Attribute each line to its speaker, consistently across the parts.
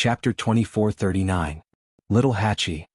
Speaker 1: Chapter 2439. Little Hachi.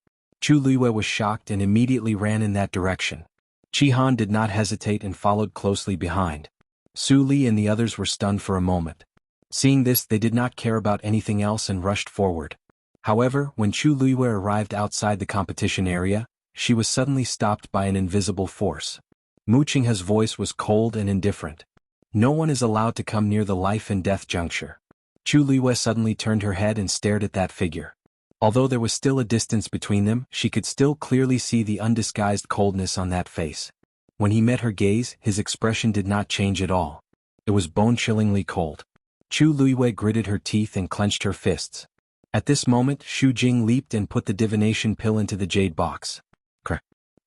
Speaker 1: Chu Luiyue was shocked and immediately ran in that direction. Qihan did not hesitate and followed closely behind. Su Li and the others were stunned for a moment. Seeing this, they did not care about anything else and rushed forward. However, when Chu Luiyue arrived outside the competition area, she was suddenly stopped by an invisible force. Mu Qinghe's voice was cold and indifferent. No one is allowed to come near the life and death juncture. Chu Luiyue suddenly turned her head and stared at that figure. Although there was still a distance between them, she could still clearly see the undisguised coldness on that face. When he met her gaze, his expression did not change at all. It was bone-chillingly cold. Chu Luiyue gritted her teeth and clenched her fists. At this moment, Xu Jing leaped and put the divination pill into the jade box.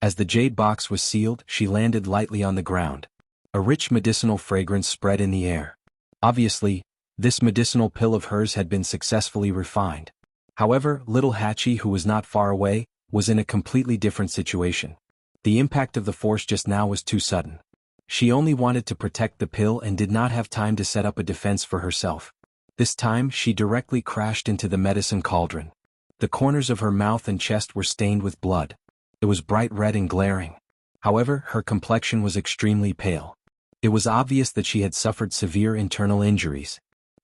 Speaker 1: As the jade box was sealed, she landed lightly on the ground. A rich medicinal fragrance spread in the air. Obviously, this medicinal pill of hers had been successfully refined. However, little Hachi, who was not far away, was in a completely different situation. The impact of the force just now was too sudden. She only wanted to protect the pill and did not have time to set up a defense for herself. This time, she directly crashed into the medicine cauldron. The corners of her mouth and chest were stained with blood. It was bright red and glaring. However, her complexion was extremely pale. It was obvious that she had suffered severe internal injuries.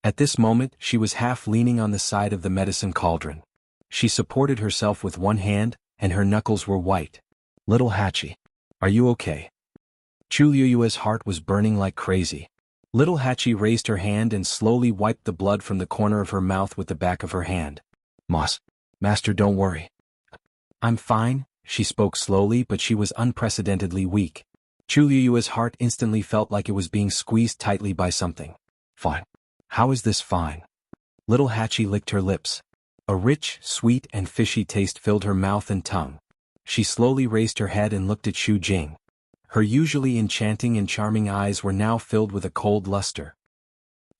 Speaker 1: At this moment, she was half leaning on the side of the medicine cauldron. She supported herself with one hand, and her knuckles were white. Little Hachi, are you okay? Chu Luiyue's heart was burning like crazy. Little Hachi raised her hand and slowly wiped the blood from the corner of her mouth with the back of her hand. Master, don't worry. I'm fine, she spoke slowly, but she was unprecedentedly weak. Chu Luiyue's heart instantly felt like it was being squeezed tightly by something. Fine. How is this fine? Little Hachi licked her lips. A rich, sweet and fishy taste filled her mouth and tongue. She slowly raised her head and looked at Xu Jing. Her usually enchanting and charming eyes were now filled with a cold luster.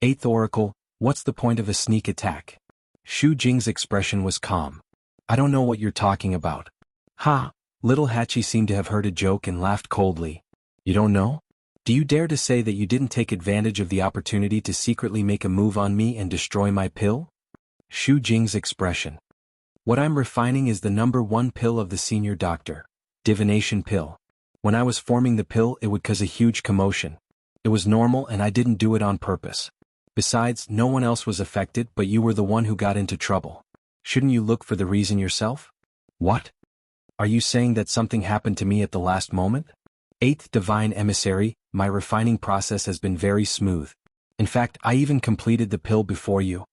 Speaker 1: Eighth Oracle, what's the point of a sneak attack? Xu Jing's expression was calm. I don't know what you're talking about. Ha! Little Hachi seemed to have heard a joke and laughed coldly. You don't know? Do you dare to say that you didn't take advantage of the opportunity to secretly make a move on me and destroy my pill? Xu Jing's expression. What I'm refining is the #1 pill of the senior doctor. Divination pill. When I was forming the pill, it would cause a huge commotion. It was normal and I didn't do it on purpose. Besides, no one else was affected, but you were the one who got into trouble. Shouldn't you look for the reason yourself? What? Are you saying that something happened to me at the last moment? Eighth Divine Emissary, my refining process has been very smooth. In fact, I even completed the pill before you.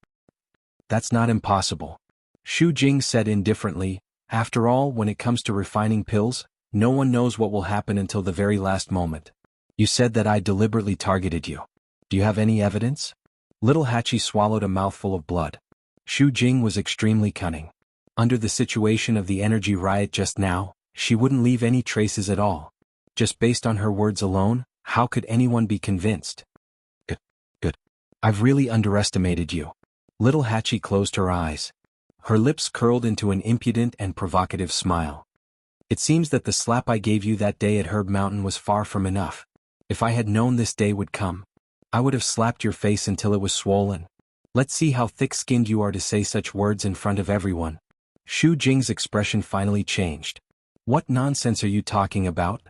Speaker 1: That's not impossible. Xu Jing said indifferently. After all, when it comes to refining pills, no one knows what will happen until the very last moment. You said that I deliberately targeted you. Do you have any evidence? Little Hachi swallowed a mouthful of blood. Xu Jing was extremely cunning. Under the situation of the energy riot just now, she wouldn't leave any traces at all. Just based on her words alone, how could anyone be convinced? Good. I've really underestimated you. Little Hachi closed her eyes. Her lips curled into an impudent and provocative smile. It seems that the slap I gave you that day at Herb Mountain was far from enough. If I had known this day would come, I would have slapped your face until it was swollen. Let's see how thick-skinned you are to say such words in front of everyone. Xu Jing's expression finally changed. What nonsense are you talking about?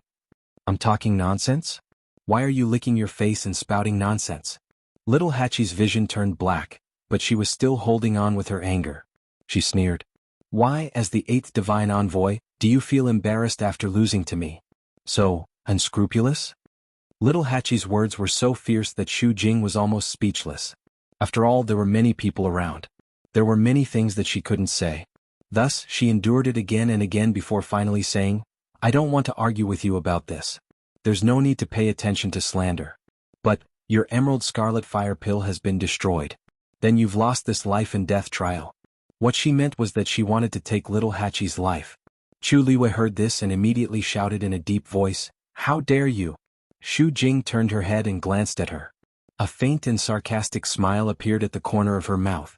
Speaker 1: I'm talking nonsense? Why are you licking your face and spouting nonsense? Little Hachi's vision turned black, but she was still holding on with her anger. She sneered. Why, as the 8th Divine Envoy, do you feel embarrassed after losing to me? So, unscrupulous? Little Hachi's words were so fierce that Xu Jing was almost speechless. After all, there were many people around. There were many things that she couldn't say. Thus, she endured it again and again before finally saying, I don't want to argue with you about this. There's no need to pay attention to slander. But, your Emerald Scarlet Fire pill has been destroyed. Then you've lost this life and death trial. What she meant was that she wanted to take little Hachi's life. Chu Luiyue heard this and immediately shouted in a deep voice, How dare you? Xu Jing turned her head and glanced at her. A faint and sarcastic smile appeared at the corner of her mouth.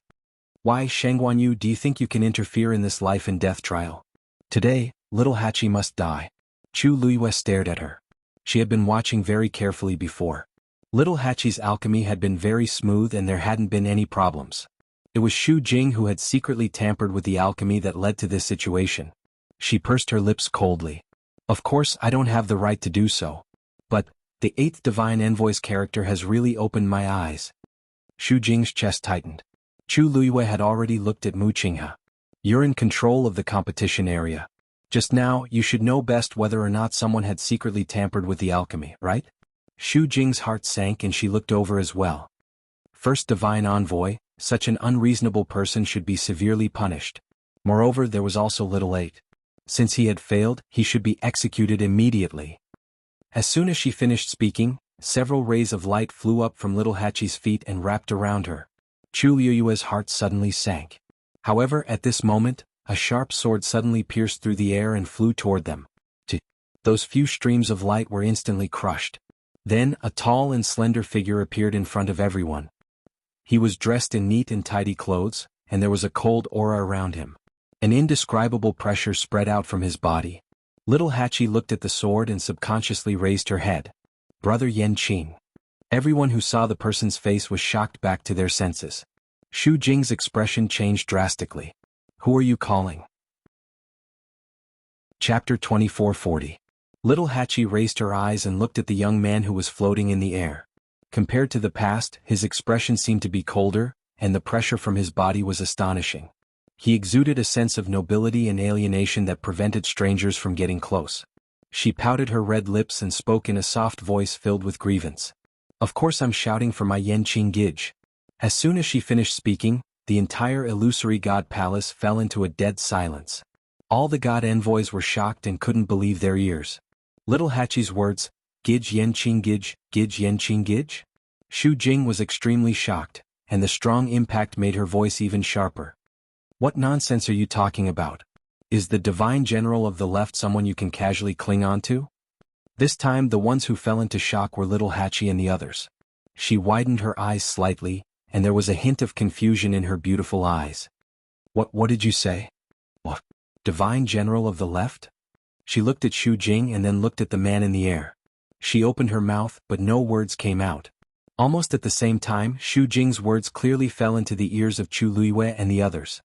Speaker 1: Why, Xuanhuan, do you think you can interfere in this life and death trial? Today, little Hachi must die. Chu Luiyue stared at her. She had been watching very carefully before. Little Hachi's alchemy had been very smooth and there hadn't been any problems. It was Xu Jing who had secretly tampered with the alchemy that led to this situation. She pursed her lips coldly. Of course I don't have the right to do so. But, the 8th Divine Envoy's character has really opened my eyes. Xu Jing's chest tightened. Chu Luiyue had already looked at Mu Qinghe. You're in control of the competition area. Just now, you should know best whether or not someone had secretly tampered with the alchemy, right? Xu Jing's heart sank and she looked over as well. First Divine Envoy, such an unreasonable person should be severely punished. Moreover, there was also Little 8. Since he had failed, he should be executed immediately. As soon as she finished speaking, several rays of light flew up from Little Hachi's feet and wrapped around her. Chu Luiyue's heart suddenly sank. However, at this moment, a sharp sword suddenly pierced through the air and flew toward them. Those few streams of light were instantly crushed. Then, a tall and slender figure appeared in front of everyone. He was dressed in neat and tidy clothes, and there was a cold aura around him. An indescribable pressure spread out from his body. Little Hachi looked at the sword and subconsciously raised her head. Brother Yanqing. Everyone who saw the person's face was shocked back to their senses. Xu Jing's expression changed drastically. Who are you calling? Chapter 2440. Little Hachi raised her eyes and looked at the young man who was floating in the air. Compared to the past, his expression seemed to be colder, and the pressure from his body was astonishing. He exuded a sense of nobility and alienation that prevented strangers from getting close. She pouted her red lips and spoke in a soft voice filled with grievance. Of course I'm shouting for my Yanqing Gij. As soon as she finished speaking, the entire illusory god palace fell into a dead silence. All the god envoys were shocked and couldn't believe their ears. Little Hachi's words, Gij Yanqing Gij, Gij Yanqing Gij? Xu Jing was extremely shocked, and the strong impact made her voice even sharper. What nonsense are you talking about? Is the divine general of the left someone you can casually cling on to? This time the ones who fell into shock were Little Hachi and the others. She widened her eyes slightly, and there was a hint of confusion in her beautiful eyes. What did you say? What? Divine general of the left? She looked at Xu Jing and then looked at the man in the air. She opened her mouth, but no words came out. Almost at the same time, Xu Jing's words clearly fell into the ears of Chu Luiyue and the others.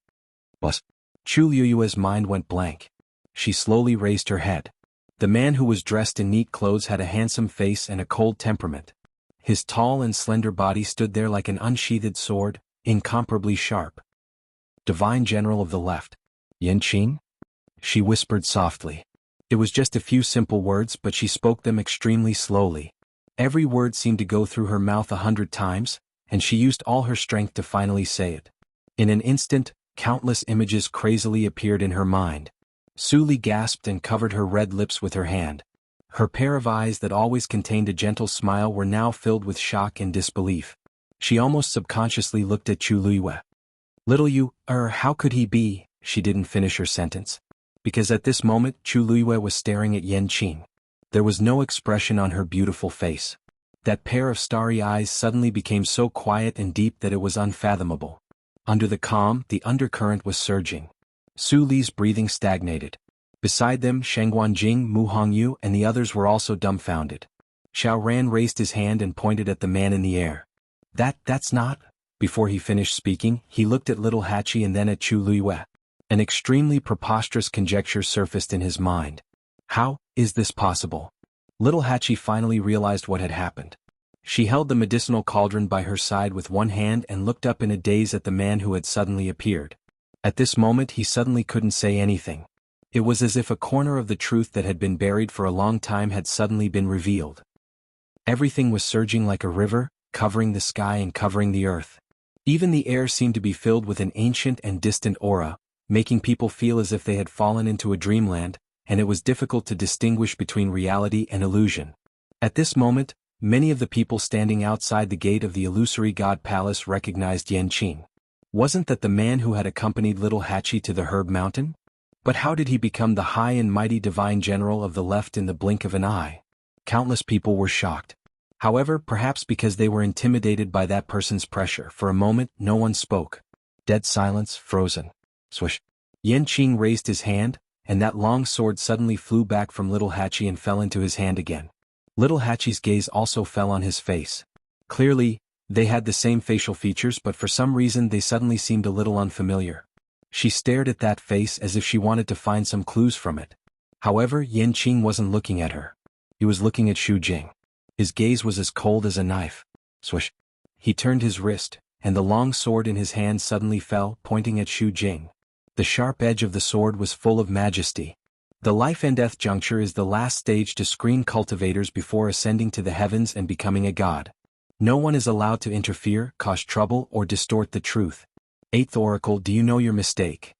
Speaker 1: What? Chu Luiyue's mind went blank. She slowly raised her head. The man who was dressed in neat clothes had a handsome face and a cold temperament. His tall and slender body stood there like an unsheathed sword, incomparably sharp. Divine General of the Left. Yanqing? She whispered softly. It was just a few simple words, but she spoke them extremely slowly. Every word seemed to go through her mouth 100 times, and she used all her strength to finally say it. In an instant, countless images crazily appeared in her mind. Su Li gasped and covered her red lips with her hand. Her pair of eyes that always contained a gentle smile were now filled with shock and disbelief. She almost subconsciously looked at Chu Luiyue. Little you, how could he be? She didn't finish her sentence. Because at this moment Chu Luiyue was staring at Yanqing. There was no expression on her beautiful face. That pair of starry eyes suddenly became so quiet and deep that it was unfathomable. Under the calm, the undercurrent was surging. Su Li's breathing stagnated. Beside them, Shengguan Jing, Mu Hongyu, and the others were also dumbfounded. Xiao Ran raised his hand and pointed at the man in the air. That's not... Before he finished speaking, he looked at Little Hachi and then at Chu Luiyue. An extremely preposterous conjecture surfaced in his mind. How is this possible? Little Hachi finally realized what had happened. She held the medicinal cauldron by her side with one hand and looked up in a daze at the man who had suddenly appeared. At this moment he suddenly couldn't say anything. It was as if a corner of the truth that had been buried for a long time had suddenly been revealed. Everything was surging like a river, covering the sky and covering the earth. Even the air seemed to be filled with an ancient and distant aura, making people feel as if they had fallen into a dreamland, and it was difficult to distinguish between reality and illusion. At this moment, many of the people standing outside the gate of the illusory god palace recognized Yanqing. Wasn't that the man who had accompanied Little Hachi to the Herb Mountain? But how did he become the high and mighty divine general of the left in the blink of an eye? Countless people were shocked. However, perhaps because they were intimidated by that person's pressure, for a moment no one spoke. Dead silence, frozen. Swish. Yanqing raised his hand, and that long sword suddenly flew back from Little Hachi and fell into his hand again. Little Hachi's gaze also fell on his face. Clearly, They had the same facial features, but for some reason they suddenly seemed a little unfamiliar. She stared at that face as if she wanted to find some clues from it. However, Yanqing wasn't looking at her. He was looking at Xu Jing. His gaze was as cold as a knife. Swish. He turned his wrist, and the long sword in his hand suddenly fell, pointing at Xu Jing. The sharp edge of the sword was full of majesty. The life and death juncture is the last stage to screen cultivators before ascending to the heavens and becoming a god. No one is allowed to interfere, cause trouble, or distort the truth. Eighth Oracle, do you know your mistake?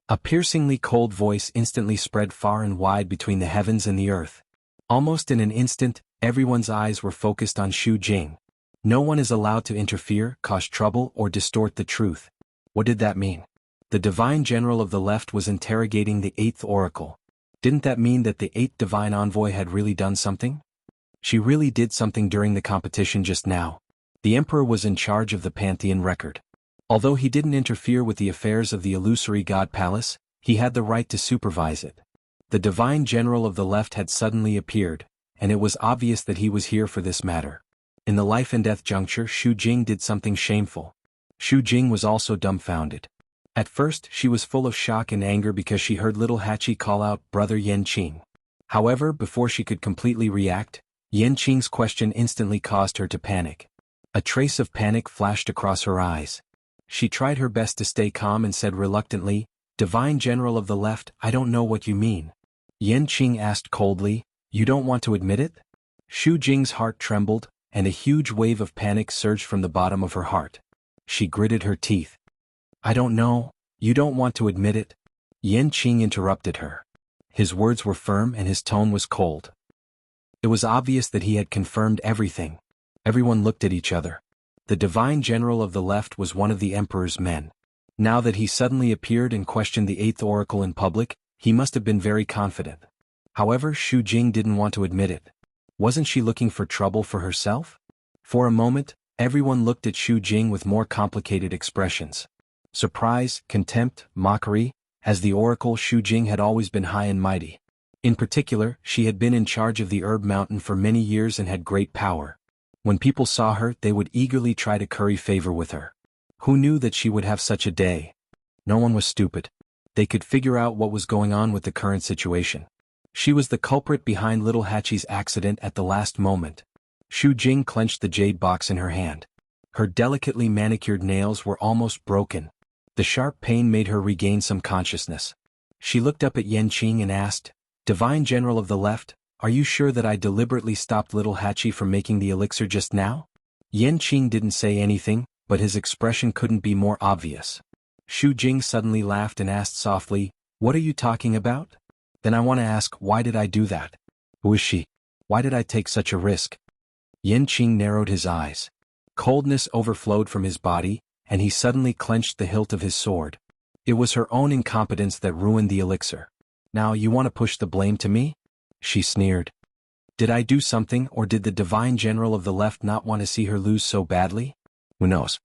Speaker 1: A piercingly cold voice instantly spread far and wide between the heavens and the earth. Almost in an instant, everyone's eyes were focused on Xu Jing. No one is allowed to interfere, cause trouble, or distort the truth. What did that mean? The divine general of the left was interrogating the eighth oracle. Didn't that mean that the eighth divine envoy had really done something? She really did something during the competition just now. The emperor was in charge of the pantheon record. Although he didn't interfere with the affairs of the illusory god palace, he had the right to supervise it. The divine general of the left had suddenly appeared, and it was obvious that he was here for this matter. In the life and death juncture, Xu Jing did something shameful. Xu Jing was also dumbfounded. At first, she was full of shock and anger because she heard little Hachi call out, "Brother Yanqing." However, before she could completely react, Yanqing's question instantly caused her to panic. A trace of panic flashed across her eyes. She tried her best to stay calm and said reluctantly, "Divine General of the Left, I don't know what you mean." Yanqing asked coldly, "You don't want to admit it?" Xu Jing's heart trembled, and a huge wave of panic surged from the bottom of her heart. She gritted her teeth. "I don't know, you don't want to admit it." Yanqing interrupted her. His words were firm and his tone was cold. It was obvious that he had confirmed everything. Everyone looked at each other. The divine general of the left was one of the emperor's men. Now that he suddenly appeared and questioned the eighth oracle in public, he must have been very confident. However, Xu Jing didn't want to admit it. Wasn't she looking for trouble for herself? For a moment, everyone looked at Xu Jing with more complicated expressions. Surprise, contempt, mockery. As the oracle, Xu Jing had always been high and mighty. In particular, she had been in charge of the herb mountain for many years and had great power. When people saw her, they would eagerly try to curry favor with her. Who knew that she would have such a day? No one was stupid. They could figure out what was going on with the current situation. She was the culprit behind little Hachi's accident at the last moment. Xu Jing clenched the jade box in her hand. Her delicately manicured nails were almost broken. The sharp pain made her regain some consciousness. She looked up at Yanqing and asked, "Divine General of the Left, are you sure that I deliberately stopped little Hachi from making the elixir just now?" Yanqing didn't say anything, but his expression couldn't be more obvious. Xu Jing suddenly laughed and asked softly, "What are you talking about?" "Then I want to ask, why did I do that? Who is she? Why did I take such a risk?" Yanqing narrowed his eyes. Coldness overflowed from his body, and he suddenly clenched the hilt of his sword. It was her own incompetence that ruined the elixir. "Now you want to push the blame to me?" She sneered. Did I do something, or did the divine general of the left not want to see her lose so badly? Who knows?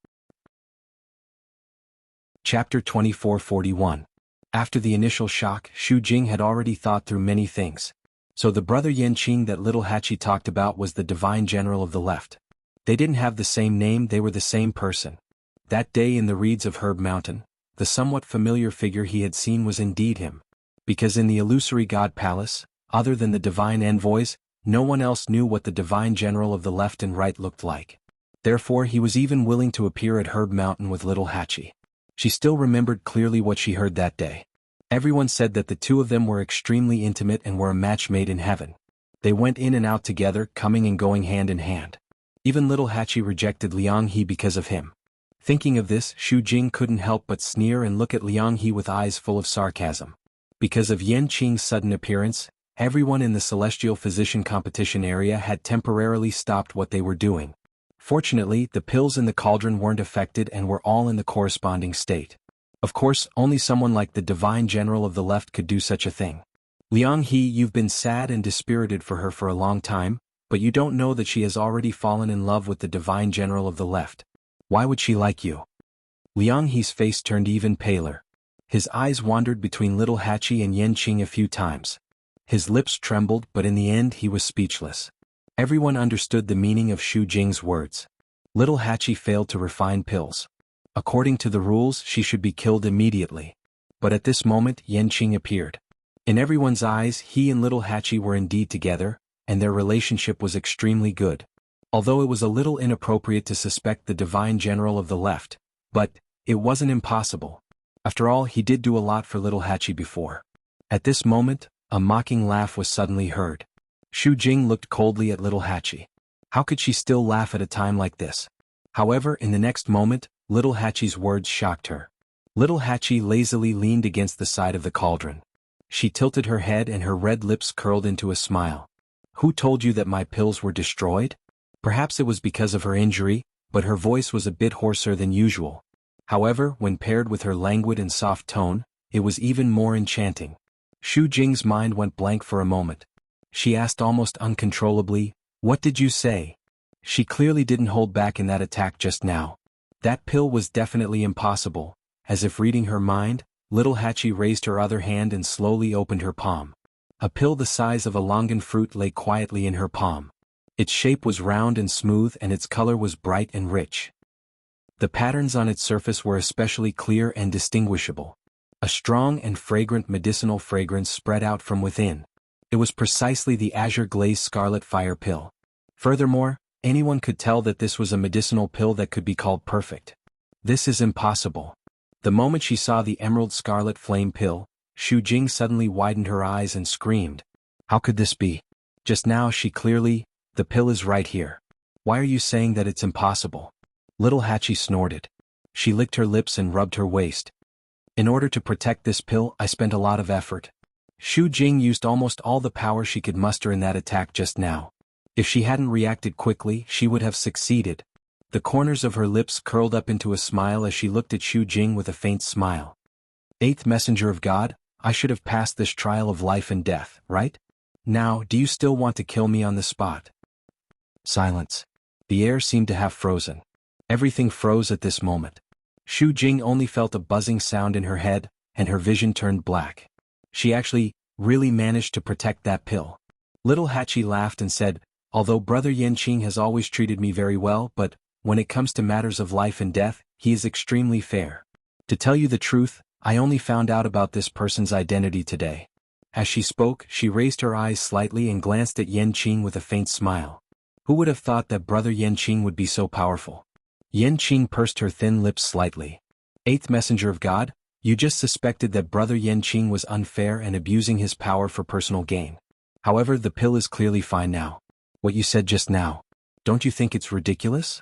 Speaker 1: Chapter 2441. After the initial shock, Xu Jing had already thought through many things. So the brother Yanqing that little Hachi talked about was the divine general of the left. They didn't have the same name, they were the same person. That day in the reeds of Herb Mountain, the somewhat familiar figure he had seen was indeed him. Because in the illusory god palace, other than the divine envoys, no one else knew what the divine general of the left and right looked like. Therefore he was even willing to appear at Herb Mountain with little Hachi. She still remembered clearly what she heard that day. Everyone said that the two of them were extremely intimate and were a match made in heaven. They went in and out together, coming and going hand in hand. Even little Hachi rejected Liang He because of him. Thinking of this, Xu Jing couldn't help but sneer and look at Liang He with eyes full of sarcasm. Because of Yanqing's sudden appearance, everyone in the celestial physician competition area had temporarily stopped what they were doing. Fortunately, the pills in the cauldron weren't affected and were all in the corresponding state. Of course, only someone like the divine general of the left could do such a thing. Liang He, you've been sad and dispirited for her for a long time, but you don't know that she has already fallen in love with the divine general of the left. Why would she like you? Liang He's face turned even paler. His eyes wandered between little Hachi and Yanqing a few times. His lips trembled, but in the end he was speechless. Everyone understood the meaning of Xu Jing's words. Little Hachi failed to refine pills. According to the rules, she should be killed immediately. But at this moment, Yanqing appeared. In everyone's eyes, he and Little Hachi were indeed together, and their relationship was extremely good. Although it was a little inappropriate to suspect the divine general of the left, but it wasn't impossible. After all, he did do a lot for Little Hachi before. At this moment, a mocking laugh was suddenly heard. Xu Jing looked coldly at Little Hachi. How could she still laugh at a time like this? However, in the next moment, Little Hachi's words shocked her. Little Hachi lazily leaned against the side of the cauldron. She tilted her head and her red lips curled into a smile. Who told you that my pills were destroyed? Perhaps it was because of her injury, but her voice was a bit hoarser than usual. However, when paired with her languid and soft tone, it was even more enchanting. Xu Jing's mind went blank for a moment. She asked almost uncontrollably, "What did you say?" She clearly didn't hold back in that attack just now. That pill was definitely impossible. As if reading her mind, Little Hachi raised her other hand and slowly opened her palm. A pill the size of a longan fruit lay quietly in her palm. Its shape was round and smooth and its color was bright and rich. The patterns on its surface were especially clear and distinguishable. A strong and fragrant medicinal fragrance spread out from within. It was precisely the azure-glazed scarlet fire pill. Furthermore, anyone could tell that this was a medicinal pill that could be called perfect. This is impossible. The moment she saw the emerald scarlet flame pill, Xu Jing suddenly widened her eyes and screamed. How could this be? Just now the pill is right here. Why are you saying that it's impossible? Little Hachi snorted. She licked her lips and rubbed her waist. In order to protect this pill, I spent a lot of effort. Xu Jing used almost all the power she could muster in that attack just now. If she hadn't reacted quickly, she would have succeeded. The corners of her lips curled up into a smile as she looked at Xu Jing with a faint smile. Eighth messenger of God, I should have passed this trial of life and death, right? Now, do you still want to kill me on the spot? Silence. The air seemed to have frozen. Everything froze at this moment. Xu Jing only felt a buzzing sound in her head, and her vision turned black. She actually, really managed to protect that pill. Little Hachi laughed and said, although Brother Yanqing has always treated me very well, but when it comes to matters of life and death, he is extremely fair. To tell you the truth, I only found out about this person's identity today. As she spoke, she raised her eyes slightly and glanced at Yanqing with a faint smile. Who would have thought that Brother Yanqing would be so powerful? Yanqing pursed her thin lips slightly. Eighth messenger of God, you just suspected that Brother Yanqing was unfair and abusing his power for personal gain. However, the pill is clearly fine now. What you said just now, don't you think it's ridiculous?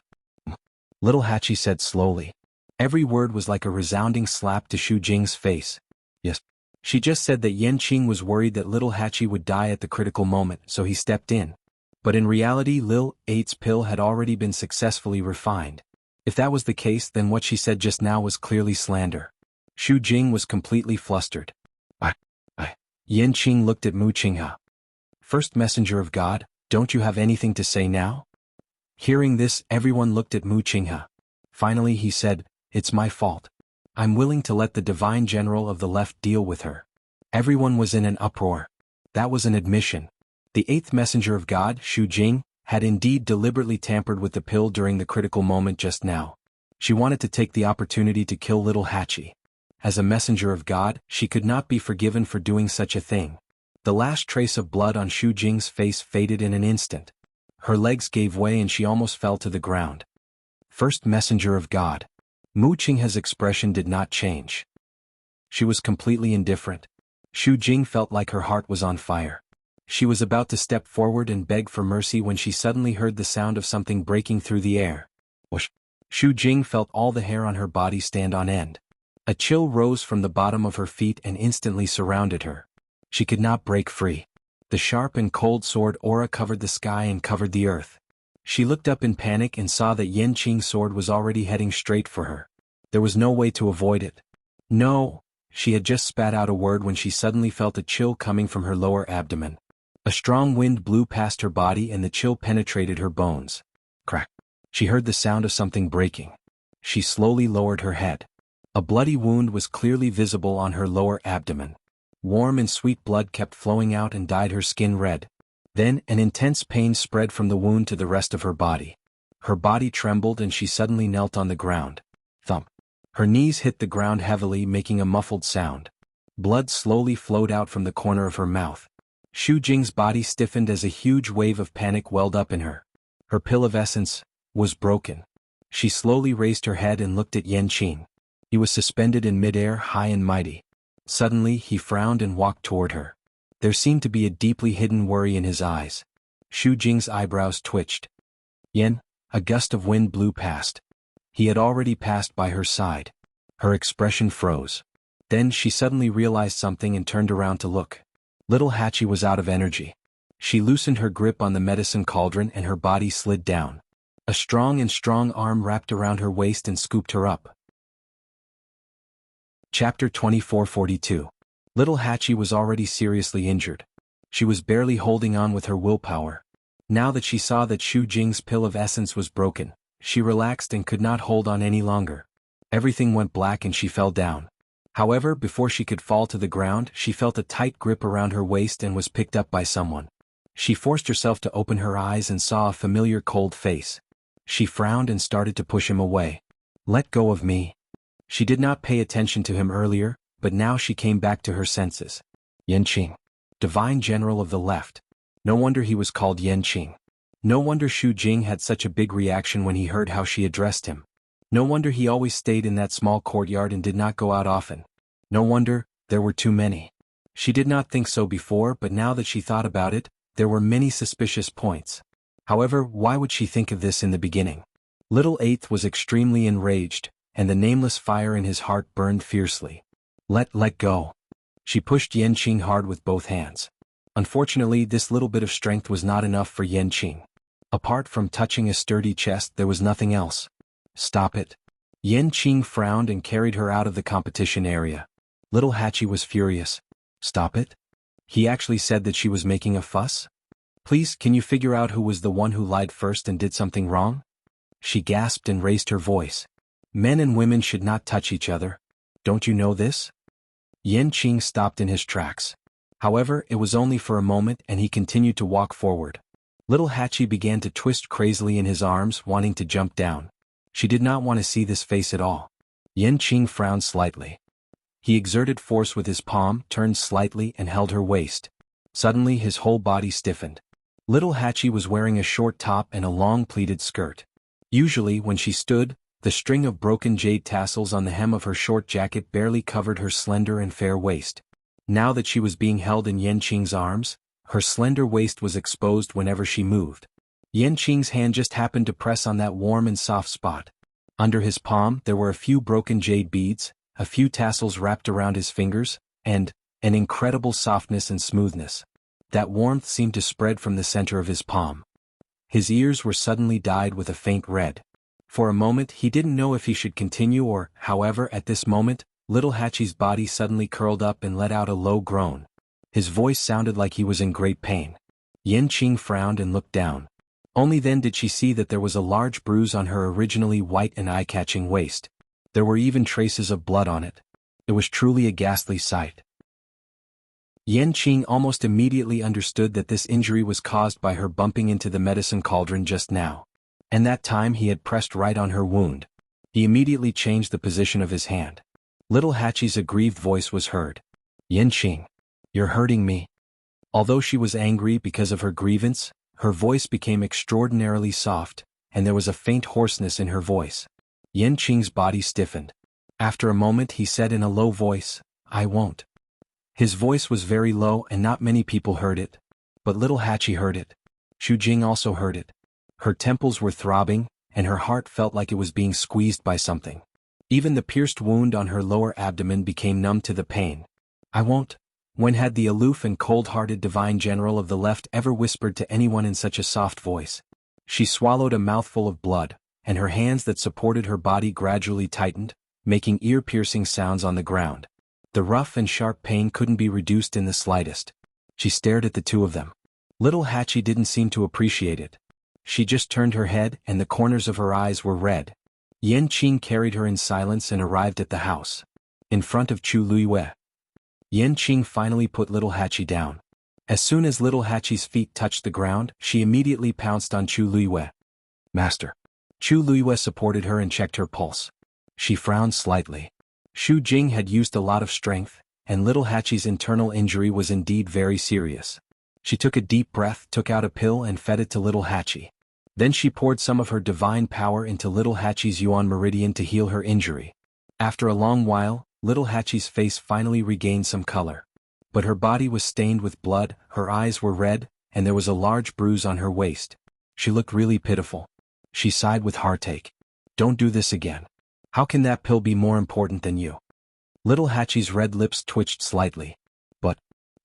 Speaker 1: Little Hachi said slowly. Every word was like a resounding slap to Xu Jing's face. Yes. She just said that Yanqing was worried that Little Hachi would die at the critical moment, so he stepped in. But in reality, Lil 8's pill had already been successfully refined. If that was the case, then what she said just now was clearly slander. Xu Jing was completely flustered. Yanqing looked at Mu Qinghe. First messenger of God, don't you have anything to say now? Hearing this, everyone looked at Mu Qinghe. Finally he said, it's my fault. I'm willing to let the divine general of the left deal with her. Everyone was in an uproar. That was an admission. The eighth messenger of God, Xu Jing, had indeed deliberately tampered with the pill during the critical moment just now. She wanted to take the opportunity to kill Little Hachi. As a messenger of God, she could not be forgiven for doing such a thing. The last trace of blood on Xu Jing's face faded in an instant. Her legs gave way and she almost fell to the ground. First messenger of God. Mu Qinghe's expression did not change. She was completely indifferent. Xu Jing felt like her heart was on fire. She was about to step forward and beg for mercy when she suddenly heard the sound of something breaking through the air. Whoosh! Xu Jing felt all the hair on her body stand on end. A chill rose from the bottom of her feet and instantly surrounded her. She could not break free. The sharp and cold sword aura covered the sky and covered the earth. She looked up in panic and saw that Yanqing's sword was already heading straight for her. There was no way to avoid it. No! She had just spat out a word when she suddenly felt a chill coming from her lower abdomen. A strong wind blew past her body and the chill penetrated her bones. Crack! She heard the sound of something breaking. She slowly lowered her head. A bloody wound was clearly visible on her lower abdomen. Warm and sweet blood kept flowing out and dyed her skin red. Then, an intense pain spread from the wound to the rest of her body. Her body trembled and she suddenly knelt on the ground. Thump. Her knees hit the ground heavily, making a muffled sound. Blood slowly flowed out from the corner of her mouth. Xu Jing's body stiffened as a huge wave of panic welled up in her. Her pill of essence was broken. She slowly raised her head and looked at Yanqing. He was suspended in midair, high and mighty. Suddenly, he frowned and walked toward her. There seemed to be a deeply hidden worry in his eyes. Xu Jing's eyebrows twitched. Yan, a gust of wind blew past. He had already passed by her side. Her expression froze. Then she suddenly realized something and turned around to look. Little Hachi was out of energy. She loosened her grip on the medicine cauldron and her body slid down. A strong arm wrapped around her waist and scooped her up. Chapter 2442. Little Hachi was already seriously injured. She was barely holding on with her willpower. Now that she saw that Xu Jing's pill of essence was broken, she relaxed and could not hold on any longer. Everything went black and she fell down. However, before she could fall to the ground, she felt a tight grip around her waist and was picked up by someone. She forced herself to open her eyes and saw a familiar cold face. She frowned and started to push him away. "Let go of me." She did not pay attention to him earlier, but now she came back to her senses. Yanqing, Divine General of the Left. No wonder he was called Yanqing. No wonder Xu Jing had such a big reaction when he heard how she addressed him. No wonder he always stayed in that small courtyard and did not go out often. No wonder there were too many. She did not think so before, but now that she thought about it, there were many suspicious points. However, why would she think of this in the beginning? Little Eighth was extremely enraged, and the nameless fire in his heart burned fiercely. Let go. She pushed Yanqing hard with both hands. Unfortunately, this little bit of strength was not enough for Yanqing. Apart from touching a sturdy chest, there was nothing else. Stop it. Yanqing frowned and carried her out of the competition area. Little Hachi was furious. Stop it? He actually said that she was making a fuss? Please, can you figure out who was the one who lied first and did something wrong? She gasped and raised her voice. Men and women should not touch each other. Don't you know this? Yanqing stopped in his tracks. However, it was only for a moment and he continued to walk forward. Little Hachi began to twist crazily in his arms, wanting to jump down. She did not want to see this face at all. Yanqing frowned slightly. He exerted force with his palm, turned slightly and held her waist. Suddenly his whole body stiffened. Little Hachi was wearing a short top and a long pleated skirt. Usually, when she stood, the string of broken jade tassels on the hem of her short jacket barely covered her slender and fair waist. Now that she was being held in Yanqing's arms, her slender waist was exposed whenever she moved. Yanqing's hand just happened to press on that warm and soft spot. Under his palm there were a few broken jade beads, a few tassels wrapped around his fingers, and an incredible softness and smoothness. That warmth seemed to spread from the center of his palm. His ears were suddenly dyed with a faint red. For a moment he didn't know if he should continue or, however, at this moment, Little Hachi's body suddenly curled up and let out a low groan. His voice sounded like he was in great pain. Yanqing frowned and looked down. Only then did she see that there was a large bruise on her originally white and eye-catching waist. There were even traces of blood on it. It was truly a ghastly sight. Yanqing almost immediately understood that this injury was caused by her bumping into the medicine cauldron just now. And that time he had pressed right on her wound. He immediately changed the position of his hand. Little Hachi's aggrieved voice was heard. Yanqing, you're hurting me. Although she was angry because of her grievance, her voice became extraordinarily soft, and there was a faint hoarseness in her voice. Yanqing's body stiffened. After a moment he said in a low voice, I won't. His voice was very low and not many people heard it. But Little Hachi heard it. Xu Jing also heard it. Her temples were throbbing, and her heart felt like it was being squeezed by something. Even the pierced wound on her lower abdomen became numb to the pain. I won't. When had the aloof and cold-hearted Divine General of the Left ever whispered to anyone in such a soft voice? She swallowed a mouthful of blood, and her hands that supported her body gradually tightened, making ear-piercing sounds on the ground. The rough and sharp pain couldn't be reduced in the slightest. She stared at the two of them. Little Hachi didn't seem to appreciate it. She just turned her head and the corners of her eyes were red. Yanqing carried her in silence and arrived at the house. In front of Chu Luiyue. Yanqing finally put Little Hachi down. As soon as Little Hachi's feet touched the ground, she immediately pounced on Chu Luiyue. Master. Chu Luiyue supported her and checked her pulse. She frowned slightly. Xu Jing had used a lot of strength, and little Hachi's internal injury was indeed very serious. She took a deep breath, took out a pill and fed it to little Hachi. Then she poured some of her divine power into little Hachi's yuan meridian to heal her injury. After a long while, little Hachi's face finally regained some color. But her body was stained with blood, her eyes were red, and there was a large bruise on her waist. She looked really pitiful. She sighed with heartache. Don't do this again. How can that pill be more important than you? Little Hachi's red lips twitched slightly. But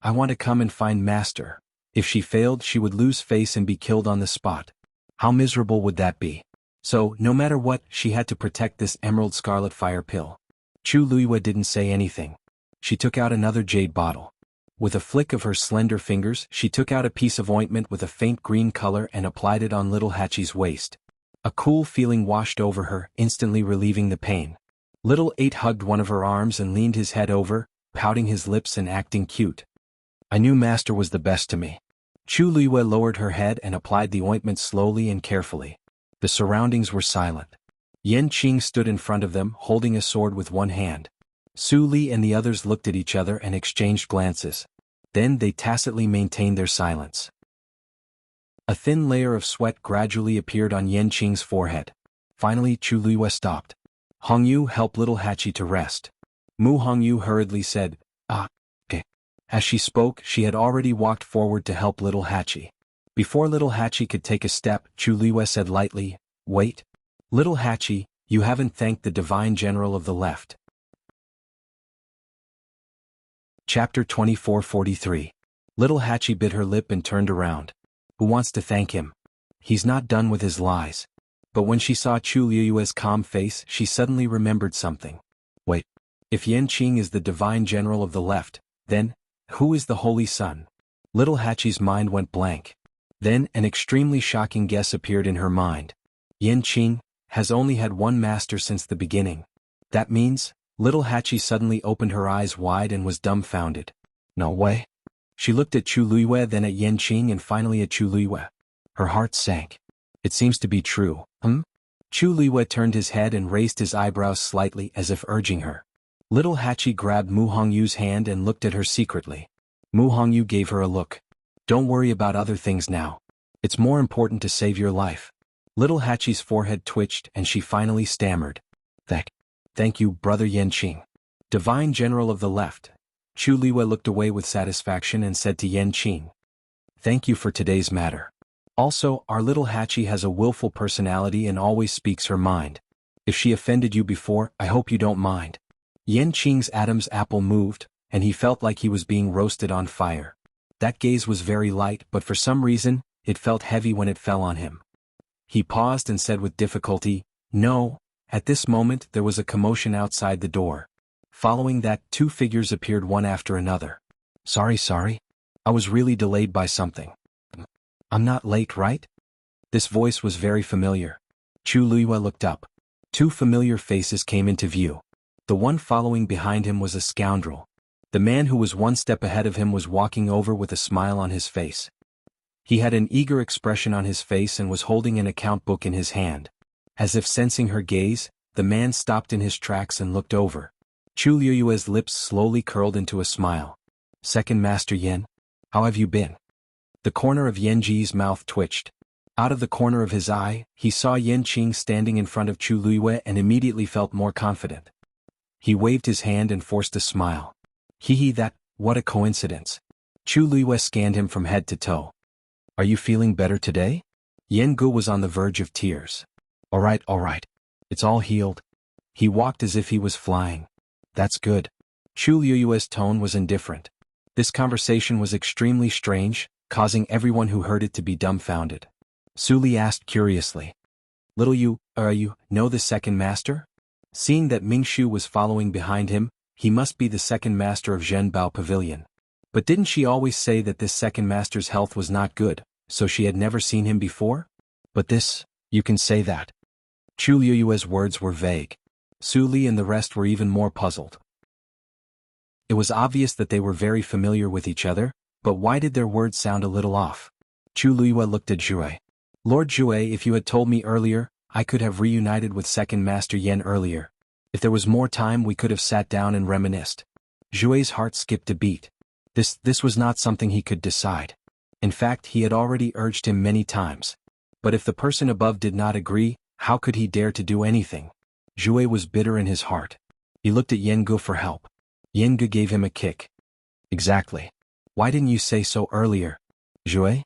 Speaker 1: I want to come and find Master. If she failed, she would lose face and be killed on the spot. How miserable would that be? So, no matter what, she had to protect this emerald scarlet fire pill. Chu Luiyue didn't say anything. She took out another jade bottle. With a flick of her slender fingers, she took out a piece of ointment with a faint green color and applied it on little Hachi's waist. A cool feeling washed over her, instantly relieving the pain. Little Eight hugged one of her arms and leaned his head over, pouting his lips and acting cute. I knew Master was the best to me. Chu Luiyue lowered her head and applied the ointment slowly and carefully. The surroundings were silent. Yan Qing stood in front of them, holding a sword with one hand. Su Li and the others looked at each other and exchanged glances. Then they tacitly maintained their silence. A thin layer of sweat gradually appeared on Yan Qing's forehead. Finally, Chu Luiyue stopped. Hongyu helped little Hachi to rest. Mu Hongyu hurriedly said, okay. As she spoke, she had already walked forward to help little Hachi. Before little Hachi could take a step, Chu Luiyue said lightly, wait. Little Hachi, you haven't thanked the divine general of the left. Chapter 2443. Little Hachi bit her lip and turned around. Who wants to thank him? He's not done with his lies. But when she saw Chu Luiyue's calm face, she suddenly remembered something. Wait. If Yan Qing is the divine general of the left, then, who is the Holy Sun? Little Hachi's mind went blank. Then, an extremely shocking guess appeared in her mind. Yan Qing has only had one master since the beginning. That means, little Hachi suddenly opened her eyes wide and was dumbfounded. No way. She looked at Chu Luiyue, then at Yan Qing and finally at Chu Luiyue. Her heart sank. It seems to be true, Chu Luiyue turned his head and raised his eyebrows slightly as if urging her. Little Hachi grabbed Mu Hongyu's hand and looked at her secretly. Mu Hongyu gave her a look. Don't worry about other things now. It's more important to save your life. Little Hachi's forehead twitched and she finally stammered. Thank you, Brother Yan Qing. Divine General of the Left. Chu Luiyue looked away with satisfaction and said to Yan Qing. Thank you for today's matter. Also, our little Hachi has a willful personality and always speaks her mind. If she offended you before, I hope you don't mind. Yan Qing's Adam's apple moved, and he felt like he was being roasted on fire. That gaze was very light, but for some reason, it felt heavy when it fell on him. He paused and said with difficulty, No. At this moment there was a commotion outside the door. Following that, two figures appeared one after another. Sorry. I was really delayed by something. I'm not late, right? This voice was very familiar. Chu Luiyue looked up. Two familiar faces came into view. The one following behind him was a scoundrel. The man who was one step ahead of him was walking over with a smile on his face. He had an eager expression on his face and was holding an account book in his hand. As if sensing her gaze, the man stopped in his tracks and looked over. Chu Luiyue's lips slowly curled into a smile. Second Master Yan, how have you been? The corner of Yan Ji's mouth twitched. Out of the corner of his eye, he saw Yan Qing standing in front of Chu Luiyue and immediately felt more confident. He waved his hand and forced a smile. What a coincidence. Chu Luiyue scanned him from head to toe. Are you feeling better today? Yan Gu was on the verge of tears. All right. It's all healed. He walked as if he was flying. That's good. Chu Luiyue's tone was indifferent. This conversation was extremely strange, causing everyone who heard it to be dumbfounded. Su Li asked curiously. Little you know the second master? Seeing that Ming Shu was following behind him, he must be the second master of Zhenbao Pavilion. But didn't she always say that this second master's health was not good, so she had never seen him before? But this, you can say that. Chu Luiyue's words were vague. Su Li and the rest were even more puzzled. It was obvious that they were very familiar with each other, but why did their words sound a little off? Chu Luiyue looked at Jue. Lord Jue, if you had told me earlier, I could have reunited with Second Master Yen earlier. If there was more time we could have sat down and reminisced. Zhue's heart skipped a beat. This was not something he could decide. In fact, he had already urged him many times. But if the person above did not agree, how could he dare to do anything? Zhue was bitter in his heart. He looked at Yengu for help. Yengu gave him a kick. Exactly. Why didn't you say so earlier? Zhue?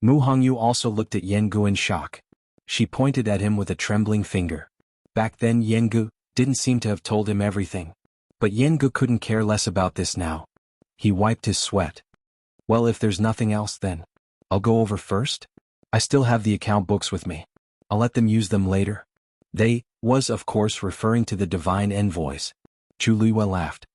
Speaker 1: Mu Hongyu also looked at Yengu in shock. She pointed at him with a trembling finger. Back then Yengu didn't seem to have told him everything. But Yengu couldn't care less about this now. He wiped his sweat. Well, if there's nothing else then, I'll go over first? I still have the account books with me. I'll let them use them later. They was of course referring to the divine envoys. Chu Luiyue laughed.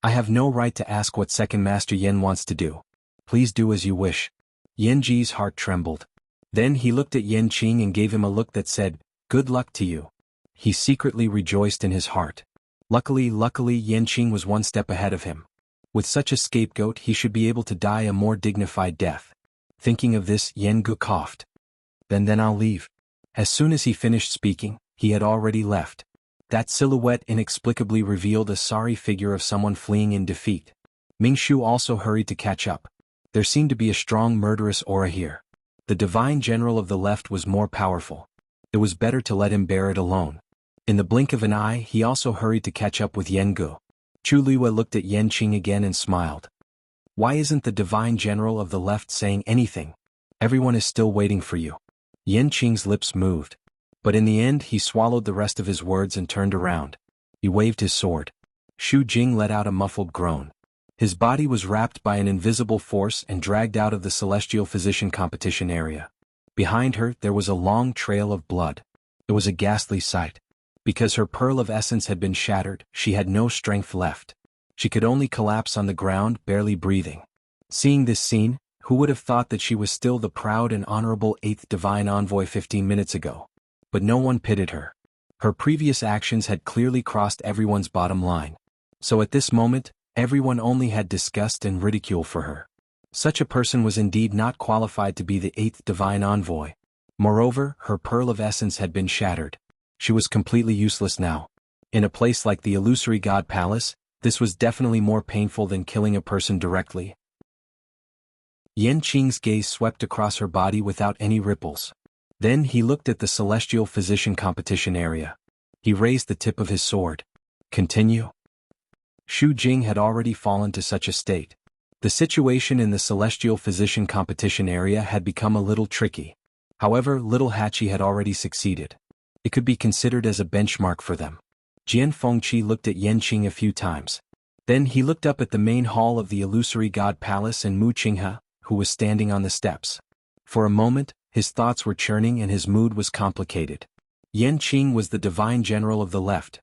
Speaker 1: I have no right to ask what Second Master Yen wants to do. Please do as you wish. Yen Ji's heart trembled. Then he looked at Yen Qing and gave him a look that said, good luck to you. He secretly rejoiced in his heart. Luckily Yen Qing was one step ahead of him. With such a scapegoat he should be able to die a more dignified death. Thinking of this, Yengu coughed. Then I'll leave. As soon as he finished speaking, he had already left. That silhouette inexplicably revealed a sorry figure of someone fleeing in defeat. Mingshu also hurried to catch up. There seemed to be a strong murderous aura here. The divine general of the left was more powerful. It was better to let him bear it alone. In the blink of an eye he also hurried to catch up with Yengu. Chu Luiyue looked at Yen Qing again and smiled. Why isn't the divine general of the left saying anything? Everyone is still waiting for you. Yen Qing's lips moved. But in the end he swallowed the rest of his words and turned around. He waved his sword. Xu Jing let out a muffled groan. His body was wrapped by an invisible force and dragged out of the celestial physician competition area. Behind her there was a long trail of blood. It was a ghastly sight. Because her pearl of essence had been shattered, she had no strength left. She could only collapse on the ground, barely breathing. Seeing this scene, who would have thought that she was still the proud and honorable 8th Divine Envoy 15 minutes ago? But no one pitied her. Her previous actions had clearly crossed everyone's bottom line. So at this moment, everyone only had disgust and ridicule for her. Such a person was indeed not qualified to be the 8th Divine Envoy. Moreover, her pearl of essence had been shattered. She was completely useless now. In a place like the illusory god palace, this was definitely more painful than killing a person directly. Yen Qing's gaze swept across her body without any ripples. Then he looked at the celestial physician competition area. He raised the tip of his sword. Continue. Xu Jing had already fallen to such a state. The situation in the celestial physician competition area had become a little tricky. However, little Hachi had already succeeded. It could be considered as a benchmark for them. Jian Fengqi looked at Yen Qing a few times. Then he looked up at the main hall of the illusory god palace and Mu Qinghe, who was standing on the steps. For a moment, his thoughts were churning and his mood was complicated. Yen Qing was the divine general of the left.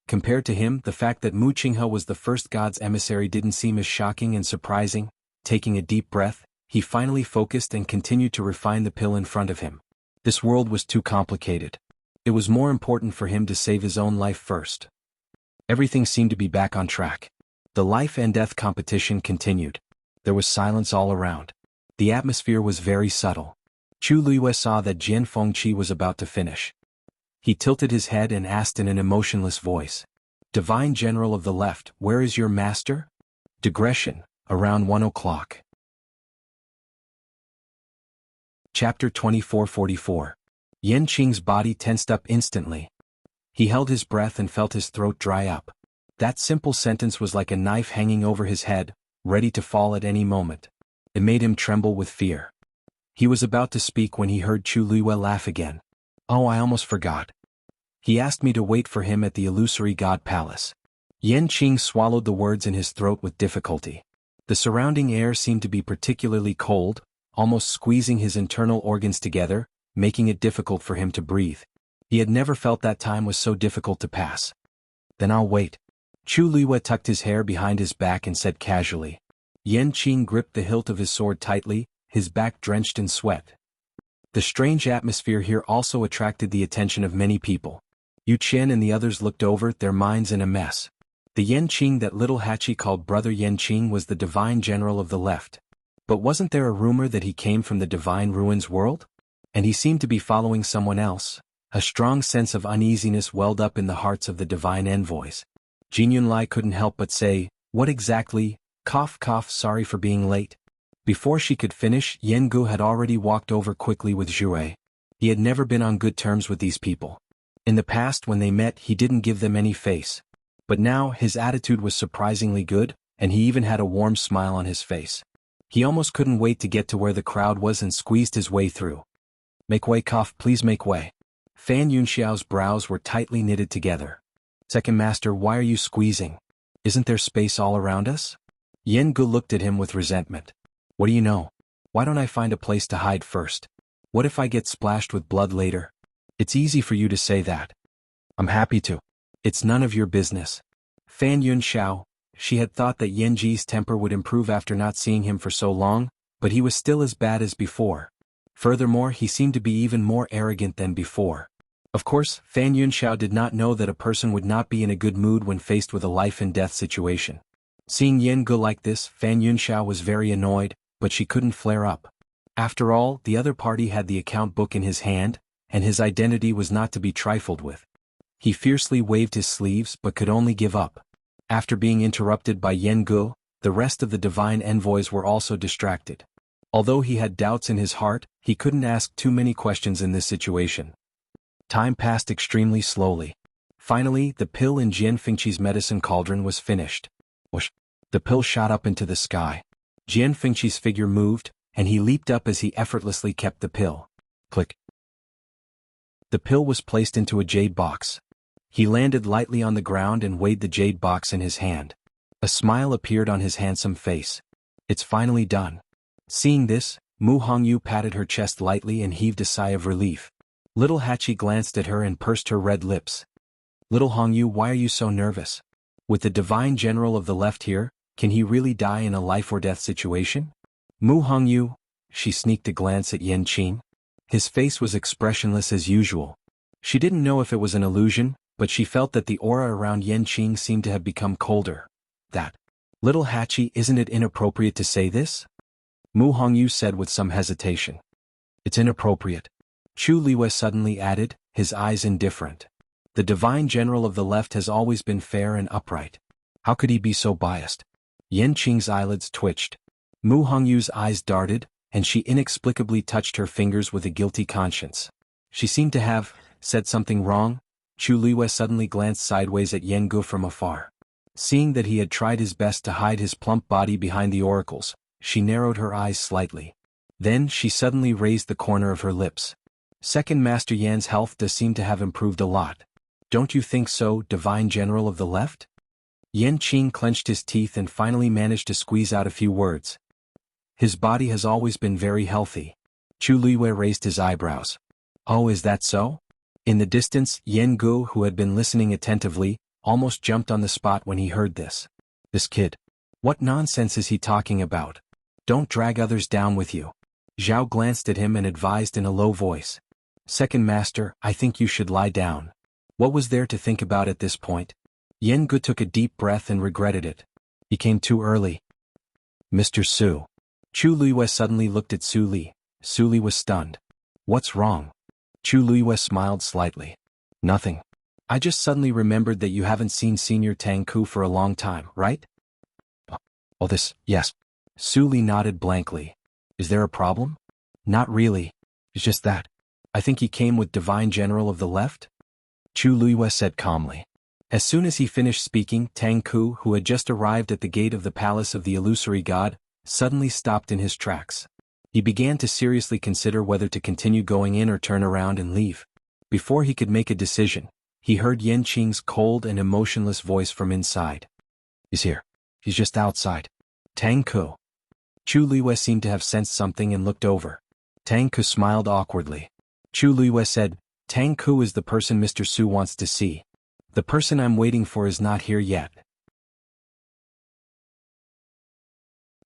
Speaker 1: Compared to him, the fact that Mu Qinghe was the first god's emissary didn't seem as shocking and surprising. Taking a deep breath, he finally focused and continued to refine the pill in front of him. This world was too complicated. It was more important for him to save his own life first. Everything seemed to be back on track. The life and death competition continued. There was silence all around. The atmosphere was very subtle. Chu Luiyue saw that Jian Fengqi was about to finish. He tilted his head and asked in an emotionless voice, Divine General of the Left, where is your master? Digression, around 1 o'clock. Chapter 2444. Yen Qing's body tensed up instantly. He held his breath and felt his throat dry up. That simple sentence was like a knife hanging over his head, ready to fall at any moment. It made him tremble with fear. He was about to speak when he heard Chu Luiyue laugh again. Oh, I almost forgot. He asked me to wait for him at the illusory god palace. Yen Qing swallowed the words in his throat with difficulty. The surrounding air seemed to be particularly cold, almost squeezing his internal organs together, making it difficult for him to breathe. He had never felt that time was so difficult to pass. Then I'll wait. Chu Luiyue tucked his hair behind his back and said casually. Yen Qing gripped the hilt of his sword tightly, his back drenched in sweat. The strange atmosphere here also attracted the attention of many people. Yu Qian and the others looked over, their minds in a mess. The Yen Qing that little Hachi called Brother Yen Qing was the divine general of the left. But wasn't there a rumor that he came from the divine ruins world? And he seemed to be following someone else, A strong sense of uneasiness welled up in the hearts of the divine envoys. Jianyunlai couldn't help but say, "What exactly? Cough cough, sorry for being late." Before she could finish, Yengu had already walked over quickly with Zhuai. He had never been on good terms with these people. In the past when they met he didn't give them any face. But now his attitude was surprisingly good, and he even had a warm smile on his face. He almost couldn't wait to get to where the crowd was and squeezed his way through. "Make way, cough, please make way." Fan Yunxiao's brows were tightly knitted together. "Second master, why are you squeezing? Isn't there space all around us?" Yengu looked at him with resentment. "What do you know? Why don't I find a place to hide first? What if I get splashed with blood later? It's easy for you to say that. I'm happy to. It's none of your business." Fan Yunxiao, she had thought that Yenji's temper would improve after not seeing him for so long, but he was still as bad as before. Furthermore, he seemed to be even more arrogant than before. Of course, Fan Yunxiao did not know that a person would not be in a good mood when faced with a life-and-death situation. Seeing Yengu like this, Fan Yunxiao was very annoyed, but she couldn't flare up. After all, the other party had the account book in his hand, and his identity was not to be trifled with. He fiercely waved his sleeves but could only give up. After being interrupted by Yengu, the rest of the divine envoys were also distracted. Although he had doubts in his heart, he couldn't ask too many questions in this situation. Time passed extremely slowly. Finally, the pill in Jian Fengqi's medicine cauldron was finished. Whoosh! The pill shot up into the sky. Jian Fengqi's figure moved, and he leaped up as he effortlessly kept the pill. Click. The pill was placed into a jade box. He landed lightly on the ground and weighed the jade box in his hand. A smile appeared on his handsome face. "It's finally done." Seeing this, Mu Hongyu patted her chest lightly and heaved a sigh of relief. Little Hachi glanced at her and pursed her red lips. "Little Hongyu, why are you so nervous? With the divine general of the left here, can he really die in a life-or-death situation?" Mu Hongyu, she sneaked a glance at Yan Qing. His face was expressionless as usual. She didn't know if it was an illusion, but she felt that the aura around Yan Qing seemed to have become colder. "That. Little Hachi, isn't it inappropriate to say this?" Mu Hongyu said with some hesitation. "It's inappropriate," Chu Liwei suddenly added, his eyes indifferent. "The divine general of the left has always been fair and upright. How could he be so biased?" Yan Qing's eyelids twitched. Mu Hongyu's eyes darted, and she inexplicably touched her fingers with a guilty conscience. She seemed to have said something wrong. Chu Liwei suddenly glanced sideways at Yengu from afar. Seeing that he had tried his best to hide his plump body behind the oracles, she narrowed her eyes slightly. Then she suddenly raised the corner of her lips. "Second Master Yan's health does seem to have improved a lot. Don't you think so, Divine General of the Left?" Yan Qing clenched his teeth and finally managed to squeeze out a few words. "His body has always been very healthy." Chu Liwei raised his eyebrows. "Oh, is that so?" In the distance, Yengu, who had been listening attentively, almost jumped on the spot when he heard this. "This kid. What nonsense is he talking about? Don't drag others down with you." Zhao glanced at him and advised in a low voice. "Second Master, I think you should lie down." What was there to think about at this point? Yengu took a deep breath and regretted it. He came too early. "Mr. Su." Chu Liwei suddenly looked at Su Li. Su Li was stunned. "What's wrong?" Chu Liwei smiled slightly. "Nothing. I just suddenly remembered that you haven't seen Senior Tang Ku for a long time, right?" "Oh, this, yes." Su Li nodded blankly. "Is there a problem?" "Not really. It's just that. I think he came with Divine General of the Left?" Chu Liwei said calmly. As soon as he finished speaking, Tang Ku, who had just arrived at the gate of the palace of the illusory god, suddenly stopped in his tracks. He began to seriously consider whether to continue going in or turn around and leave. Before he could make a decision, he heard Yan Qing's cold and emotionless voice from inside. "He's here. He's just outside." Tang Ku. Chu Liwei seemed to have sensed something and looked over. Tang Ku smiled awkwardly. Chu Liwei said, "Tang Ku is the person Mr. Su wants to see. The person I'm waiting for is not here yet."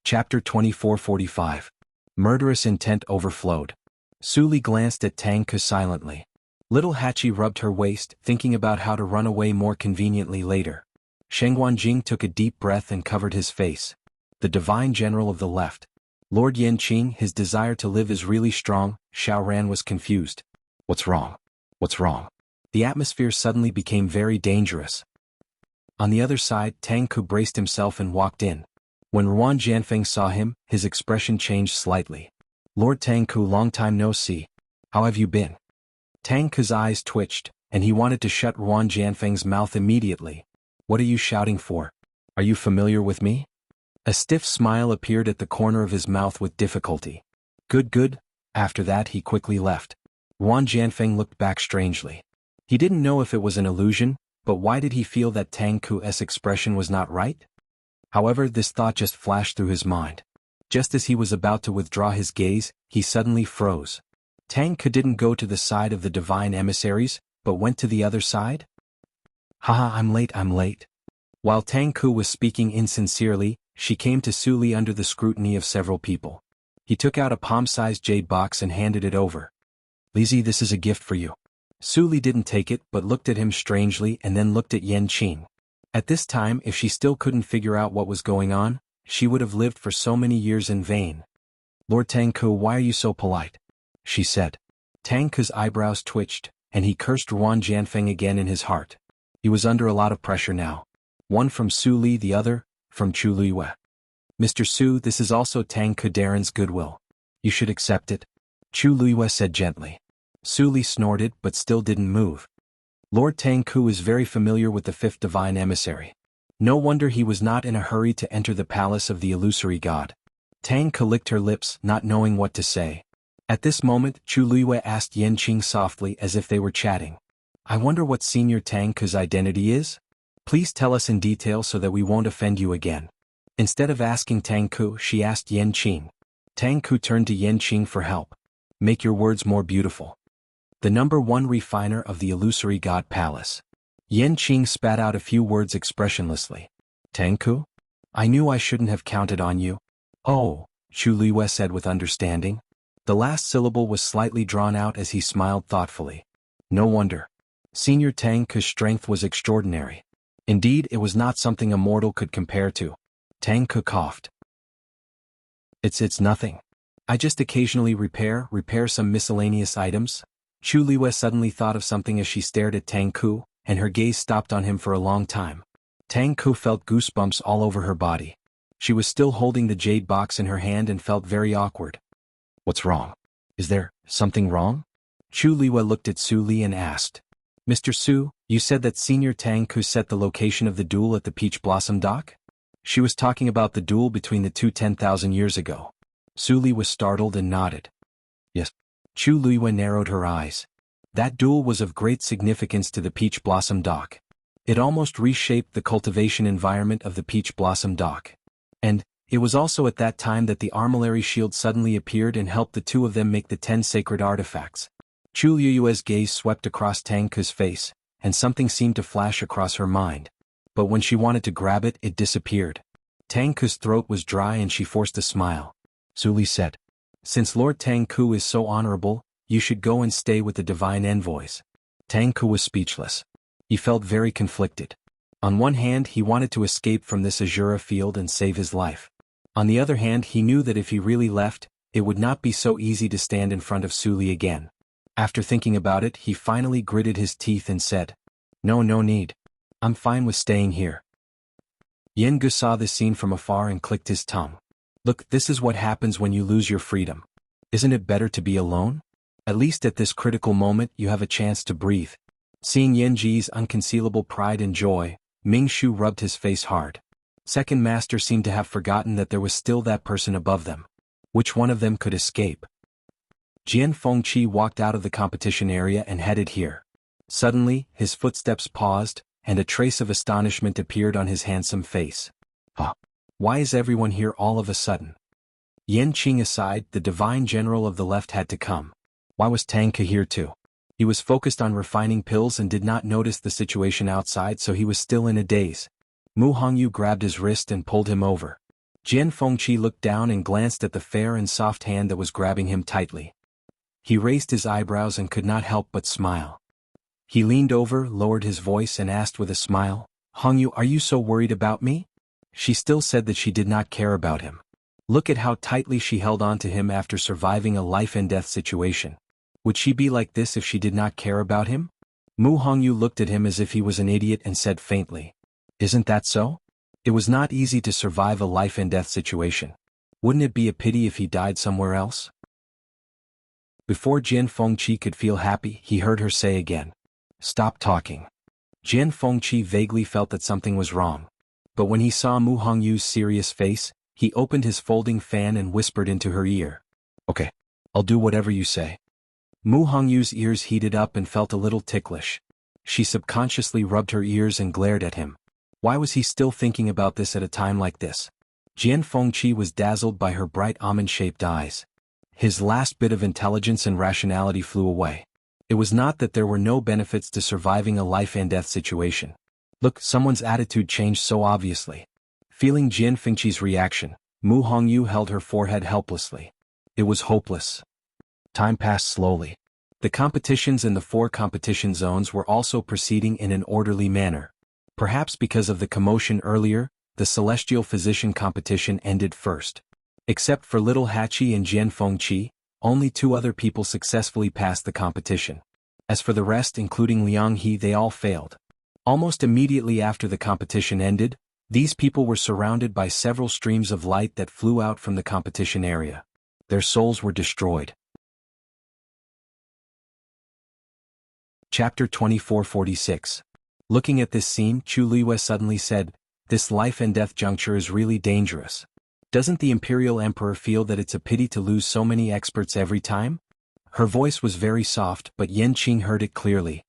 Speaker 1: Chapter 2445. Murderous intent overflowed. Su Li glanced at Tang Ku silently. Little Hachi rubbed her waist, thinking about how to run away more conveniently later. Shengguan Jing took a deep breath and covered his face. The Divine General of the Left. Lord Yan Qing, his desire to live is really strong. Xiao Ran was confused. "What's wrong?" What's wrong? The atmosphere suddenly became very dangerous. On the other side, Tang Ku braced himself and walked in. When Ruan Jianfeng saw him, his expression changed slightly. Lord Tang Ku, long time no see. How have you been? Tang Ku's eyes twitched, and he wanted to shut Ruan Jianfeng's mouth immediately. What are you shouting for? Are you familiar with me? A stiff smile appeared at the corner of his mouth with difficulty. Good, good. After that he quickly left. Ruan Jianfeng looked back strangely. He didn't know if it was an illusion, but why did he feel that Tang Ku's expression was not right? However, this thought just flashed through his mind. Just as he was about to withdraw his gaze, he suddenly froze. Tang Ku didn't go to the side of the divine emissaries, but went to the other side? Haha, I'm late. While Tang Ku was speaking insincerely, she came to Su Li under the scrutiny of several people. He took out a palm-sized jade box and handed it over. Lizzie, this is a gift for you. Su Li didn't take it but looked at him strangely and then looked at Yan Qing. At this time, if she still couldn't figure out what was going on, she would have lived for so many years in vain. Lord Tang Ku, why are you so polite? She said. Tang Ku's eyebrows twitched, and he cursed Ruan Jianfeng again in his heart. He was under a lot of pressure now. One from Su Li, the other from Chu Luiyue. Mr. Su, this is also Tang Ku Daren's goodwill. You should accept it. Chu Luiyue said gently. Su Li snorted but still didn't move. Lord Tang Ku is very familiar with the fifth divine emissary. No wonder he was not in a hurry to enter the palace of the illusory god. Tang Ku licked her lips, not knowing what to say. At this moment, Chu Luiyue asked Yan Qing softly as if they were chatting. I wonder what Senior Tang Ku's identity is? Please tell us in detail so that we won't offend you again. Instead of asking Tang Ku, she asked Yan Qing. Tang Ku turned to Yan Qing for help. Make your words more beautiful. The #1 refiner of the illusory god palace. Yan Qing spat out a few words expressionlessly. Tang Ku? I knew I shouldn't have counted on you. Oh, Chu Luiyue said with understanding. The last syllable was slightly drawn out as he smiled thoughtfully. No wonder. Senior Tang Ku's strength was extraordinary. Indeed, it was not something a mortal could compare to. Tang Ku coughed. It's nothing. I just occasionally repair some miscellaneous items. Chu Luiyue suddenly thought of something as she stared at Tang Ku, and her gaze stopped on him for a long time. Tang Ku felt goosebumps all over her body. She was still holding the jade box in her hand and felt very awkward. What's wrong? Is there something wrong? Chu Luiyue looked at Su Li and asked. Mr. Su, you said that Senior Tang Ku set the location of the duel at the Peach Blossom Dock? She was talking about the duel between the two 10,000 years ago. Su Li was startled and nodded. Yes. Chu Luiyue narrowed her eyes. That duel was of great significance to the Peach Blossom Dock. It almost reshaped the cultivation environment of the Peach Blossom Dock. And it was also at that time that the armillary shield suddenly appeared and helped the two of them make the 10 sacred artifacts. Chu Luiyue's gaze swept across Tang Ku's face, and something seemed to flash across her mind. But when she wanted to grab it, it disappeared. Tang Ku's throat was dry and she forced a smile. Su Li said, Since Lord Tang Ku is so honorable, you should go and stay with the divine envoys. Tang Ku was speechless. He felt very conflicted. On one hand, he wanted to escape from this Azura field and save his life. On the other hand, he knew that if he really left, it would not be so easy to stand in front of Su Li again. After thinking about it, he finally gritted his teeth and said, No need. I'm fine with staying here. Yan Gu saw this scene from afar and clicked his tongue. Look, this is what happens when you lose your freedom. Isn't it better to be alone? At least at this critical moment you have a chance to breathe. Seeing Yan Ji's unconcealable pride and joy, Ming Shu rubbed his face hard. Second Master seemed to have forgotten that there was still that person above them. Which one of them could escape? Jian Fengqi walked out of the competition area and headed here. Suddenly, his footsteps paused, and a trace of astonishment appeared on his handsome face. Why is everyone here all of a sudden? Yan Qing aside, the divine general of the left had to come. Why was Tang Ku here too? He was focused on refining pills and did not notice the situation outside, so he was still in a daze. Mu Hongyu grabbed his wrist and pulled him over. Jian Fengqi looked down and glanced at the fair and soft hand that was grabbing him tightly. He raised his eyebrows and could not help but smile. He leaned over, lowered his voice and asked with a smile, Hongyu, are you so worried about me? She still said that she did not care about him. Look at how tightly she held on to him after surviving a life-and-death situation. Would she be like this if she did not care about him? Mu Hongyu looked at him as if he was an idiot and said faintly, "Isn't that so?" It was not easy to survive a life-and-death situation. Wouldn't it be a pity if he died somewhere else? Before Jian Fengqi could feel happy, he heard her say again, "Stop talking." Jian Fengqi vaguely felt that something was wrong. But when he saw Mu Hongyu's serious face, he opened his folding fan and whispered into her ear, "Okay, I'll do whatever you say." Mu Hongyu's ears heated up and felt a little ticklish. She subconsciously rubbed her ears and glared at him. Why was he still thinking about this at a time like this? Jian Fengqi was dazzled by her bright almond-shaped eyes. His last bit of intelligence and rationality flew away. It was not that there were no benefits to surviving a life-and-death situation. Look, someone's attitude changed so obviously. Feeling Jian Fengqi's reaction, Mu Hongyu held her forehead helplessly. It was hopeless. Time passed slowly. The competitions in the 4 competition zones were also proceeding in an orderly manner. Perhaps because of the commotion earlier, the celestial physician competition ended first. Except for Little Hachi and Jian Fengqi, only 2 other people successfully passed the competition. As for the rest, including Liang He, they all failed. Almost immediately after the competition ended, these people were surrounded by several streams of light that flew out from the competition area. Their souls were destroyed. Chapter 2446. Looking at this scene, Chu Liwei suddenly said, "This life-and-death juncture is really dangerous. Doesn't the Imperial Emperor feel that it's a pity to lose so many experts every time?" Her voice was very soft, but Yan Qing heard it clearly.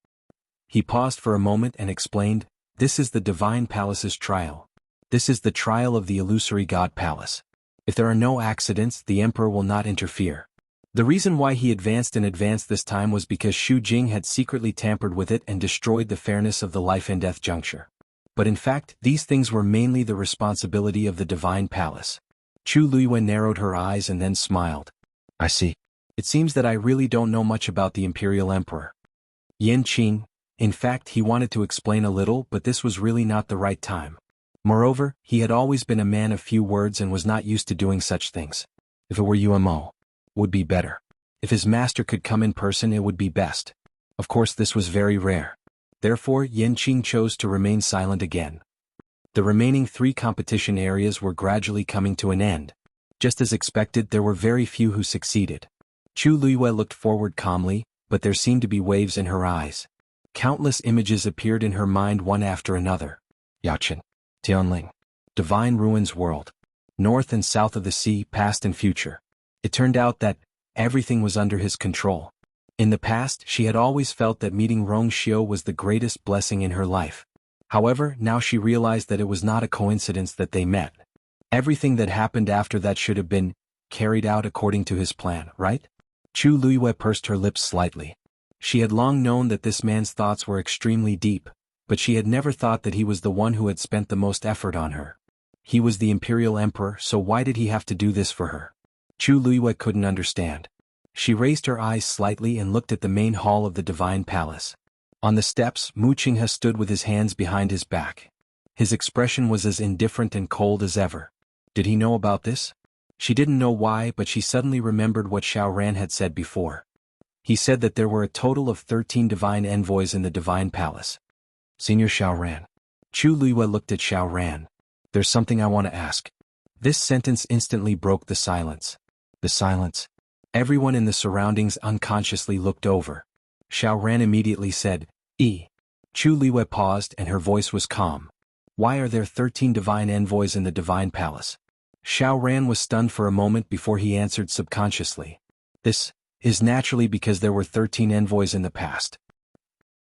Speaker 1: He paused for a moment and explained, "This is the Divine Palace's trial. This is the trial of the illusory God Palace. If there are no accidents, the Emperor will not interfere." The reason why he advanced in advance this time was because Xu Jing had secretly tampered with it and destroyed the fairness of the life-and-death juncture. But in fact, these things were mainly the responsibility of the Divine Palace. Chu Liwei narrowed her eyes and then smiled. "I see. It seems that I really don't know much about the Imperial Emperor." Yan Qing, in fact, he wanted to explain a little, but this was really not the right time. Moreover, he had always been a man of few words and was not used to doing such things. If it were UMO, would be better. If his master could come in person, it would be best. Of course, this was very rare. Therefore, Yan Qing chose to remain silent again. The remaining 3 competition areas were gradually coming to an end. Just as expected, there were very few who succeeded. Chu Liwei looked forward calmly, but there seemed to be waves in her eyes. Countless images appeared in her mind one after another. Yachen, Tianling, Divine Ruins World, north and south of the sea, past and future. It turned out that everything was under his control. In the past, she had always felt that meeting Rong Xiu was the greatest blessing in her life. However, now she realized that it was not a coincidence that they met. Everything that happened after that should have been carried out according to his plan, right? Chu Liwei pursed her lips slightly. She had long known that this man's thoughts were extremely deep, but she had never thought that he was the one who had spent the most effort on her. He was the Imperial Emperor, so why did he have to do this for her? Chu Liwei couldn't understand. She raised her eyes slightly and looked at the main hall of the Divine Palace. On the steps, Mu Qinghe stood with his hands behind his back. His expression was as indifferent and cold as ever. Did he know about this? She didn't know why, but she suddenly remembered what Xiaoran had said before. He said that there were a total of 13 divine envoys in the Divine Palace. Senior Xiaoran. Chu Liwei looked at Xiaoran. "There's something I want to ask." This sentence instantly broke the silence. The silence. Everyone in the surroundings unconsciously looked over. Xiaoran immediately said, Chu Liwei paused and her voice was calm. "Why are there 13 divine envoys in the Divine Palace?" Xiaoran was stunned for a moment before he answered subconsciously. "This is naturally because there were 13 envoys in the past."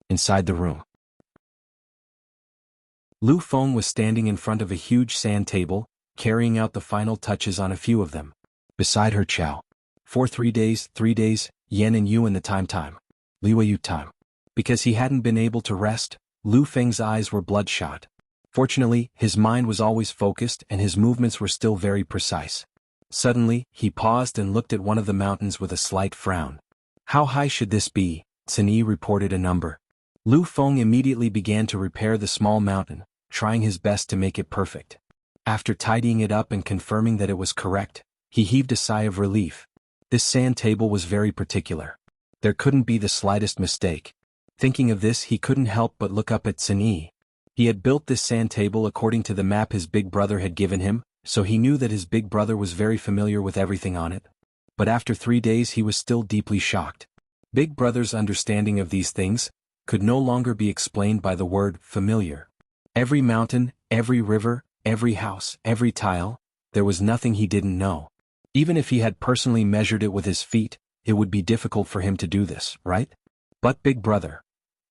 Speaker 1: Inside the room, Lu Feng was standing in front of a huge sand table, carrying out the final touches on a few of them. Beside her, Chao. For 3 days, Yan and Yu in the time. Liwei Yu time. Because he hadn't been able to rest, Lu Feng's eyes were bloodshot. Fortunately, his mind was always focused and his movements were still very precise. Suddenly, he paused and looked at one of the mountains with a slight frown. "How high should this be?" Sun Yi reported a number. Lu Feng immediately began to repair the small mountain, trying his best to make it perfect. After tidying it up and confirming that it was correct, he heaved a sigh of relief. This sand table was very particular. There couldn't be the slightest mistake. Thinking of this, he couldn't help but look up at Xin. He had built this sand table according to the map his big brother had given him, so he knew that his big brother was very familiar with everything on it. But after 3 days he was still deeply shocked. Big brother's understanding of these things could no longer be explained by the word familiar. Every mountain, every river, every house, every tile, there was nothing he didn't know. Even if he had personally measured it with his feet, it would be difficult for him to do this, right? But big brother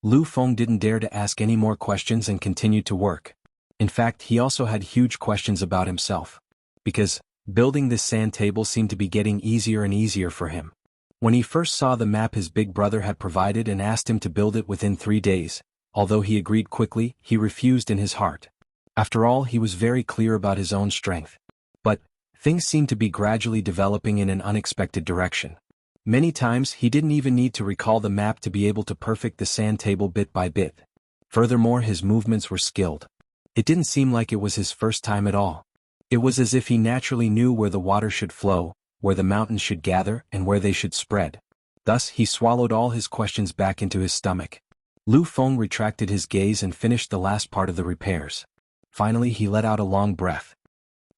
Speaker 1: Lu Feng didn't dare to ask any more questions and continued to work. In fact, he also had huge questions about himself. Because building this sand table seemed to be getting easier and easier for him. When he first saw the map his big brother had provided and asked him to build it within 3 days, although he agreed quickly, he refused in his heart. After all, he was very clear about his own strength. But things seemed to be gradually developing in an unexpected direction. Many times he didn't even need to recall the map to be able to perfect the sand table bit by bit. Furthermore, his movements were skilled. It didn't seem like it was his first time at all. It was as if he naturally knew where the water should flow, where the mountains should gather, and where they should spread. Thus, he swallowed all his questions back into his stomach. Lu Feng retracted his gaze and finished the last part of the repairs. Finally, he let out a long breath.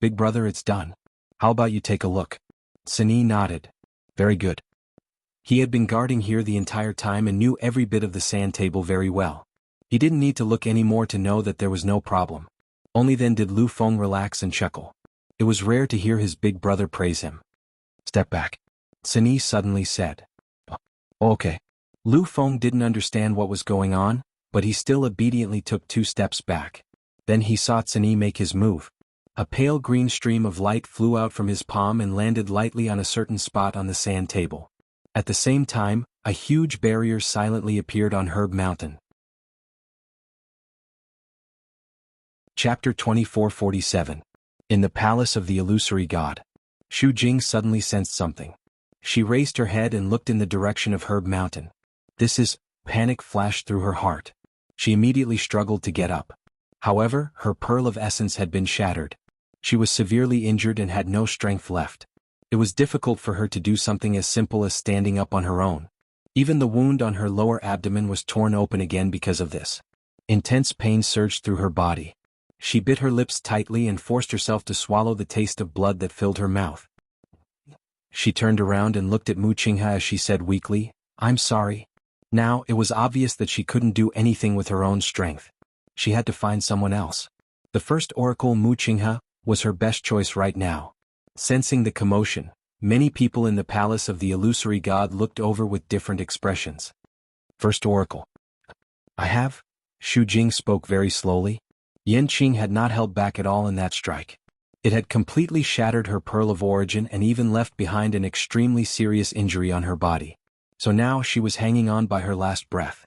Speaker 1: Big brother, it's done. How about you take a look? Xin nodded. Very good. He had been guarding here the entire time and knew every bit of the sand table very well. He didn't need to look any more to know that there was no problem. Only then did Lu Feng relax and chuckle. It was rare to hear his big brother praise him. Step back. Xin suddenly said. Okay. Lu Feng didn't understand what was going on, but he still obediently took 2 steps back. Then he saw Xin make his move. A pale green stream of light flew out from his palm and landed lightly on a certain spot on the sand table. At the same time, a huge barrier silently appeared on Herb Mountain. Chapter 2447. In the Palace of the Illusory God. Xu Jing suddenly sensed something. She raised her head and looked in the direction of Herb Mountain. Panic flashed through her heart. She immediately struggled to get up. However, her pearl of essence had been shattered. She was severely injured and had no strength left. It was difficult for her to do something as simple as standing up on her own. Even the wound on her lower abdomen was torn open again because of this. Intense pain surged through her body. She bit her lips tightly and forced herself to swallow the taste of blood that filled her mouth. She turned around and looked at Mu Qinghe as she said weakly, I'm sorry. Now, it was obvious that she couldn't do anything with her own strength. She had to find someone else. The first oracle, Mu Qinghe, was her best choice right now. Sensing the commotion, many people in the palace of the illusory god looked over with different expressions. First oracle. I have? Xu Jing spoke very slowly. Yanqing had not held back at all in that strike. It had completely shattered her pearl of origin and even left behind an extremely serious injury on her body. So now she was hanging on by her last breath.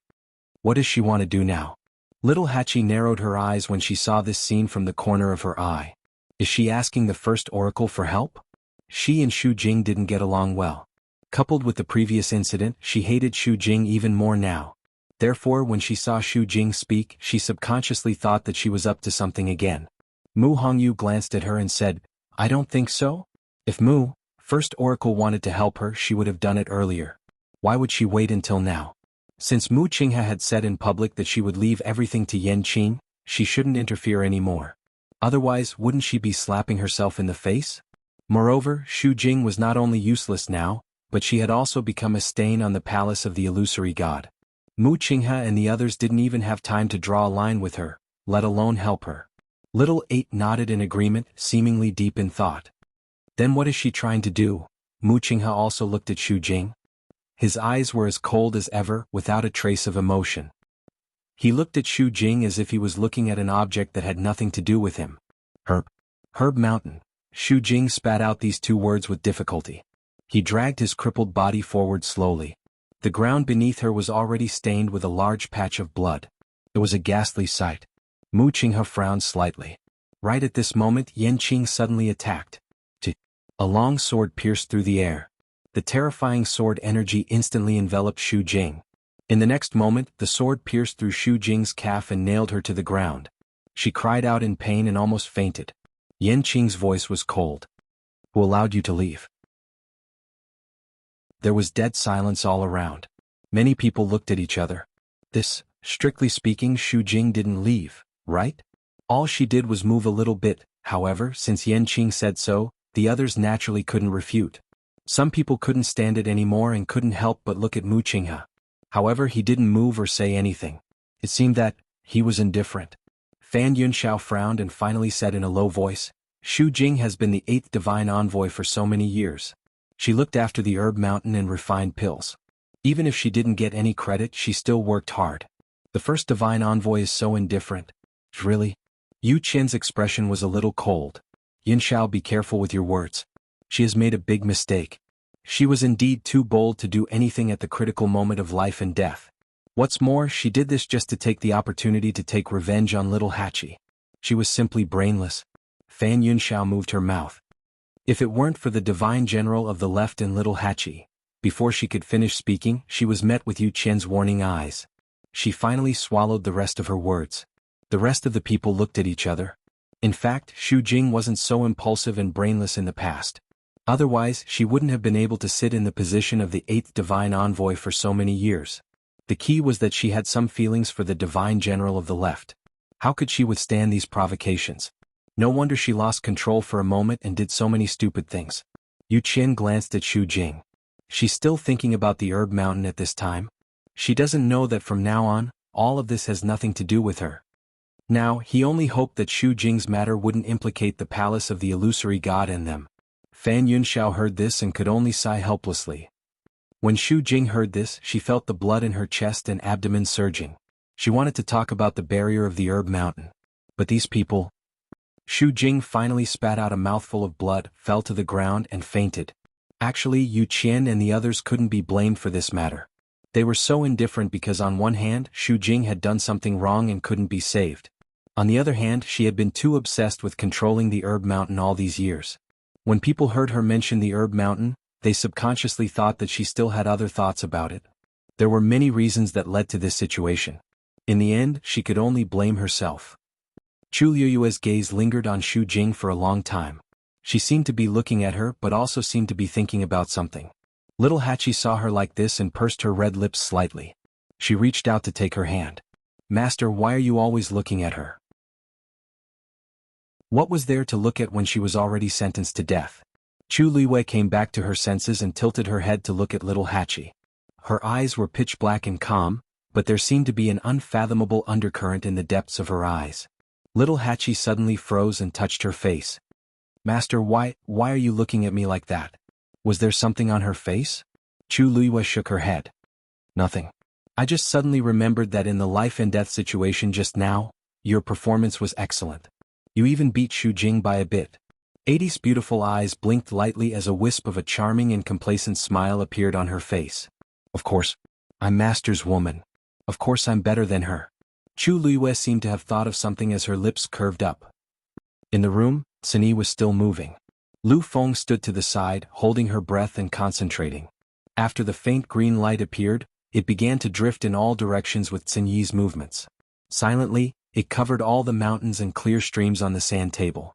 Speaker 1: What does she want to do now? Little Hachi narrowed her eyes when she saw this scene from the corner of her eye. Is she asking the first oracle for help? She and Xu Jing didn't get along well. Coupled with the previous incident, she hated Xu Jing even more now. Therefore, when she saw Xu Jing speak, she subconsciously thought that she was up to something again. Mu Hongyu glanced at her and said, I don't think so. If Mu, first oracle, wanted to help her, she would have done it earlier. Why would she wait until now? Since Mu Qinghe had said in public that she would leave everything to Yanqing, she shouldn't interfere anymore. Otherwise, wouldn't she be slapping herself in the face? Moreover, Xu Jing was not only useless now, but she had also become a stain on the palace of the illusory god. Mu Qinghe and the others didn't even have time to draw a line with her, let alone help her. Little 8 nodded in agreement, seemingly deep in thought. Then what is she trying to do? Mu Qinghe also looked at Xu Jing. His eyes were as cold as ever, without a trace of emotion. He looked at Xu Jing as if he was looking at an object that had nothing to do with him. Herb Mountain. Xu Jing spat out these 2 words with difficulty. He dragged his crippled body forward slowly. The ground beneath her was already stained with a large patch of blood. It was a ghastly sight. Mu Qinghe frowned slightly. Right at this moment, Yanqing suddenly attacked. A long sword pierced through the air. The terrifying sword energy instantly enveloped Xu Jing. In the next moment, the sword pierced through Xu Jing's calf and nailed her to the ground. She cried out in pain and almost fainted. Yanqing's voice was cold. Who allowed you to leave? There was dead silence all around. Many people looked at each other. This, strictly speaking, Xu Jing didn't leave, right? All she did was move a little bit. However, since Yan Qing said so, the others naturally couldn't refute. Some people couldn't stand it anymore and couldn't help but look at Mu Qinghe. However, he didn't move or say anything. It seemed that he was indifferent. Fan Yunxiao frowned and finally said in a low voice, Xu Jing has been the 8th divine envoy for so many years. She looked after the herb mountain and refined pills. Even if she didn't get any credit, she still worked hard. The first divine envoy is so indifferent. Really? Yu Qian's expression was a little cold. Yunxiao, be careful with your words. She has made a big mistake. She was indeed too bold to do anything at the critical moment of life and death. What's more, she did this just to take the opportunity to take revenge on little Hachi. She was simply brainless. Fan Yunxiao moved her mouth. If it weren't for the divine general of the left and little Hachi, before she could finish speaking, she was met with Yu Qian's warning eyes. She finally swallowed the rest of her words. The rest of the people looked at each other. In fact, Xu Jing wasn't so impulsive and brainless in the past. Otherwise, she wouldn't have been able to sit in the position of the 8th divine envoy for so many years. The key was that she had some feelings for the divine general of the left. How could she withstand these provocations? No wonder she lost control for a moment and did so many stupid things. Yu Qian glanced at Xu Jing. She's still thinking about the herb mountain at this time. She doesn't know that from now on, all of this has nothing to do with her. Now, he only hoped that Xu Jing's matter wouldn't implicate the palace of the illusory god and them. Fan Yunxiao heard this and could only sigh helplessly. When Xu Jing heard this, she felt the blood in her chest and abdomen surging. She wanted to talk about the barrier of the herb mountain. But these people... Xu Jing finally spat out a mouthful of blood, fell to the ground and fainted. Actually, Yu Qian and the others couldn't be blamed for this matter. They were so indifferent because on one hand, Xu Jing had done something wrong and couldn't be saved. On the other hand, she had been too obsessed with controlling the herb mountain all these years. When people heard her mention the herb mountain, they subconsciously thought that she still had other thoughts about it. There were many reasons that led to this situation. In the end, she could only blame herself. Chu Liyue's gaze lingered on Xu Jing for a long time. She seemed to be looking at her but also seemed to be thinking about something. Little Hachi saw her like this and pursed her red lips slightly. She reached out to take her hand. Master, why are you always looking at her? What was there to look at when she was already sentenced to death? Chu Liyue came back to her senses and tilted her head to look at little Hachi. Her eyes were pitch black and calm, but there seemed to be an unfathomable undercurrent in the depths of her eyes. Little Hachi suddenly froze and touched her face. Master, why are you looking at me like that? Was there something on her face? Chu Liyue shook her head. Nothing. I just suddenly remembered that in the life and death situation just now, your performance was excellent. You even beat Xu Jing by a bit. 80's beautiful eyes blinked lightly as a wisp of a charming and complacent smile appeared on her face. Of course. I'm Master's woman. Of course I'm better than her. Chu Liyue seemed to have thought of something as her lips curved up. In the room, Cini was still moving. Lu Feng stood to the side, holding her breath and concentrating. After the faint green light appeared, it began to drift in all directions with Cini's movements. Silently, it covered all the mountains and clear streams on the sand table.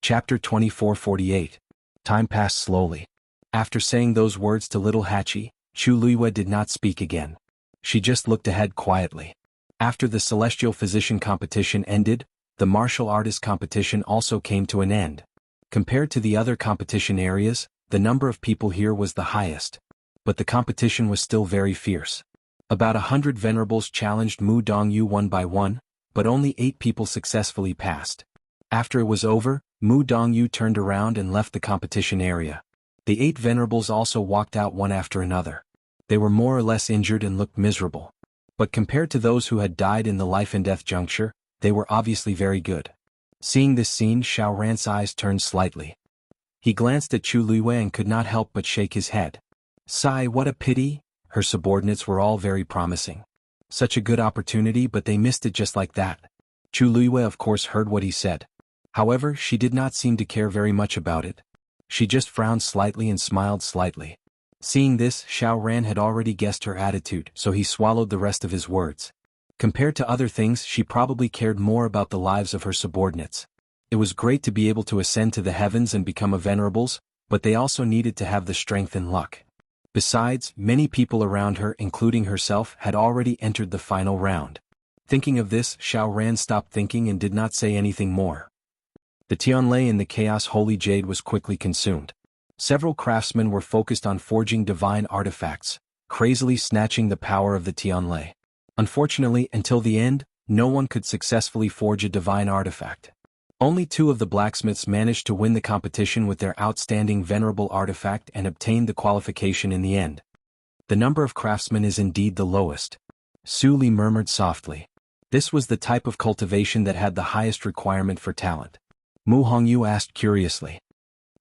Speaker 1: Chapter 2448. Time passed slowly. After saying those words to little Hachi, Chu Liyue did not speak again. She just looked ahead quietly. After the celestial physician competition ended, the martial artist competition also came to an end. Compared to the other competition areas, the number of people here was the highest. But the competition was still very fierce. About 100 venerables challenged Mu Dongyu one by one, but only 8 people successfully passed. After it was over, Mu Dongyu turned around and left the competition area. The 8 venerables also walked out one after another. They were more or less injured and looked miserable. But compared to those who had died in the life and death juncture, they were obviously very good. Seeing this scene, Xiao Ran's eyes turned slightly. He glanced at Chu Liyue and could not help but shake his head. Sigh, what a pity. Her subordinates were all very promising. Such a good opportunity, but they missed it just like that. Chu Liyue of course heard what he said. However, she did not seem to care very much about it. She just frowned slightly and smiled slightly. Seeing this, Xiao Ran had already guessed her attitude, so he swallowed the rest of his words. Compared to other things, she probably cared more about the lives of her subordinates. It was great to be able to ascend to the heavens and become a venerables, but they also needed to have the strength and luck. Besides, many people around her, including herself, had already entered the final round. Thinking of this, Xiaoran stopped thinking and did not say anything more. The Tianlei in the chaos holy jade was quickly consumed. Several craftsmen were focused on forging divine artifacts, crazily snatching the power of the Tianlei. Unfortunately, until the end, no one could successfully forge a divine artifact. Only 2 of the blacksmiths managed to win the competition with their outstanding venerable artifact and obtained the qualification in the end. The number of craftsmen is indeed the lowest. Su Li murmured softly. This was the type of cultivation that had the highest requirement for talent. Mu Hongyu asked curiously.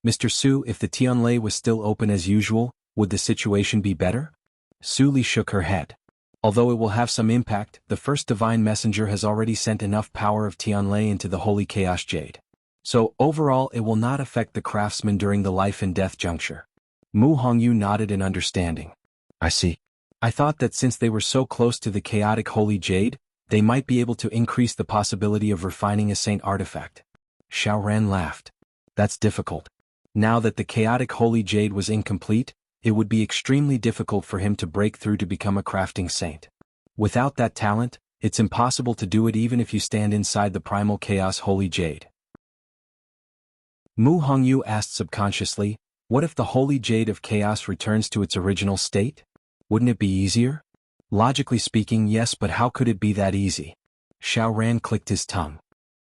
Speaker 1: Mr. Su, if the Tianlei was still open as usual, would the situation be better? Su Li shook her head. Although it will have some impact, the first divine messenger has already sent enough power of Tianlei into the holy chaos jade. So, overall it will not affect the craftsmen during the life and death juncture. Mu Hongyu nodded in understanding. I see. I thought that since they were so close to the chaotic holy jade, they might be able to increase the possibility of refining a saint artifact. Xiaoran laughed. That's difficult. Now that the chaotic holy jade was incomplete, it would be extremely difficult for him to break through to become a crafting saint. Without that talent, it's impossible to do it even if you stand inside the primal chaos holy jade. Mu Hongyu asked subconsciously, what if the holy jade of chaos returns to its original state? Wouldn't it be easier? Logically speaking, yes, but how could it be that easy? Xiaoran clicked his tongue.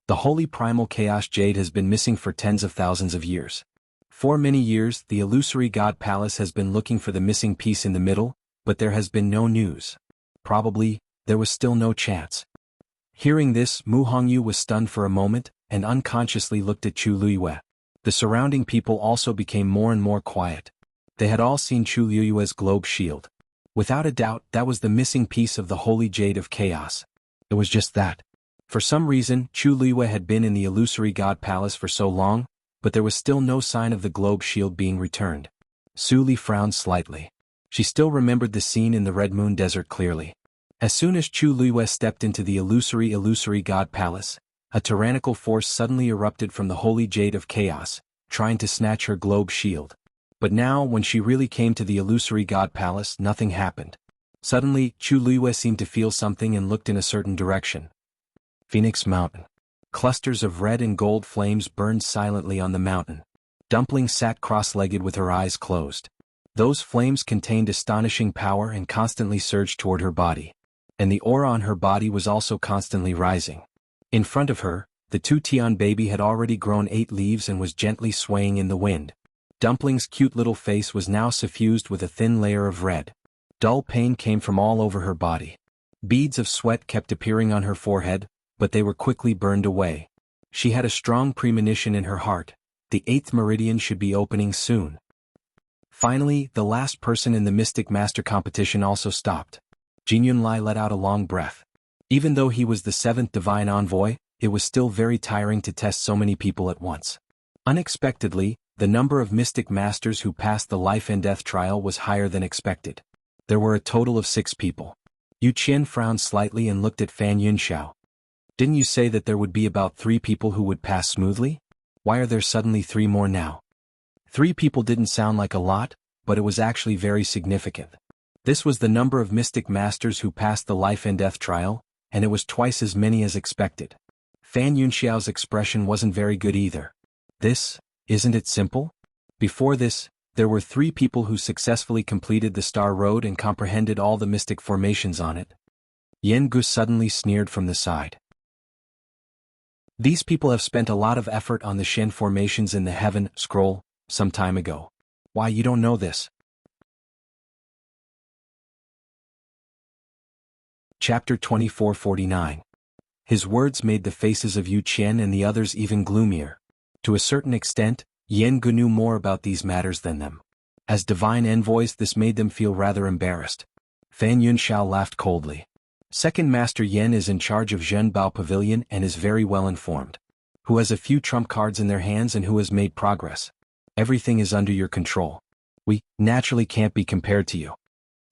Speaker 1: The holy primal chaos jade has been missing for tens of thousands of years. For many years, the illusory god palace has been looking for the missing piece in the middle, but there has been no news. Probably, there was still no chance. Hearing this, Mu Hongyu was stunned for a moment, and unconsciously looked at Chu Luiyue. The surrounding people also became more and more quiet. They had all seen Chu Luiyue's globe shield. Without a doubt, that was the missing piece of the holy jade of chaos. It was just that. For some reason, Chu Luiyue had been in the illusory god palace for so long, but there was still no sign of the globe shield being returned. Su Li frowned slightly. She still remembered the scene in the Red Moon Desert clearly. As soon as Chu Luiyue stepped into the illusory god palace, a tyrannical force suddenly erupted from the holy jade of chaos, trying to snatch her globe shield. But now, when she really came to the illusory god palace, nothing happened. Suddenly, Chu Luiyue seemed to feel something and looked in a certain direction. Phoenix Mountain. Clusters of red and gold flames burned silently on the mountain. Dumpling sat cross-legged with her eyes closed. Those flames contained astonishing power and constantly surged toward her body. And the aura on her body was also constantly rising. In front of her, the 2 Tian baby had already grown 8 leaves and was gently swaying in the wind. Dumpling's cute little face was now suffused with a thin layer of red. Dull pain came from all over her body. Beads of sweat kept appearing on her forehead, but they were quickly burned away. She had a strong premonition in her heart. The 8th meridian should be opening soon. Finally, the last person in the Mystic Master competition also stopped. Jin Yunlai let out a long breath. Even though he was the 7th divine envoy, it was still very tiring to test so many people at once. Unexpectedly, the number of Mystic Masters who passed the life and death trial was higher than expected. There were a total of 6 people. Yu Qian frowned slightly and looked at Fan Yunxiao. Didn't you say that there would be about 3 people who would pass smoothly? Why are there suddenly 3 more now? 3 people didn't sound like a lot, but it was actually very significant. This was the number of Mystic Masters who passed the life and death trial, and it was twice as many as expected. Fan Yunxiao's expression wasn't very good either. Isn't it simple? Before this, there were 3 people who successfully completed the Star Road and comprehended all the mystic formations on it. Yen Gu suddenly sneered from the side. These people have spent a lot of effort on the Shen formations in the Heaven Scroll some time ago. Why, you don't know this? Chapter 2449. His words made the faces of Yu Qian and the others even gloomier. To a certain extent, Yen Gu knew more about these matters than them. As divine envoys, this made them feel rather embarrassed. Fan Yunxiao laughed coldly. Second Master Yen is in charge of Zhenbao Pavilion and is very well informed. Who has a few trump cards in their hands and who has made progress. Everything is under your control. We, naturally, can't be compared to you.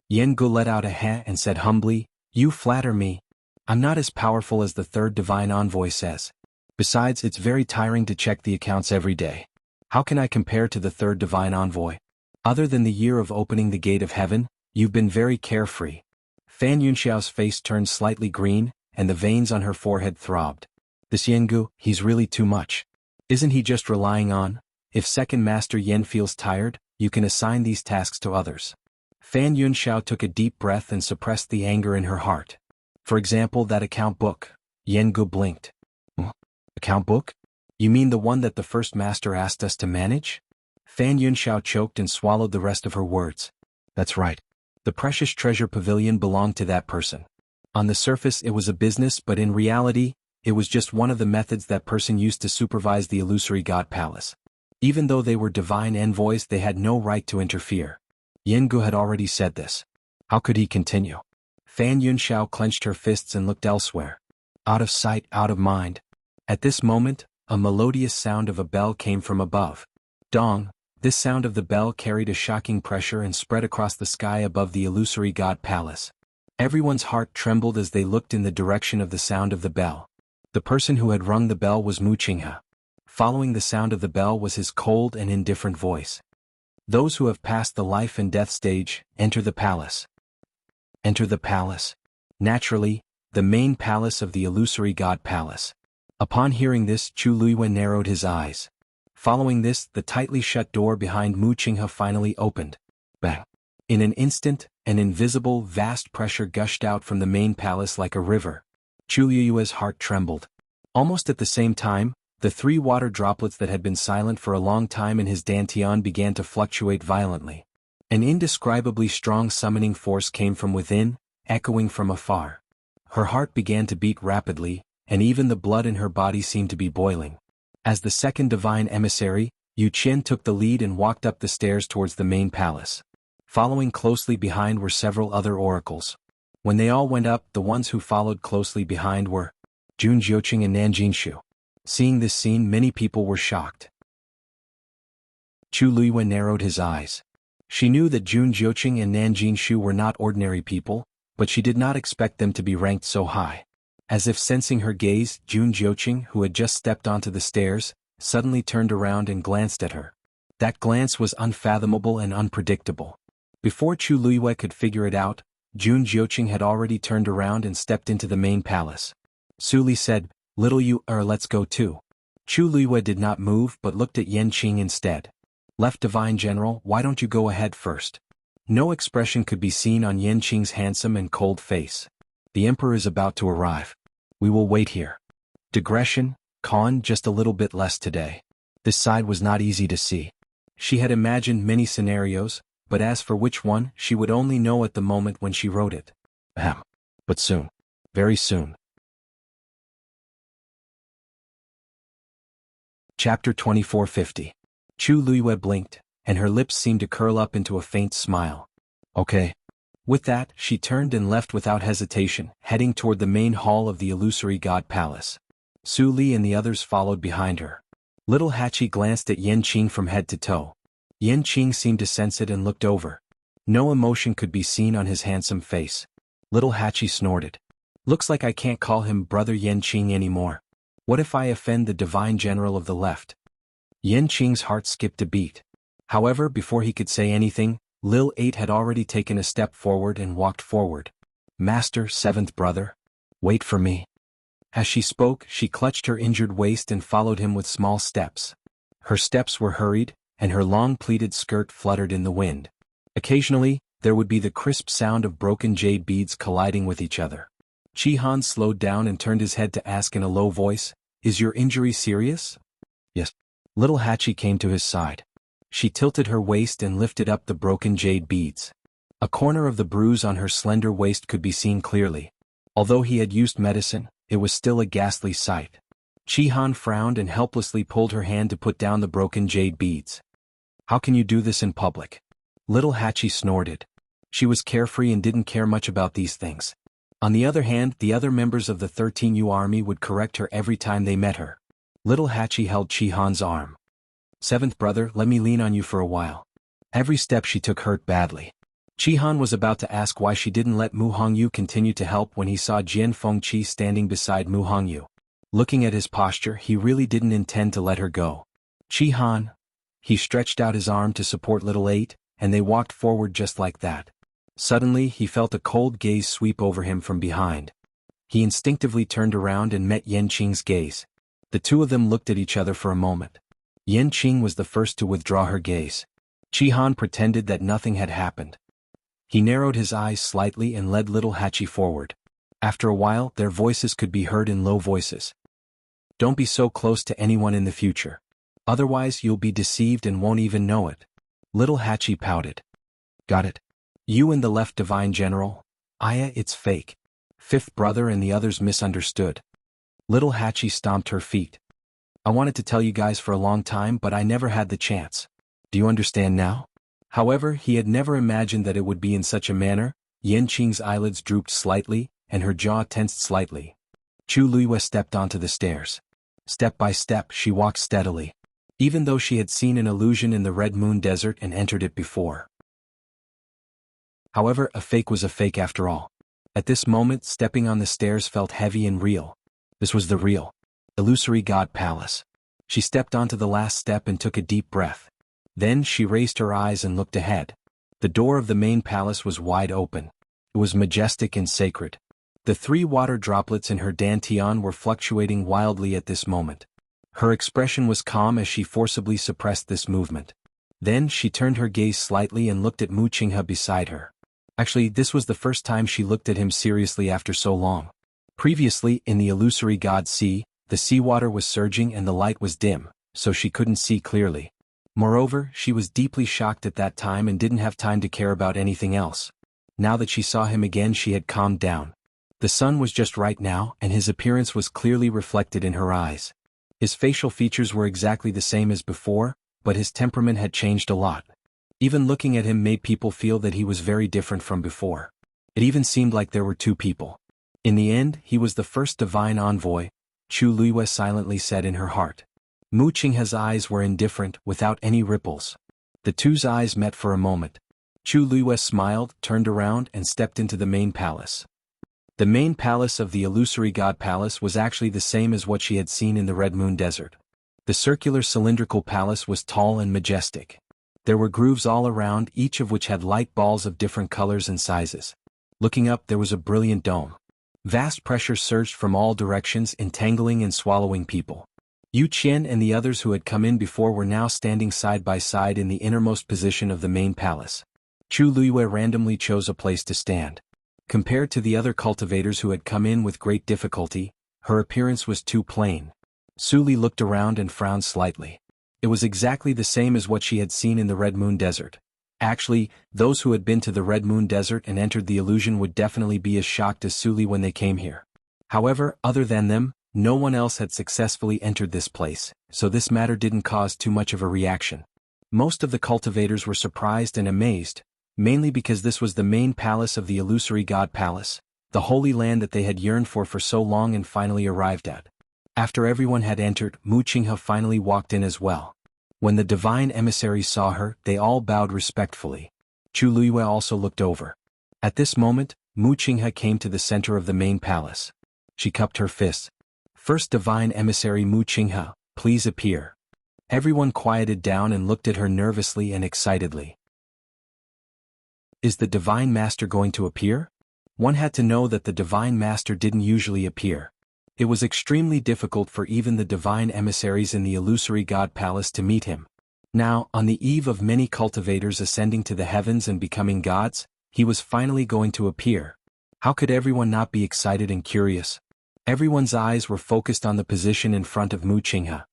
Speaker 1: Yen Gu let out a heh and said humbly, You flatter me. I'm not as powerful as the 3rd divine envoy says. Besides, it's very tiring to check the accounts every day. How can I compare to the third divine envoy? Other than the year of opening the gate of heaven, you've been very carefree. Fan Yunxiao's face turned slightly green, and the veins on her forehead throbbed. This jianghu, he's really too much. Isn't he just relying on? If second master Yen feels tired, you can assign these tasks to others. Fan Yunxiao took a deep breath and suppressed the anger in her heart. For example, that account book. Jianghu blinked. Account book? You mean the one that the first master asked us to manage? Fan Yunxiao choked and swallowed the rest of her words. That's right. The precious treasure pavilion belonged to that person. On the surface it was a business, but in reality, it was just one of the methods that person used to supervise the illusory god palace. Even though they were divine envoys, they had no right to interfere. Jianghu had already said this. How could he continue? Fan Yunxiao clenched her fists and looked elsewhere. Out of sight, out of mind. At this moment, a melodious sound of a bell came from above. Dong. This sound of the bell carried a shocking pressure and spread across the sky above the illusory god palace. Everyone's heart trembled as they looked in the direction of the sound of the bell. The person who had rung the bell was Mu Qinghe. Following the sound of the bell was his cold and indifferent voice. Those who have passed the life and death stage, enter the palace. Enter the palace. Naturally, the main palace of the illusory god palace. Upon hearing this, Chu Luiyuan narrowed his eyes. Following this, the tightly shut door behind Mu Qinghe finally opened. Bang! In an instant, an invisible, vast pressure gushed out from the main palace like a river. Chu Luiyuan's heart trembled. Almost at the same time, the three water droplets that had been silent for a long time in his dantian began to fluctuate violently. An indescribably strong summoning force came from within, echoing from afar. Her heart began to beat rapidly, and even the blood in her body seemed to be boiling. As the second divine emissary, Yu Qin took the lead and walked up the stairs towards the main palace. Following closely behind were several other oracles. When they all went up, the ones who followed closely behind were Jun Jiuqing and Nan Jinshu. Seeing this scene, many people were shocked. Chu Luiyuan narrowed his eyes. She knew that Jun Jiuqing and Nan Jinshu were not ordinary people, but she did not expect them to be ranked so high. As if sensing her gaze, Jun Jiuqing, who had just stepped onto the stairs, suddenly turned around and glanced at her. That glance was unfathomable and unpredictable. Before Chu Luiyuan could figure it out, Jun Jiuqing had already turned around and stepped into the main palace. Su Li said, "Little you, let's go too." Chu Luiyuan did not move but looked at Yan Qing instead. "Left Divine General, why don't you go ahead first?" No expression could be seen on Yan Qing's handsome and cold face. "The Emperor is about to arrive. We will wait here." Digression, Khan, just a little bit less today. This side was not easy to see. She had imagined many scenarios, but as for which one, she would only know at the moment when she wrote it. Ahem. But soon. Very soon. Chapter 2450. Chu Luiyuan blinked, and her lips seemed to curl up into a faint smile. Okay. With that, she turned and left without hesitation, heading toward the main hall of the illusory god palace. Su Li and the others followed behind her. Little Hachi glanced at Yan Qing from head to toe. Yan Qing seemed to sense it and looked over. No emotion could be seen on his handsome face. Little Hachi snorted. "Looks like I can't call him Brother Yan Qing anymore. What if I offend the divine general of the left?" Yan Qing's heart skipped a beat. However, before he could say anything, Lil 8 had already taken a step forward and walked forward. "Master, seventh brother. Wait for me." As she spoke, she clutched her injured waist and followed him with small steps. Her steps were hurried, and her long pleated skirt fluttered in the wind. Occasionally, there would be the crisp sound of broken jade beads colliding with each other. Xianhuan slowed down and turned his head to ask in a low voice, "Is your injury serious?" "Yes." Little Hachi came to his side. She tilted her waist and lifted up the broken jade beads. A corner of the bruise on her slender waist could be seen clearly. Although he had used medicine, it was still a ghastly sight. Xianhuan frowned and helplessly pulled her hand to put down the broken jade beads. "How can you do this in public?" Little Hachi snorted. She was carefree and didn't care much about these things. On the other hand, the other members of the 13U army would correct her every time they met her. Little Hachi held Xianhuan's arm. "Seventh brother, let me lean on you for a while." Every step she took hurt badly. Xianhuan was about to ask why she didn't let Mu Hongyu continue to help when he saw Jian Fengqi standing beside Mu Hongyu. Looking at his posture, he really didn't intend to let her go. "Xianhuan, He stretched out his arm to support little 8, and they walked forward just like that. Suddenly he felt a cold gaze sweep over him from behind. He instinctively turned around and met Yanqing's gaze. The two of them looked at each other for a moment. Yanqing was the first to withdraw her gaze. Xianhuan pretended that nothing had happened. He narrowed his eyes slightly and led little Hachi forward. After a while, their voices could be heard in low voices. Don't be so close to anyone in the future. Otherwise you'll be deceived and won't even know it. Little Hachi pouted. Got it. You and the left divine general? Aya, it's fake. Fifth brother and the others misunderstood. Little Hachi stomped her feet. I wanted to tell you guys for a long time, but I never had the chance. Do you understand now? However, he had never imagined that it would be in such a manner. Yanqing's eyelids drooped slightly, and her jaw tensed slightly. Chu Luiyue stepped onto the stairs. Step by step, she walked steadily. Even though she had seen an illusion in the Red Moon Desert and entered it before. However, a fake was a fake after all. At this moment, stepping on the stairs felt heavy and real. This was the real, illusory God Palace. She stepped onto the last step and took a deep breath. Then she raised her eyes and looked ahead. The door of the main palace was wide open. It was majestic and sacred. The 3 water droplets in her dantian were fluctuating wildly at this moment. Her expression was calm as she forcibly suppressed this movement. Then she turned her gaze slightly and looked at Mu Qinghe beside her. Actually, this was the first time she looked at him seriously after so long. Previously, in the illusory God Sea, the seawater was surging and the light was dim, so she couldn't see clearly. Moreover, she was deeply shocked at that time and didn't have time to care about anything else. Now that she saw him again, she had calmed down. The sun was just right now, and his appearance was clearly reflected in her eyes. His facial features were exactly the same as before, but his temperament had changed a lot. Even looking at him made people feel that he was very different from before. It even seemed like there were 2 people. In the end, he was the first divine envoy, Chu Luiyue silently said in her heart. Mu Qinghe's eyes were indifferent, without any ripples. The two's eyes met for a moment. Chu Luiyue smiled, turned around, and stepped into the main palace. The main palace of the illusory God Palace was actually the same as what she had seen in the Red Moon Desert. The circular cylindrical palace was tall and majestic. There were grooves all around, each of which had light balls of different colors and sizes. Looking up, there was a brilliant dome. Vast pressure surged from all directions, entangling and swallowing people. Yu Qian and the others who had come in before were now standing side by side in the innermost position of the main palace. Chu Luiyue randomly chose a place to stand. Compared to the other cultivators who had come in with great difficulty, her appearance was too plain. Su Li looked around and frowned slightly. It was exactly the same as what she had seen in the Red Moon Desert. Actually, those who had been to the Red Moon Desert and entered the illusion would definitely be as shocked as Su Li when they came here. However, other than them, no one else had successfully entered this place, so this matter didn't cause too much of a reaction. Most of the cultivators were surprised and amazed, mainly because this was the main palace of the illusory God Palace, the holy land that they had yearned for so long and finally arrived at. After everyone had entered, Mu Qinghe finally walked in as well. When the divine emissaries saw her, they all bowed respectfully. Chu Luiyue also looked over. At this moment, Mu Qinghe came to the center of the main palace. She cupped her fists. First divine emissary Mu Qinghe, please appear. Everyone quieted down and looked at her nervously and excitedly. Is the divine master going to appear? One had to know that the divine master didn't usually appear. It was extremely difficult for even the divine emissaries in the illusory God Palace to meet him. Now, on the eve of many cultivators ascending to the heavens and becoming gods, he was finally going to appear. How could everyone not be excited and curious? Everyone's eyes were focused on the position in front of Mu Qinghe.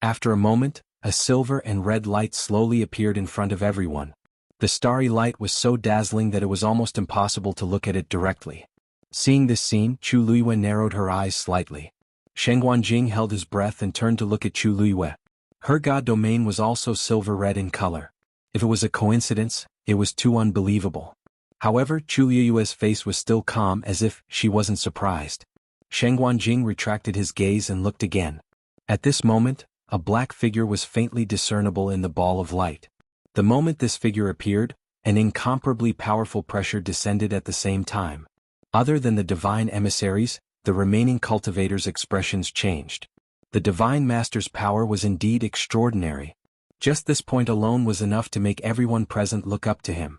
Speaker 1: After a moment, a silver and red light slowly appeared in front of everyone. The starry light was so dazzling that it was almost impossible to look at it directly. Seeing this scene, Chu Luiyue narrowed her eyes slightly. Sheng Wanjing held his breath and turned to look at Chu Luiyue. Her god domain was also silver-red in color. If it was a coincidence, it was too unbelievable. However, Chu Luiyue's face was still calm, as if she wasn't surprised. Sheng Wanjing retracted his gaze and looked again. At this moment, a black figure was faintly discernible in the ball of light. The moment this figure appeared, an incomparably powerful pressure descended at the same time. Other than the divine emissaries, the remaining cultivators' expressions changed. The divine master's power was indeed extraordinary. Just this point alone was enough to make everyone present look up to him.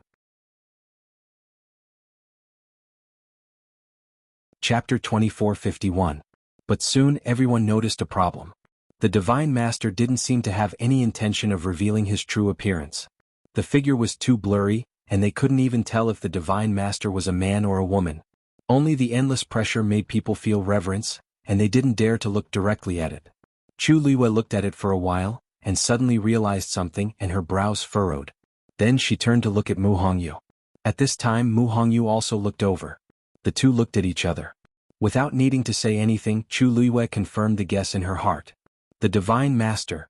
Speaker 1: Chapter 2451. But soon everyone noticed a problem. The Divine Master didn't seem to have any intention of revealing his true appearance. The figure was too blurry, and they couldn't even tell if the Divine Master was a man or a woman. Only the endless pressure made people feel reverence, and they didn't dare to look directly at it. Chu Liwei looked at it for a while, and suddenly realized something, and her brows furrowed. Then she turned to look at Mu Hongyu. At this time Mu Hongyu also looked over. The two looked at each other. Without needing to say anything, Chu Liwei confirmed the guess in her heart. The Divine Master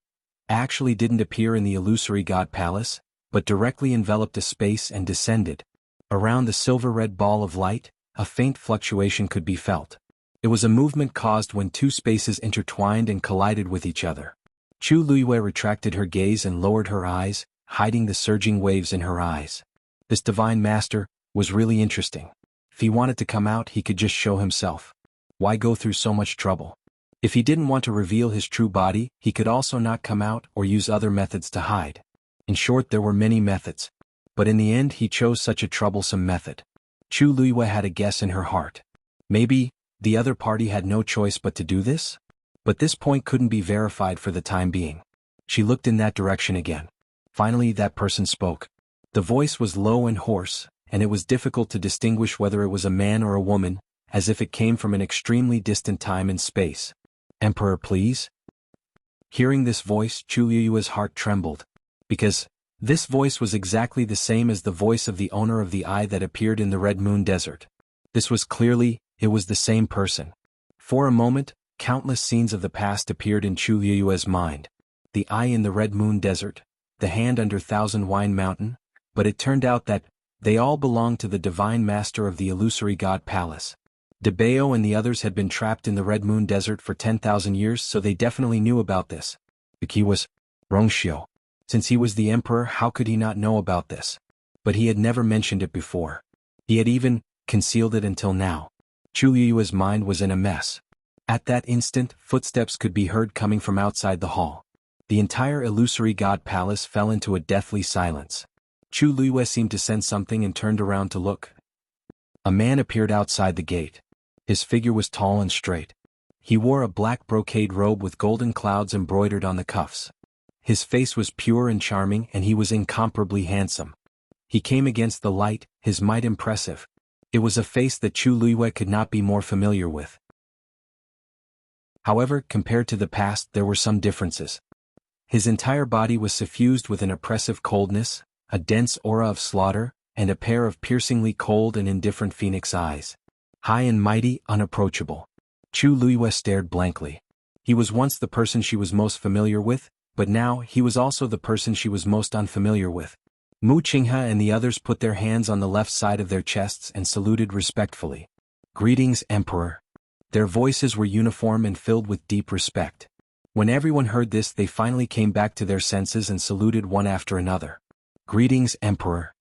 Speaker 1: actually didn't appear in the illusory god palace, but directly enveloped a space and descended. Around the silver-red ball of light, a faint fluctuation could be felt. It was a movement caused when two spaces intertwined and collided with each other. Chu Liwei retracted her gaze and lowered her eyes, hiding the surging waves in her eyes. This Divine Master was really interesting. If he wanted to come out, he could just show himself. Why go through so much trouble? If he didn't want to reveal his true body, he could also not come out or use other methods to hide. In short, there were many methods. But in the end he chose such a troublesome method. Chu Liwei had a guess in her heart. Maybe the other party had no choice but to do this? But this point couldn't be verified for the time being. She looked in that direction again. Finally that person spoke. The voice was low and hoarse, and it was difficult to distinguish whether it was a man or a woman, as if it came from an extremely distant time and space. Emperor, please? Hearing this voice, Chu Liu's heart trembled. Because this voice was exactly the same as the voice of the owner of the eye that appeared in the Red Moon Desert. This was clearly, it was the same person. For a moment, countless scenes of the past appeared in Chu Liu's mind. The eye in the Red Moon Desert, the hand under xuanhuan Mountain, but it turned out that they all belonged to the Divine Master of the illusory god palace. Debao and the others had been trapped in the Red Moon Desert for 10,000 years, so they definitely knew about this. The key was Rongxiu. Since he was the emperor, how could he not know about this? But he had never mentioned it before. He had even concealed it until now. Chu Liu's mind was in a mess. At that instant, footsteps could be heard coming from outside the hall. The entire illusory god palace fell into a deathly silence. Chu Liu seemed to sense something and turned around to look. A man appeared outside the gate. His figure was tall and straight. He wore a black brocade robe with golden clouds embroidered on the cuffs. His face was pure and charming, and he was incomparably handsome. He came against the light, his might impressive. It was a face that Chu Liu could not be more familiar with. However, compared to the past, there were some differences. His entire body was suffused with an oppressive coldness, a dense aura of slaughter, and a pair of piercingly cold and indifferent phoenix eyes. High and mighty, unapproachable. Chu Liu stared blankly. He was once the person she was most familiar with, but now he was also the person she was most unfamiliar with. Mu Qinghe and the others put their hands on the left side of their chests and saluted respectfully. Greetings, Emperor. Their voices were uniform and filled with deep respect. When everyone heard this, they finally came back to their senses and saluted one after another. Greetings, Emperor.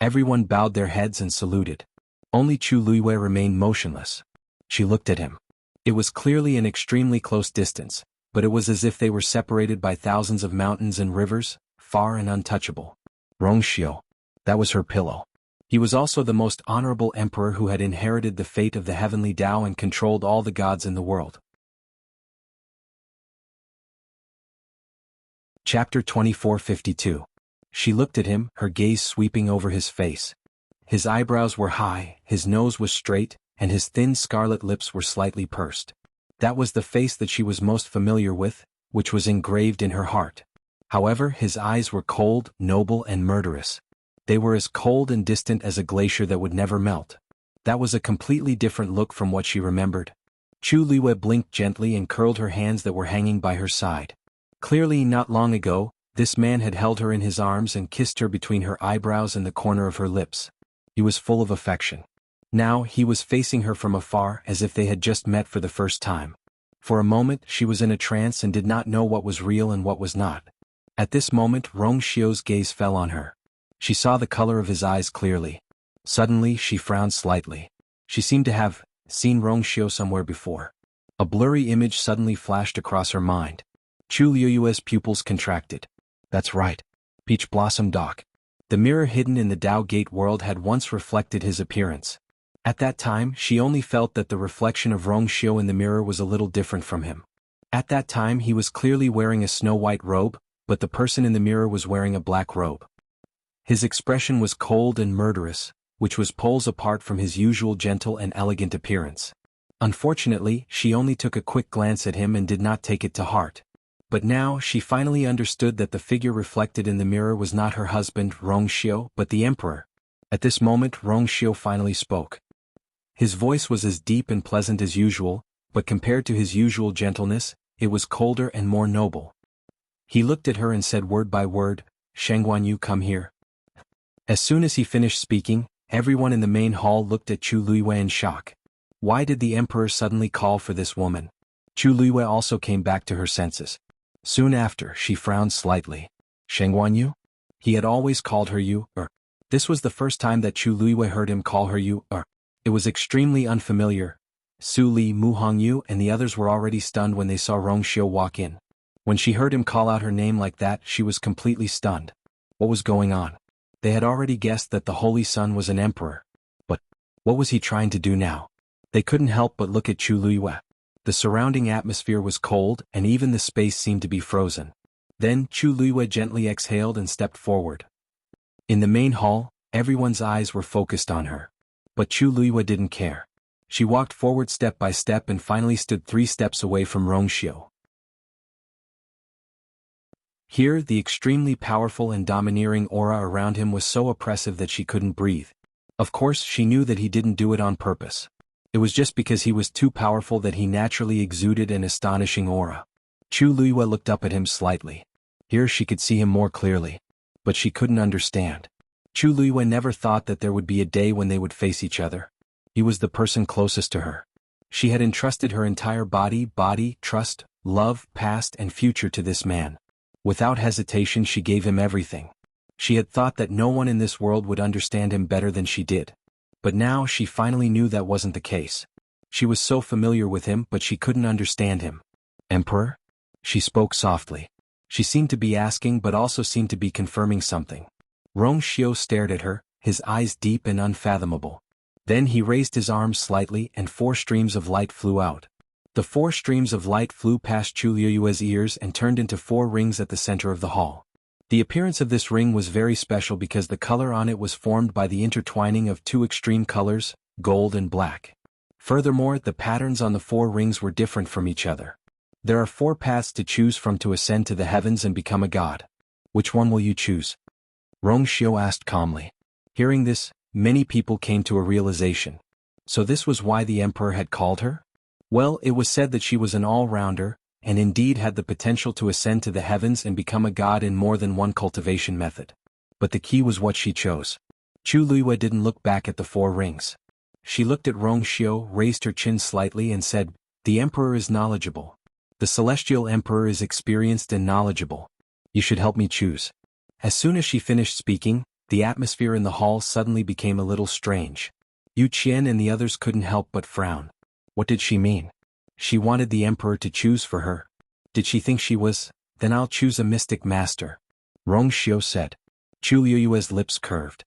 Speaker 1: Everyone bowed their heads and saluted. Only Chu Liu remained motionless. She looked at him. It was clearly an extremely close distance, but it was as if they were separated by thousands of mountains and rivers, far and untouchable. Rongxiu. That was her pillow. He was also the most honorable emperor who had inherited the fate of the heavenly Tao and controlled all the gods in the world. Chapter 2452. She looked at him, her gaze sweeping over his face. His eyebrows were high, his nose was straight, and his thin scarlet lips were slightly pursed. That was the face that she was most familiar with, which was engraved in her heart. However, his eyes were cold, noble, and murderous. They were as cold and distant as a glacier that would never melt. That was a completely different look from what she remembered. Chu Liu blinked gently and curled her hands that were hanging by her side. Clearly, not long ago, this man had held her in his arms and kissed her between her eyebrows and the corner of her lips. He was full of affection. Now, he was facing her from afar as if they had just met for the first time. For a moment, she was in a trance and did not know what was real and what was not. At this moment, Rongxiu's gaze fell on her. She saw the color of his eyes clearly. Suddenly, she frowned slightly. She seemed to have seen Rongxiu somewhere before. A blurry image suddenly flashed across her mind. Chu Liu's pupils contracted. That's right. Peach Blossom Dock. The mirror hidden in the Tao Gate world had once reflected his appearance. At that time, she only felt that the reflection of Rongxiu in the mirror was a little different from him. At that time he was clearly wearing a snow-white robe, but the person in the mirror was wearing a black robe. His expression was cold and murderous, which was poles apart from his usual gentle and elegant appearance. Unfortunately, she only took a quick glance at him and did not take it to heart. But now she finally understood that the figure reflected in the mirror was not her husband, Rongxiu, but the emperor. At this moment Rongxiu finally spoke. His voice was as deep and pleasant as usual, but compared to his usual gentleness, it was colder and more noble. He looked at her and said word by word, "Xuanhuan, you come here." As soon as he finished speaking, everyone in the main hall looked at Chu Luiyue in shock. Why did the emperor suddenly call for this woman? Chu Luiyue also came back to her senses. Soon after, she frowned slightly. "Xuanhuan you?" He had always called her you, or. This was the first time that Chu Luiyue heard him call her you, or. It was extremely unfamiliar. Su Li, Mu Hongyu and the others were already stunned when they saw Rongxiu walk in. When she heard him call out her name like that, she was completely stunned. What was going on? They had already guessed that the Holy Sun was an emperor. But what was he trying to do now? They couldn't help but look at Chu Luiyue. The surrounding atmosphere was cold and even the space seemed to be frozen. Then Chu Luiyue gently exhaled and stepped forward. In the main hall, everyone's eyes were focused on her. But Chu Luiyue didn't care. She walked forward step by step and finally stood 3 steps away from Rongxiu. Here, the extremely powerful and domineering aura around him was so oppressive that she couldn't breathe. Of course, she knew that he didn't do it on purpose. It was just because he was too powerful that he naturally exuded an astonishing aura. Chu Luiyue looked up at him slightly. Here she could see him more clearly. But she couldn't understand. Chu Luiyue never thought that there would be a day when they would face each other. He was the person closest to her. She had entrusted her entire body, trust, love, past and future to this man. Without hesitation she gave him everything. She had thought that no one in this world would understand him better than she did. But now she finally knew that wasn't the case. She was so familiar with him but she couldn't understand him. "Emperor?" She spoke softly. She seemed to be asking but also seemed to be confirming something. Rongxiu stared at her, his eyes deep and unfathomable. Then he raised his arms slightly and 4 streams of light flew out. The 4 streams of light flew past Chu Luiyue's ears and turned into 4 rings at the center of the hall. The appearance of this ring was very special because the color on it was formed by the intertwining of 2 extreme colors, gold and black. Furthermore, the patterns on the 4 rings were different from each other. There are 4 paths to choose from to ascend to the heavens and become a god. Which one will you choose? Rongxiu asked calmly. Hearing this, many people came to a realization. So this was why the emperor had called her? Well, it was said that she was an all-rounder, and indeed had the potential to ascend to the heavens and become a god in more than one cultivation method. But the key was what she chose. Chu Luiyue didn't look back at the 4 rings. She looked at Rongxiu, raised her chin slightly and said, "The emperor is knowledgeable. The celestial emperor is experienced and knowledgeable. You should help me choose." As soon as she finished speaking, the atmosphere in the hall suddenly became a little strange. Yu Qian and the others couldn't help but frown. What did she mean? She wanted the emperor to choose for her. Did she think she was? Then I'll choose a mystic master. Rongxiu said. Chu Luiyue's lips curved.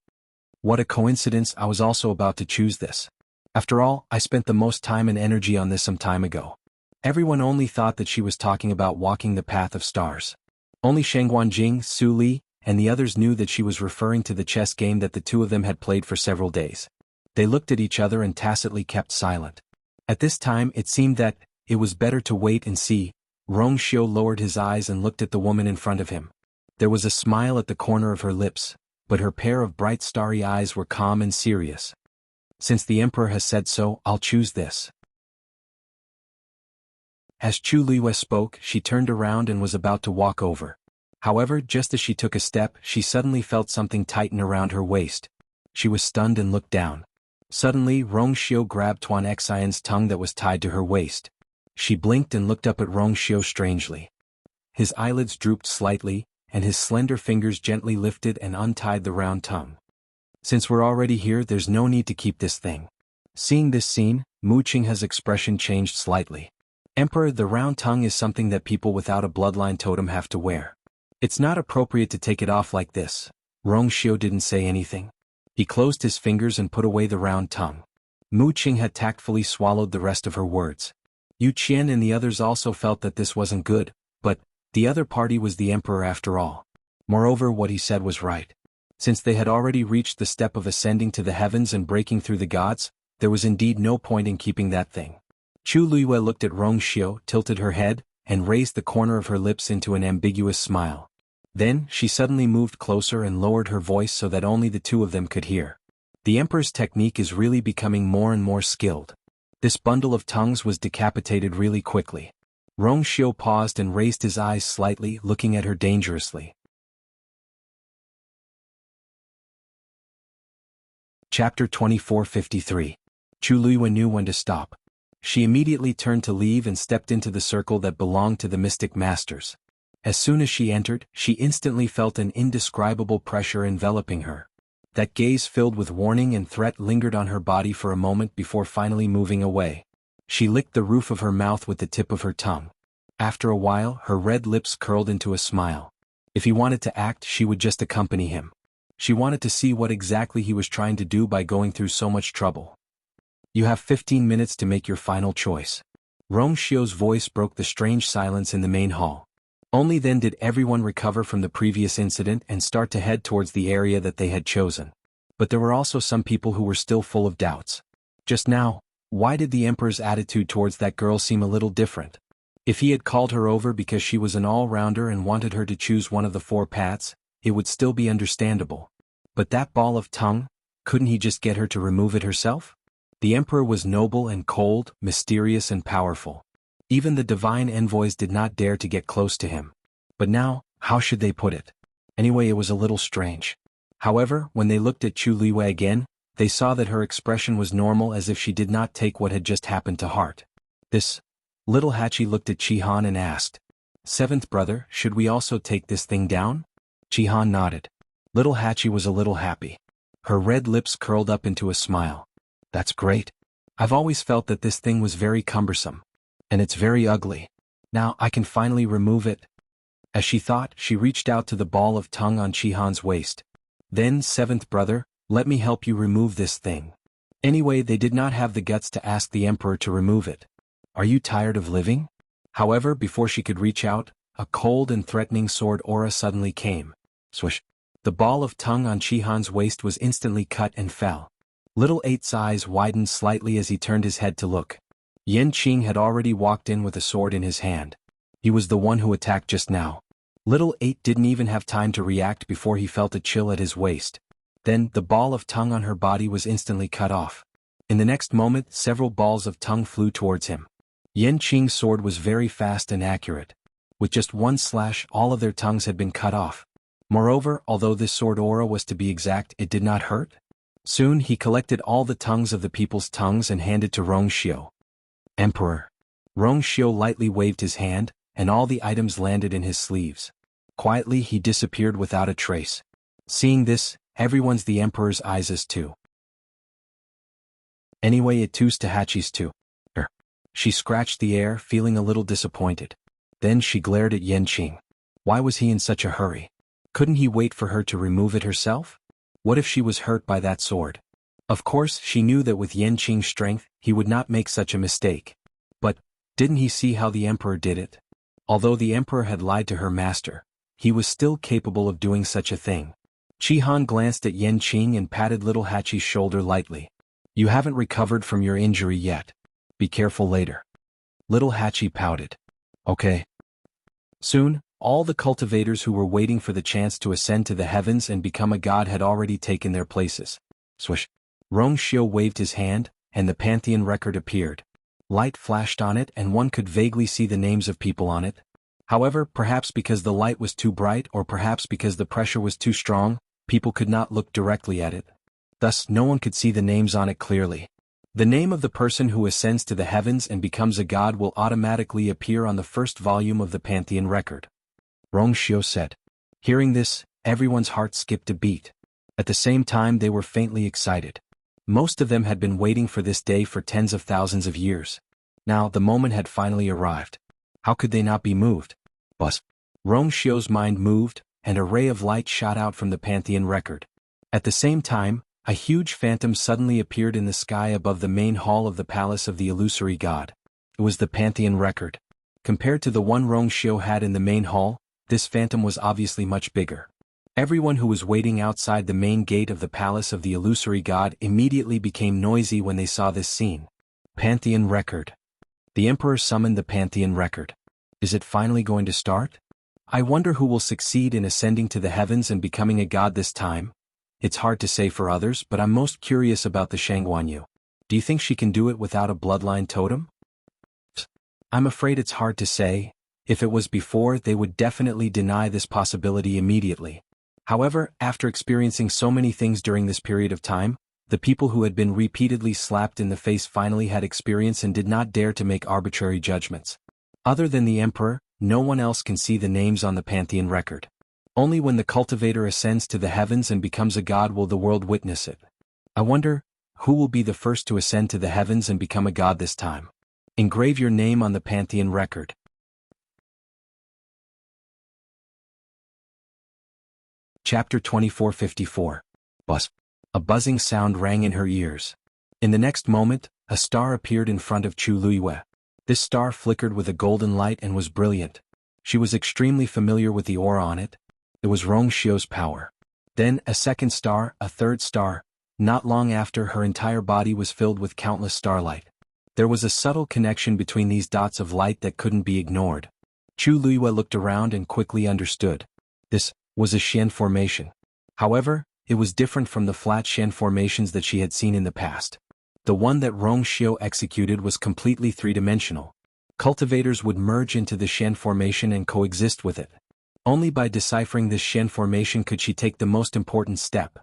Speaker 1: What a coincidence, I was also about to choose this. After all, I spent the most time and energy on this some time ago. Everyone only thought that she was talking about walking the path of stars. Only Shangguan Jing, Su Li, and the others knew that she was referring to the chess game that the 2 of them had played for several days. They looked at each other and tacitly kept silent. At this time it seemed that it was better to wait and see. Rongxiu lowered his eyes and looked at the woman in front of him. There was a smile at the corner of her lips, but her pair of bright starry eyes were calm and serious. Since the emperor has said so, I'll choose this. As Chu Luiyue spoke, she turned around and was about to walk over. However, just as she took a step, she suddenly felt something tighten around her waist. She was stunned and looked down. Suddenly, Rongxiu grabbed Tuan Xian's tongue that was tied to her waist. She blinked and looked up at Rongxiu strangely. His eyelids drooped slightly, and his slender fingers gently lifted and untied the round tongue. Since we're already here, there's no need to keep this thing. Seeing this scene, Mu Qinghe's expression changed slightly. Emperor, the round tongue is something that people without a bloodline totem have to wear. It's not appropriate to take it off like this. Rongxiu didn't say anything. He closed his fingers and put away the round tongue. Mu Qing had tactfully swallowed the rest of her words. Yu Qian and the others also felt that this wasn't good, but the other party was the emperor after all. Moreover, what he said was right. Since they had already reached the step of ascending to the heavens and breaking through the gods, there was indeed no point in keeping that thing. Chu Luiyue looked at Rongxiu, tilted her head, and raised the corner of her lips into an ambiguous smile. Then, she suddenly moved closer and lowered her voice so that only the two of them could hear. The emperor's technique is really becoming more and more skilled. This bundle of tongues was decapitated really quickly. Rongxiu paused and raised his eyes slightly, looking at her dangerously. Chapter 2453. Chu Luiyue knew when to stop. She immediately turned to leave and stepped into the circle that belonged to the mystic masters. As soon as she entered, she instantly felt an indescribable pressure enveloping her. That gaze filled with warning and threat lingered on her body for a moment before finally moving away. She licked the roof of her mouth with the tip of her tongue. After a while, her red lips curled into a smile. If he wanted to act, she would just accompany him. She wanted to see what exactly he was trying to do by going through so much trouble. You have 15 minutes to make your final choice. Rongxiu's voice broke the strange silence in the main hall. Only then did everyone recover from the previous incident and start to head towards the area that they had chosen. But there were also some people who were still full of doubts. Just now, why did the emperor's attitude towards that girl seem a little different? If he had called her over because she was an all-rounder and wanted her to choose one of the 4 paths, it would still be understandable. But that ball of tongue, couldn't he just get her to remove it herself? The emperor was noble and cold, mysterious and powerful. Even the divine envoys did not dare to get close to him. But now, how should they put it? Anyway, it was a little strange. However, when they looked at Chu Luiyue again, they saw that her expression was normal, as if she did not take what had just happened to heart. This little Hachi looked at Xianhuan and asked, "Seventh brother, should we also take this thing down?" Xianhuan nodded. Little Hachi was a little happy. Her red lips curled up into a smile. "That's great. I've always felt that this thing was very cumbersome. And it's very ugly. Now I can finally remove it." As she thought, she reached out to the ball of tongue on Xianhuan's waist. "Then, seventh brother, let me help you remove this thing." Anyway, they did not have the guts to ask the emperor to remove it. "Are you tired of living?" However, before she could reach out, a cold and threatening sword aura suddenly came. Swish! The ball of tongue on Xianhuan's waist was instantly cut and fell. Little Eight's eyes widened slightly as he turned his head to look. Yan Qing had already walked in with a sword in his hand. He was the one who attacked just now. Little Eight didn't even have time to react before he felt a chill at his waist. Then, the ball of tongue on her body was instantly cut off. In the next moment, several balls of tongue flew towards him. Yan Qing's sword was very fast and accurate. With just one slash, all of their tongues had been cut off. Moreover, although this sword aura was to be exact, it did not hurt. Soon, he collected all the tongues of the people's tongues and handed to Rongxiu. "Emperor." Rongxiu lightly waved his hand, and all the items landed in his sleeves. Quietly, he disappeared without a trace. Seeing this, everyone's the emperor's eyes as too. Anyway, it too's to Hachi's too. She scratched the air, feeling a little disappointed. Then she glared at Yan Qing. Why was he in such a hurry? Couldn't he wait for her to remove it herself? What if she was hurt by that sword? Of course, she knew that with Yan Qing's strength, he would not make such a mistake. But, didn't he see how the emperor did it? Although the emperor had lied to her master, he was still capable of doing such a thing. Xianhuan glanced at Yan Qing and patted little Hachi's shoulder lightly. "You haven't recovered from your injury yet. Be careful later." Little Hachi pouted. "Okay." Soon, all the cultivators who were waiting for the chance to ascend to the heavens and become a god had already taken their places. Swish! Rongxiu waved his hand, and the pantheon record appeared. Light flashed on it and one could vaguely see the names of people on it. However, perhaps because the light was too bright or perhaps because the pressure was too strong, people could not look directly at it. Thus, no one could see the names on it clearly. The name of the person who ascends to the heavens and becomes a god will automatically appear on the first volume of the pantheon record. Rongxiu said. Hearing this, everyone's heart skipped a beat. At the same time, they were faintly excited. Most of them had been waiting for this day for tens of thousands of years. Now, the moment had finally arrived. How could they not be moved? Buzz. Rongxiu's mind moved, and a ray of light shot out from the Pantheon record. At the same time, a huge phantom suddenly appeared in the sky above the main hall of the palace of the illusory god. It was the Pantheon record. Compared to the one Rongxiu had in the main hall, this phantom was obviously much bigger. Everyone who was waiting outside the main gate of the palace of the illusory god immediately became noisy when they saw this scene. Pantheon record. The emperor summoned the Pantheon record. Is it finally going to start? I wonder who will succeed in ascending to the heavens and becoming a god this time. It's hard to say for others, but I'm most curious about the xuanhuan. Do you think she can do it without a bloodline totem? I'm afraid it's hard to say. If it was before, they would definitely deny this possibility immediately. However, after experiencing so many things during this period of time, the people who had been repeatedly slapped in the face finally had experience and did not dare to make arbitrary judgments. Other than the emperor, no one else can see the names on the Pantheon record. Only when the cultivator ascends to the heavens and becomes a god will the world witness it. I wonder, who will be the first to ascend to the heavens and become a god this time? Engrave your name on the Pantheon record. Chapter 2454. Buzz. A buzzing sound rang in her ears. In the next moment, a star appeared in front of Chu Luiyue. This star flickered with a golden light and was brilliant. She was extremely familiar with the aura on it. It was Rongxiu's power. Then, a second star, a third star. Not long after, her entire body was filled with countless starlight. There was a subtle connection between these dots of light that couldn't be ignored. Chu Luiyue looked around and quickly understood. This was a Xian formation. However, it was different from the flat Xian formations that she had seen in the past. The one that Rongxiu executed was completely three-dimensional. Cultivators would merge into the Xian formation and coexist with it. Only by deciphering this Xian formation could she take the most important step.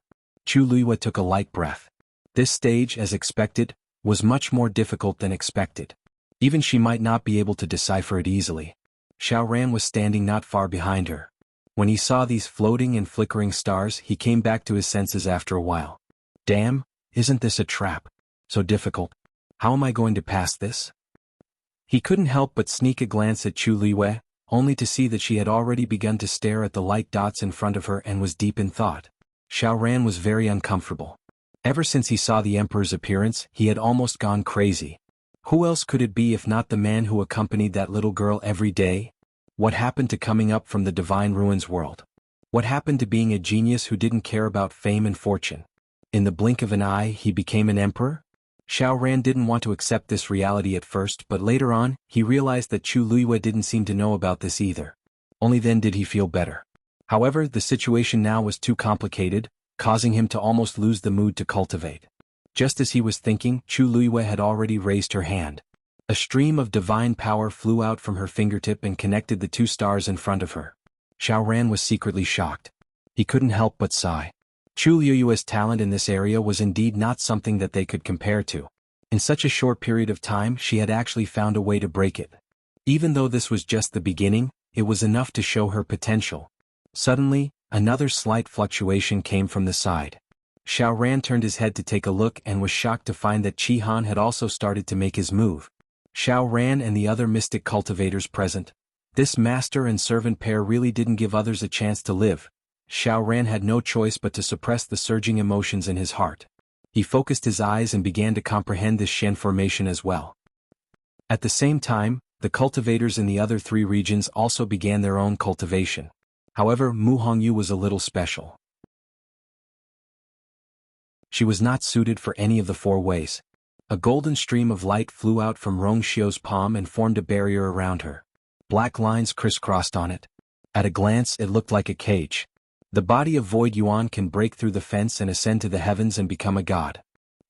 Speaker 1: Chu Luiyue took a light breath. This stage, as expected, was much more difficult than expected. Even she might not be able to decipher it easily. Xiaoran was standing not far behind her. When he saw these floating and flickering stars, he came back to his senses after a while. Damn, isn't this a trap? So difficult. How am I going to pass this? He couldn't help but sneak a glance at Chu Luiyue, only to see that she had already begun to stare at the light dots in front of her and was deep in thought. Xiaoran was very uncomfortable. Ever since he saw the emperor's appearance, he had almost gone crazy. Who else could it be if not the man who accompanied that little girl every day? What happened to coming up from the divine ruins world? What happened to being a genius who didn't care about fame and fortune? In the blink of an eye, he became an emperor? Xiaoran didn't want to accept this reality at first, but later on, he realized that Chu Luiyue didn't seem to know about this either. Only then did he feel better. However, the situation now was too complicated, causing him to almost lose the mood to cultivate. Just as he was thinking, Chu Luiyue had already raised her hand. A stream of divine power flew out from her fingertip and connected the two stars in front of her. Xiaoran was secretly shocked. He couldn't help but sigh. Chu Luiyue's talent in this area was indeed not something that they could compare to. In such a short period of time, she had actually found a way to break it. Even though this was just the beginning, it was enough to show her potential. Suddenly, another slight fluctuation came from the side. Xiaoran turned his head to take a look and was shocked to find that Qihan had also started to make his move. Xiaoran and the other mystic cultivators present. This master and servant pair really didn't give others a chance to live. Xiaoran had no choice but to suppress the surging emotions in his heart. He focused his eyes and began to comprehend this Xian formation as well. At the same time, the cultivators in the other three regions also began their own cultivation. However, Mu Hongyu was a little special. She was not suited for any of the four ways. A golden stream of light flew out from Rongxiu's palm and formed a barrier around her. Black lines crisscrossed on it. At a glance, it looked like a cage. The body of Void Yuan can break through the fence and ascend to the heavens and become a god.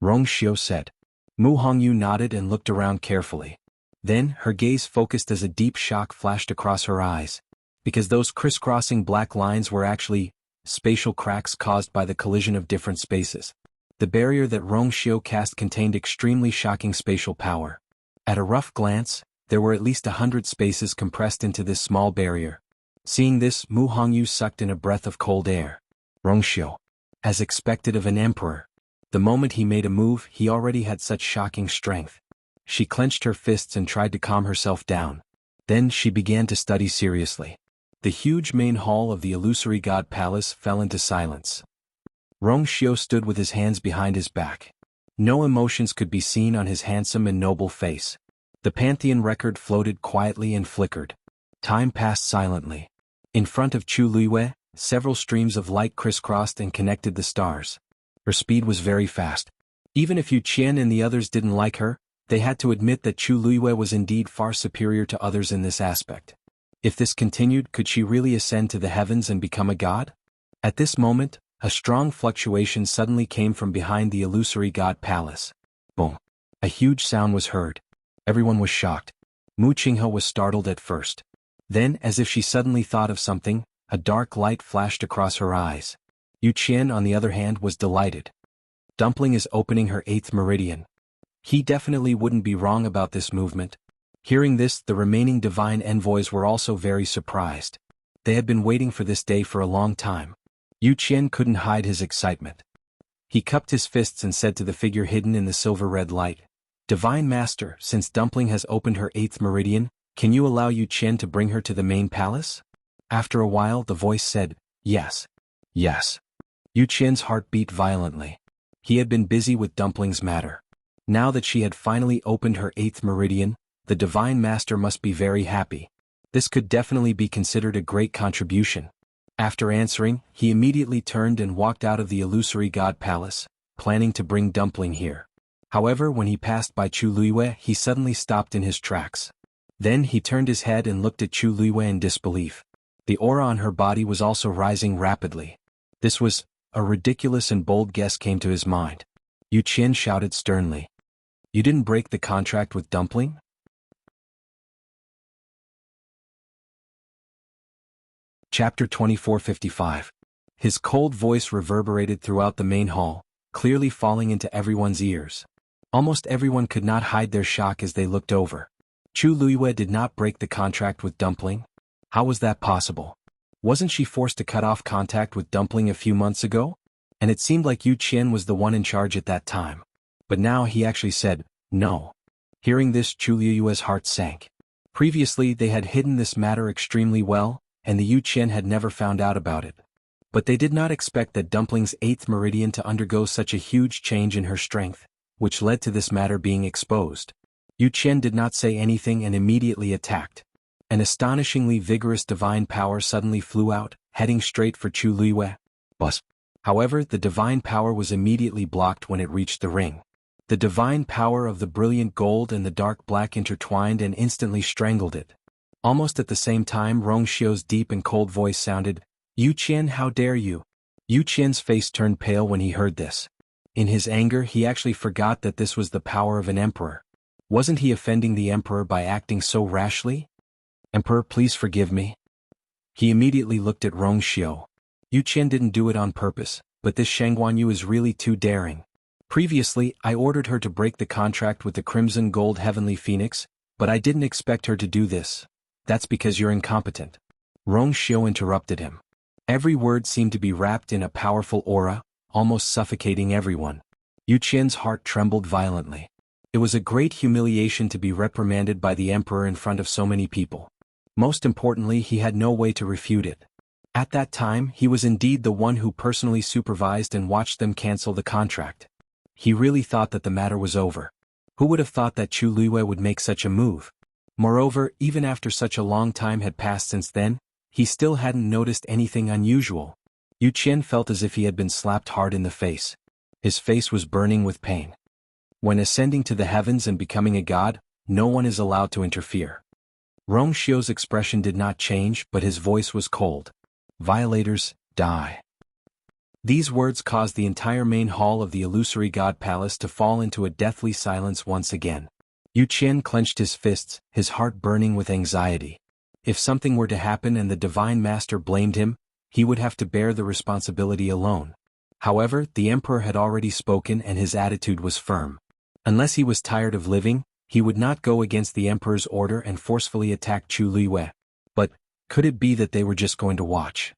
Speaker 1: Rongxiu said. Mu Hongyu nodded and looked around carefully. Then, her gaze focused as a deep shock flashed across her eyes. Because those crisscrossing black lines were actually spatial cracks caused by the collision of different spaces. The barrier that Rongxiu cast contained extremely shocking spatial power. At a rough glance, there were at least 100 spaces compressed into this small barrier. Seeing this, Mu Hongyu sucked in a breath of cold air. Rongxiu. As expected of an emperor. The moment he made a move, he already had such shocking strength. She clenched her fists and tried to calm herself down. Then she began to study seriously. The huge main hall of the illusory god palace fell into silence. Rongxiu stood with his hands behind his back. No emotions could be seen on his handsome and noble face. The pantheon record floated quietly and flickered. Time passed silently. In front of Chu Luiyue, several streams of light crisscrossed and connected the stars. Her speed was very fast. Even if Yu Qian and the others didn't like her, they had to admit that Chu Luiyue was indeed far superior to others in this aspect. If this continued, could she really ascend to the heavens and become a god? At this moment, a strong fluctuation suddenly came from behind the illusory god palace. Boom! A huge sound was heard. Everyone was shocked. Mu Qinghe was startled at first. Then, as if she suddenly thought of something, a dark light flashed across her eyes. Yu Qian, on the other hand, was delighted. Dumpling is opening her 8th meridian. He definitely wouldn't be wrong about this movement. Hearing this, the remaining divine envoys were also very surprised. They had been waiting for this day for a long time. Yu Qian couldn't hide his excitement. He cupped his fists and said to the figure hidden in the silver-red light, "Divine Master, since Dumpling has opened her 8th meridian, can you allow Yu Qian to bring her to the main palace?" After a while the voice said, "Yes. Yes." Yu Qian's heart beat violently. He had been busy with Dumpling's matter. Now that she had finally opened her 8th meridian, the Divine Master must be very happy. This could definitely be considered a great contribution. After answering, he immediately turned and walked out of the illusory god palace, planning to bring Dumpling here. However, when he passed by Chu Luiyue, he suddenly stopped in his tracks. Then he turned his head and looked at Chu Luiyue in disbelief. The aura on her body was also rising rapidly. This was a ridiculous and bold guess came to his mind. Yu Qian shouted sternly, "You didn't break the contract with Dumpling?" Chapter 2455. His cold voice reverberated throughout the main hall, clearly falling into everyone's ears. Almost everyone could not hide their shock as they looked over. Chu Luiyue did not break the contract with Dumpling? How was that possible? Wasn't she forced to cut off contact with Dumpling a few months ago? And it seemed like Yu Qian was the one in charge at that time. But now he actually said, no. Hearing this, Chu Luiyue's heart sank. Previously they had hidden this matter extremely well, and the Yu Qian had never found out about it. But they did not expect that Dumpling's 8th meridian to undergo such a huge change in her strength, which led to this matter being exposed. Yu Qian did not say anything and immediately attacked. An astonishingly vigorous divine power suddenly flew out, heading straight for Chu Luiyue. Bus. However, the divine power was immediately blocked when it reached the ring. The divine power of the brilliant gold and the dark black intertwined and instantly strangled it. Almost at the same time, Rongxiu's deep and cold voice sounded, "Yu Qian, how dare you?" Yu Qian's face turned pale when he heard this. In his anger, he actually forgot that this was the power of an emperor. Wasn't he offending the emperor by acting so rashly? "Emperor, please forgive me." He immediately looked at Rongxiu. Yu Qian didn't do it on purpose, but this Xuanhuan is really too daring. Previously, I ordered her to break the contract with the Crimson Gold Heavenly Phoenix, but I didn't expect her to do this. That's because you're incompetent. Rongxiu interrupted him. Every word seemed to be wrapped in a powerful aura, almost suffocating everyone. Yu Qian's heart trembled violently. It was a great humiliation to be reprimanded by the emperor in front of so many people. Most importantly, he had no way to refute it. At that time, he was indeed the one who personally supervised and watched them cancel the contract. He really thought that the matter was over. Who would have thought that Chu Luiyue would make such a move? Moreover, even after such a long time had passed since then, he still hadn't noticed anything unusual. Yu Qian felt as if he had been slapped hard in the face. His face was burning with pain. When ascending to the heavens and becoming a god, no one is allowed to interfere. Rongxiu's expression did not change, but his voice was cold. "Violators, die." These words caused the entire main hall of the illusory god palace to fall into a deathly silence once again. Yu Qian clenched his fists, his heart burning with anxiety. If something were to happen and the Divine Master blamed him, he would have to bear the responsibility alone. However, the emperor had already spoken and his attitude was firm. Unless he was tired of living, he would not go against the emperor's order and forcefully attack Chu Luiyue. But, could it be that they were just going to watch?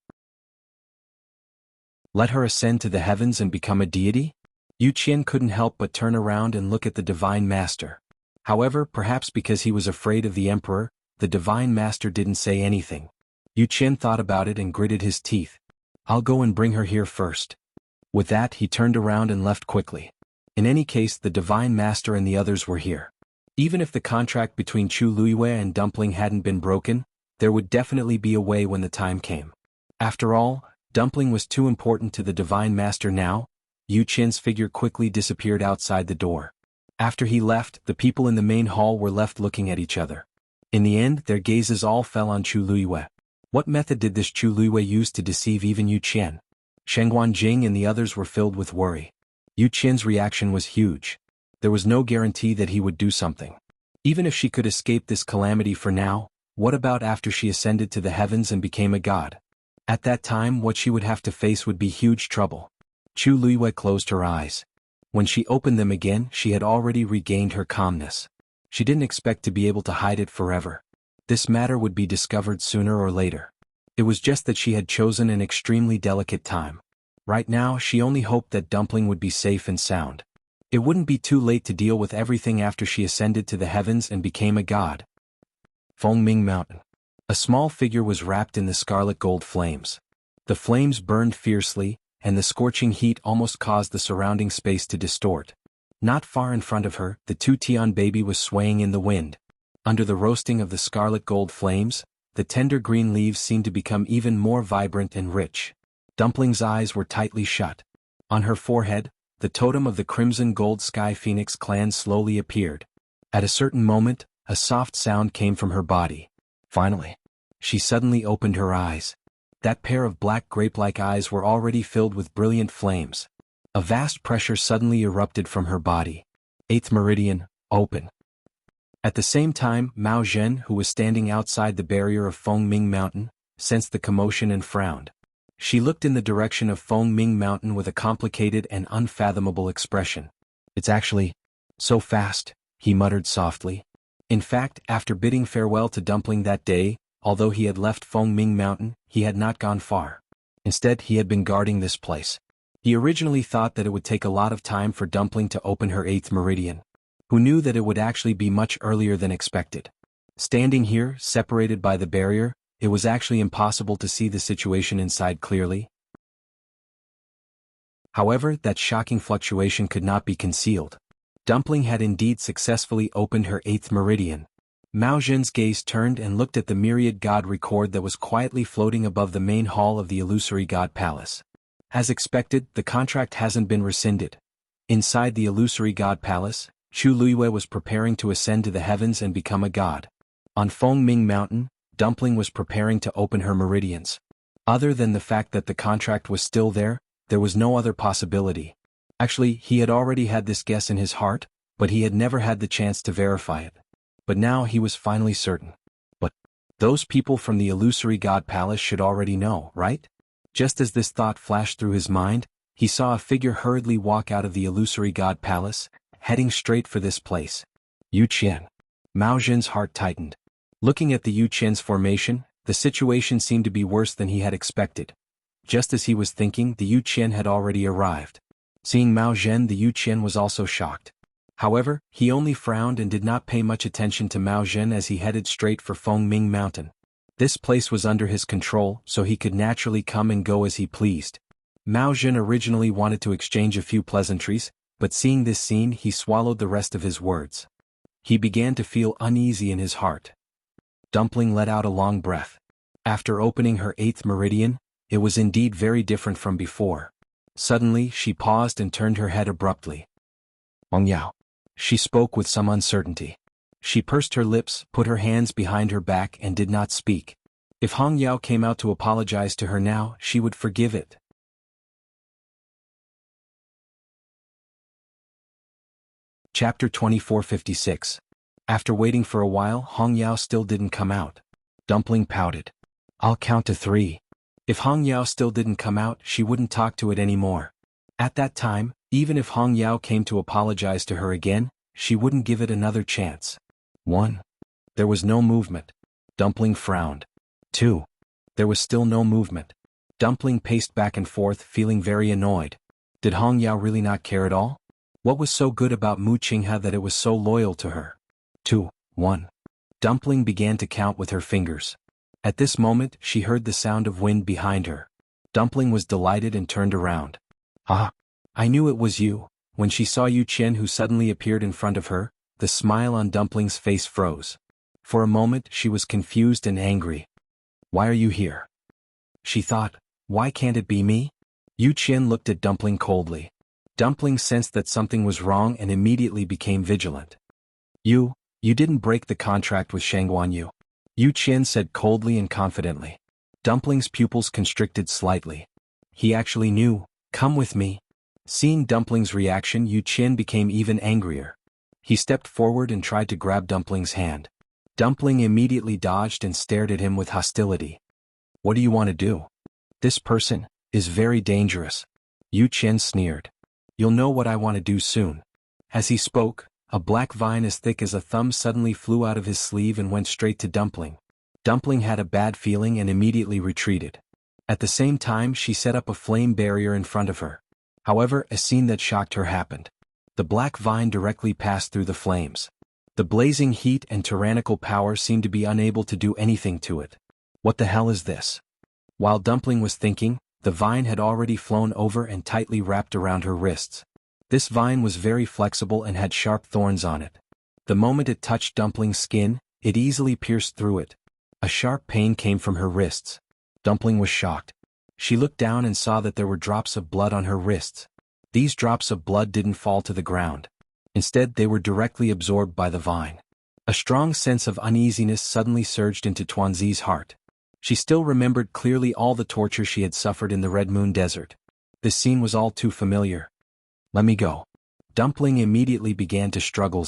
Speaker 1: Let her ascend to the heavens and become a deity? Yu Qian couldn't help but turn around and look at the Divine Master. However, perhaps because he was afraid of the emperor, the Divine Master didn't say anything. Yu Qian thought about it and gritted his teeth. I'll go and bring her here first. With that, he turned around and left quickly. In any case, the Divine Master and the others were here. Even if the contract between Chu Luiyue and Dumpling hadn't been broken, there would definitely be a way when the time came. After all, Dumpling was too important to the Divine Master now. Yu Qian's figure quickly disappeared outside the door. After he left, the people in the main hall were left looking at each other. In the end, their gazes all fell on Chu Luiyue. What method did this Chu Luiyue use to deceive even Yu Qian? Shengguan Jing and the others were filled with worry. Yu Qian's reaction was huge. There was no guarantee that he would do something. Even if she could escape this calamity for now, what about after she ascended to the heavens and became a god? At that time, what she would have to face would be huge trouble. Chu Luiyue closed her eyes. When she opened them again, she had already regained her calmness. She didn't expect to be able to hide it forever. This matter would be discovered sooner or later. It was just that she had chosen an extremely delicate time. Right now, she only hoped that Dumpling would be safe and sound. It wouldn't be too late to deal with everything after she ascended to the heavens and became a god. Fengming Mountain. A small figure was wrapped in the scarlet gold flames. The flames burned fiercely, and the scorching heat almost caused the surrounding space to distort. Not far in front of her, the two-tian baby was swaying in the wind. Under the roasting of the scarlet gold flames, the tender green leaves seemed to become even more vibrant and rich. Dumpling's eyes were tightly shut. On her forehead, the totem of the crimson gold sky phoenix clan slowly appeared. At a certain moment, a soft sound came from her body. Finally, she suddenly opened her eyes. That pair of black grape-like eyes were already filled with brilliant flames. A vast pressure suddenly erupted from her body. 8th meridian, open. At the same time, Mao Zhen, who was standing outside the barrier of Fengming Mountain, sensed the commotion and frowned. She looked in the direction of Fengming Mountain with a complicated and unfathomable expression. It's actually so fast, he muttered softly. In fact, after bidding farewell to Dumpling that day, although he had left Fengming Mountain, he had not gone far. Instead, he had been guarding this place. He originally thought that it would take a lot of time for Dumpling to open her 8th meridian. Who knew that it would actually be much earlier than expected? Standing here, separated by the barrier, it was actually impossible to see the situation inside clearly. However, that shocking fluctuation could not be concealed. Dumpling had indeed successfully opened her 8th meridian. Mao Zhen's gaze turned and looked at the myriad god record that was quietly floating above the main hall of the illusory god palace. As expected, the contract hasn't been rescinded. Inside the illusory god palace, Chu Luiyue was preparing to ascend to the heavens and become a god. On Fengming Mountain, Dumpling was preparing to open her meridians. Other than the fact that the contract was still there was no other possibility. Actually, he had already had this guess in his heart, but he had never had the chance to verify it. But now he was finally certain. But those people from the illusory god palace should already know, right? Just as this thought flashed through his mind, he saw a figure hurriedly walk out of the illusory god palace, heading straight for this place. Yu Qian. Mao Zhen's heart tightened. Looking at the Yu Qian's formation, the situation seemed to be worse than he had expected. Just as he was thinking, the Yu Qian had already arrived. Seeing Mao Zhen, the Yu Qian was also shocked. However, he only frowned and did not pay much attention to Mao Zhen as he headed straight for Fengming Mountain. This place was under his control, so he could naturally come and go as he pleased. Mao Zhen originally wanted to exchange a few pleasantries, but seeing this scene, he swallowed the rest of his words. He began to feel uneasy in his heart. Dumpling let out a long breath. After opening her 8th meridian, it was indeed very different from before. Suddenly, she paused and turned her head abruptly. Hong Yao. She spoke with some uncertainty. She pursed her lips, put her hands behind her back and did not speak. If Hong Yao came out to apologize to her now, she would forgive it. Chapter 2456. After waiting for a while, Hong Yao still didn't come out. Dumpling pouted. I'll count to 3. If Hong Yao still didn't come out, she wouldn't talk to it anymore. At that time, even if Hong Yao came to apologize to her again, she wouldn't give it another chance. 1. There was no movement. Dumpling frowned. 2. There was still no movement. Dumpling paced back and forth, feeling very annoyed. Did Hong Yao really not care at all? What was so good about Mu Qinghe that it was so loyal to her? 2. 1. Dumpling began to count with her fingers. At this moment, she heard the sound of wind behind her. Dumpling was delighted and turned around. Ah! I knew it was you. When she saw Yu Qian who suddenly appeared in front of her, the smile on Dumpling's face froze. For a moment she was confused and angry. Why are you here? She thought, why can't it be me? Yu Qian looked at Dumpling coldly. Dumpling sensed that something was wrong and immediately became vigilant. You didn't break the contract with Xuanhuan. Yu Qian said coldly and confidently. Dumpling's pupils constricted slightly. He actually knew. Come with me. Seeing Dumpling's reaction, Yu Qian became even angrier. He stepped forward and tried to grab Dumpling's hand. Dumpling immediately dodged and stared at him with hostility. What do you want to do? This person is very dangerous. Yu Qian sneered. You'll know what I want to do soon. As he spoke, a black vine as thick as a thumb suddenly flew out of his sleeve and went straight to Dumpling. Dumpling had a bad feeling and immediately retreated. At the same time, she set up a flame barrier in front of her. However, a scene that shocked her happened. The black vine directly passed through the flames. The blazing heat and tyrannical power seemed to be unable to do anything to it. What the hell is this? While Dumpling was thinking, the vine had already flown over and tightly wrapped around her wrists. This vine was very flexible and had sharp thorns on it. The moment it touched Dumpling's skin, it easily pierced through it. A sharp pain came from her wrists. Dumpling was shocked. She looked down and saw that there were drops of blood on her wrists. These drops of blood didn't fall to the ground. Instead, they were directly absorbed by the vine. A strong sense of uneasiness suddenly surged into Tuanzi's heart. She still remembered clearly all the torture she had suffered in the Red Moon Desert. This scene was all too familiar. Let me go. Dumpling immediately began to struggle.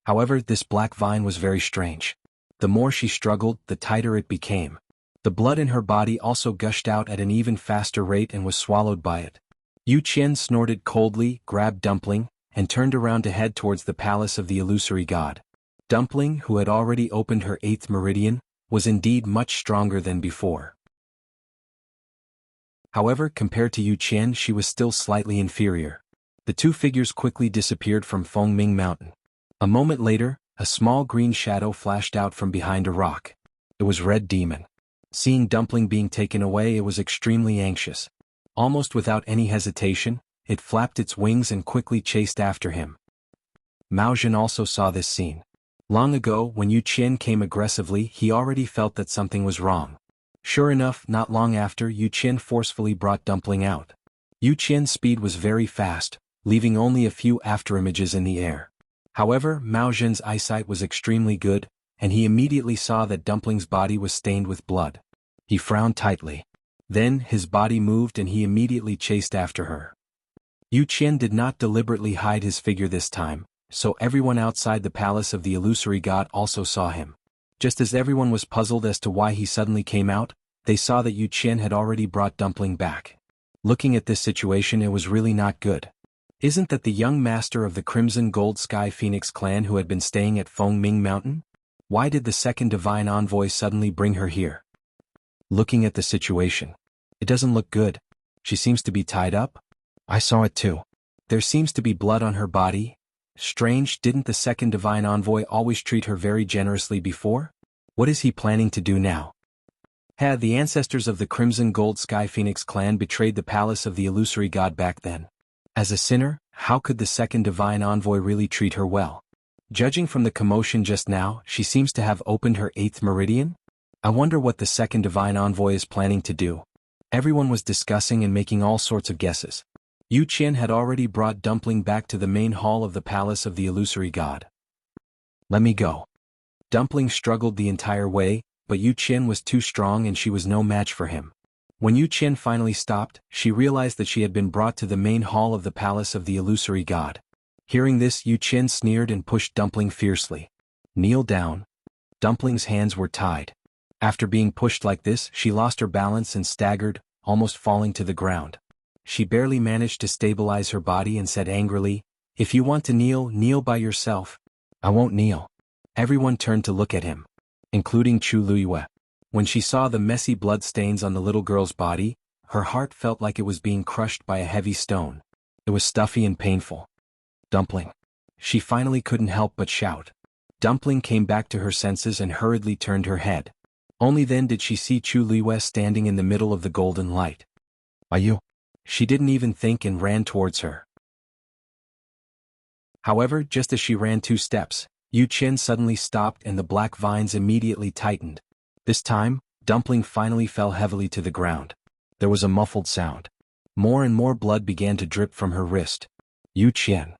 Speaker 1: However, this black vine was very strange. The more she struggled, the tighter it became. The blood in her body also gushed out at an even faster rate and was swallowed by it. Yu Qian snorted coldly, grabbed Dumpling, and turned around to head towards the palace of the illusory god. Dumpling, who had already opened her 8th meridian, was indeed much stronger than before. However, compared to Yu Qian, she was still slightly inferior. The two figures quickly disappeared from Fengming Mountain. A moment later, a small green shadow flashed out from behind a rock. It was Red Demon. Seeing Dumpling being taken away, it was extremely anxious. Almost without any hesitation, it flapped its wings and quickly chased after him. Mao Zhen also saw this scene. Long ago, when Yu Qian came aggressively, he already felt that something was wrong. Sure enough, not long after, Yu Qian forcefully brought Dumpling out. Yu Qian's speed was very fast, leaving only a few afterimages in the air. However, Mao Zhen's eyesight was extremely good, and he immediately saw that Dumpling's body was stained with blood. He frowned tightly. Then, his body moved and he immediately chased after her. Yu Qian did not deliberately hide his figure this time, so everyone outside the palace of the illusory god also saw him. Just as everyone was puzzled as to why he suddenly came out, they saw that Yu Qian had already brought Dumpling back. Looking at this situation, it was really not good. Isn't that the young master of the Crimson Gold Sky Phoenix clan who had been staying at Fengming Mountain? Why did the second divine envoy suddenly bring her here? Looking at the situation, it doesn't look good. She seems to be tied up. I saw it too. There seems to be blood on her body. Strange, didn't the second divine envoy always treat her very generously before? What is he planning to do now? Had the ancestors of the Crimson Gold Sky Phoenix clan betrayed the palace of the illusory god back then? As a sinner, how could the second divine envoy really treat her well? Judging from the commotion just now, she seems to have opened her 8th meridian? I wonder what the second divine envoy is planning to do. Everyone was discussing and making all sorts of guesses. Yu Qian had already brought Dumpling back to the main hall of the palace of the illusory god. Let me go. Dumpling struggled the entire way, but Yu Qian was too strong and she was no match for him. When Yu Qian finally stopped, she realized that she had been brought to the main hall of the palace of the illusory god. Hearing this, Yu Qian sneered and pushed Dumpling fiercely. Kneel down. Dumpling's hands were tied. After being pushed like this, she lost her balance and staggered, almost falling to the ground. She barely managed to stabilize her body and said angrily, "If you want to kneel, kneel by yourself." "I won't kneel." Everyone turned to look at him, including Chu Luyue. When she saw the messy blood stains on the little girl's body, her heart felt like it was being crushed by a heavy stone. It was stuffy and painful. "Dumpling." She finally couldn't help but shout. Dumpling came back to her senses and hurriedly turned her head. Only then did she see Chu Liwei standing in the middle of the golden light. Are you? She didn't even think and ran towards her. However, just as she ran 2 steps, Yu Qian suddenly stopped and the black vines immediately tightened. This time, Dumpling finally fell heavily to the ground. There was a muffled sound. More and more blood began to drip from her wrist. Yu Qian.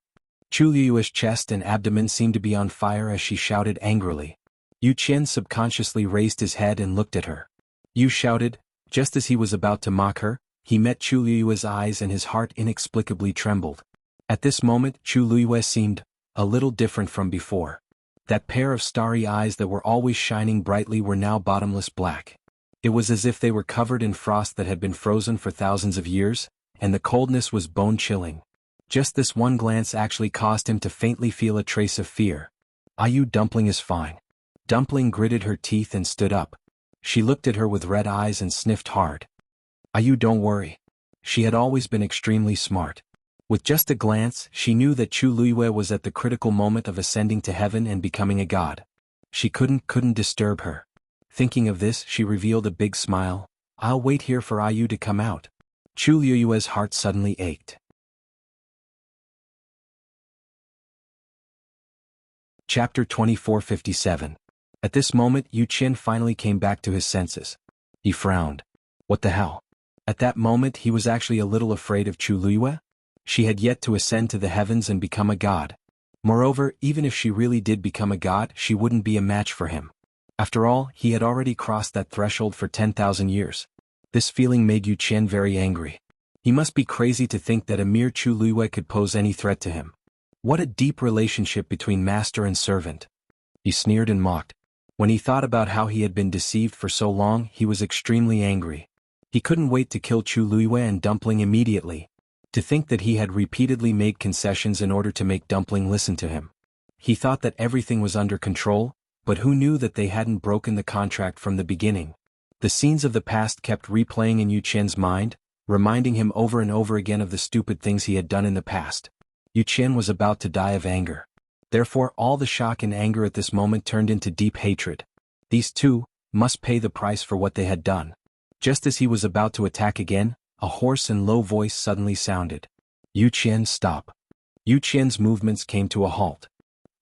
Speaker 1: Chu Liui's chest and abdomen seemed to be on fire as she shouted angrily. Yu Qian subconsciously raised his head and looked at her. Yu shouted, just as he was about to mock her, he met Chu Liui's eyes and his heart inexplicably trembled. At this moment, Chu Liui seemed a little different from before. That pair of starry eyes that were always shining brightly were now bottomless black. It was as if they were covered in frost that had been frozen for thousands of years, and the coldness was bone-chilling. Just this one glance actually caused him to faintly feel a trace of fear. "Ayu, Dumpling is fine." Dumpling gritted her teeth and stood up. She looked at her with red eyes and sniffed hard. "Ayu, don't worry." She had always been extremely smart. With just a glance, she knew that Chu Liui was at the critical moment of ascending to heaven and becoming a god. She couldn't disturb her. Thinking of this, she revealed a big smile. "I'll wait here for Ayu to come out." Chu Liui's heart suddenly ached. Chapter 2457. At this moment, Yu Qian finally came back to his senses. He frowned. What the hell? At that moment, he was actually a little afraid of Chu Liui. She had yet to ascend to the heavens and become a god. Moreover, even if she really did become a god, she wouldn't be a match for him. After all, he had already crossed that threshold for 10,000 years. This feeling made Yu Qian very angry. He must be crazy to think that a mere Chu Liui could pose any threat to him. What a deep relationship between master and servant. He sneered and mocked. When he thought about how he had been deceived for so long, he was extremely angry. He couldn't wait to kill Chu Liui and Dumpling immediately. To think that he had repeatedly made concessions in order to make Dumpling listen to him. He thought that everything was under control, but who knew that they hadn't broken the contract from the beginning? The scenes of the past kept replaying in Yu Qian's mind, reminding him over and over again of the stupid things he had done in the past. Yu Qian was about to die of anger. Therefore, all the shock and anger at this moment turned into deep hatred. These two must pay the price for what they had done. Just as he was about to attack again, a hoarse and low voice suddenly sounded. "Yu Qian, stop." Yu Qian's movements came to a halt.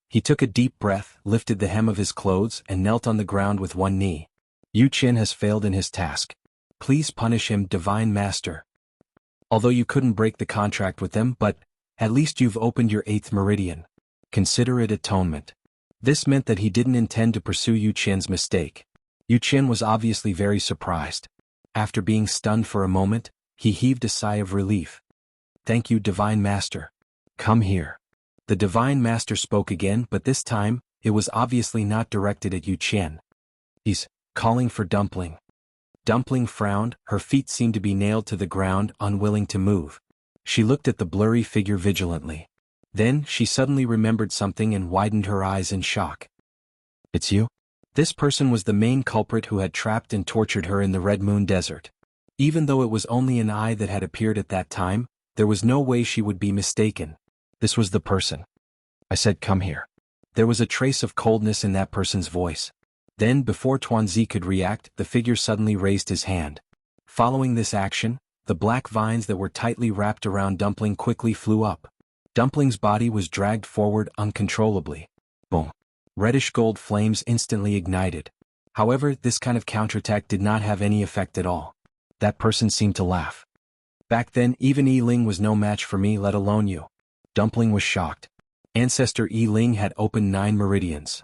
Speaker 1: He took a deep breath, lifted the hem of his clothes and knelt on the ground with one knee. "Yu Qian has failed in his task. Please punish him, Divine Master. Although you couldn't break the contract with them, but at least you've opened your 8th meridian. Consider it atonement." This meant that he didn't intend to pursue Yu Qian's mistake. Yu Qian was obviously very surprised. After being stunned for a moment, he heaved a sigh of relief. "Thank you, Divine Master. Come here." The Divine Master spoke again, but this time, it was obviously not directed at Yu Qian. "He's calling for Dumpling." Dumpling frowned, her feet seemed to be nailed to the ground, unwilling to move. She looked at the blurry figure vigilantly. Then, she suddenly remembered something and widened her eyes in shock. "It's you?" This person was the main culprit who had trapped and tortured her in the Red Moon Desert. Even though it was only an eye that had appeared at that time, there was no way she would be mistaken. This was the person. "I said come here." There was a trace of coldness in that person's voice. Then, before Tuanzi could react, the figure suddenly raised his hand. Following this action, the black vines that were tightly wrapped around Dumpling quickly flew up. Dumpling's body was dragged forward uncontrollably. Boom. Reddish gold flames instantly ignited. However, this kind of counterattack did not have any effect at all. That person seemed to laugh. "Back then, even Yi Ling was no match for me, let alone you." Dumpling was shocked. Ancestor Yi Ling had opened 9 meridians.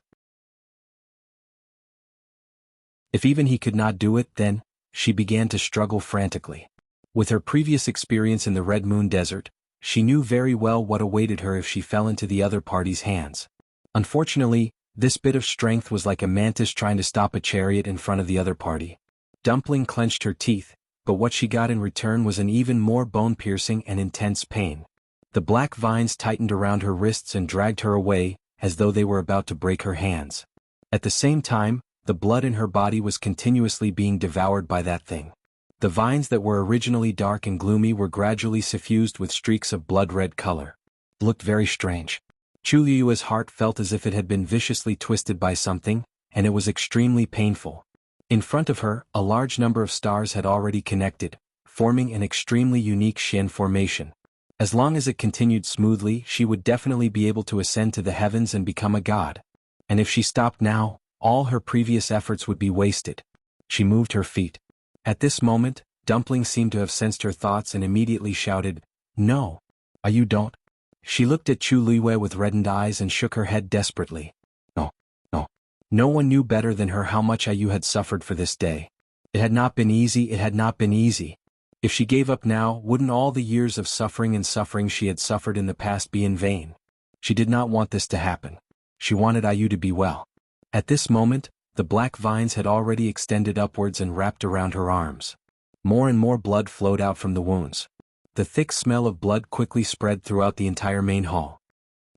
Speaker 1: If even he could not do it, then she began to struggle frantically. With her previous experience in the Red Moon Desert, she knew very well what awaited her if she fell into the other party's hands. Unfortunately, this bit of strength was like a mantis trying to stop a chariot in front of the other party. Dumpling clenched her teeth, but what she got in return was an even more bone-piercing and intense pain. The black vines tightened around her wrists and dragged her away, as though they were about to break her hands. At the same time, the blood in her body was continuously being devoured by that thing. The vines that were originally dark and gloomy were gradually suffused with streaks of blood-red color. It looked very strange. Chu Liu's heart felt as if it had been viciously twisted by something, and it was extremely painful. In front of her, a large number of stars had already connected, forming an extremely unique Xian formation. As long as it continued smoothly, she would definitely be able to ascend to the heavens and become a god. And if she stopped now, all her previous efforts would be wasted. She moved her feet. At this moment, Dumpling seemed to have sensed her thoughts and immediately shouted, "No. You don't." She looked at Chu Luiwei with reddened eyes and shook her head desperately. No, no. No one knew better than her how much Ayu had suffered for this day. It had not been easy, it had not been easy. If she gave up now, wouldn't all the years of suffering she had suffered in the past be in vain? She did not want this to happen. She wanted Ayu to be well. At this moment, the black vines had already extended upwards and wrapped around her arms. More and more blood flowed out from the wounds. The thick smell of blood quickly spread throughout the entire main hall.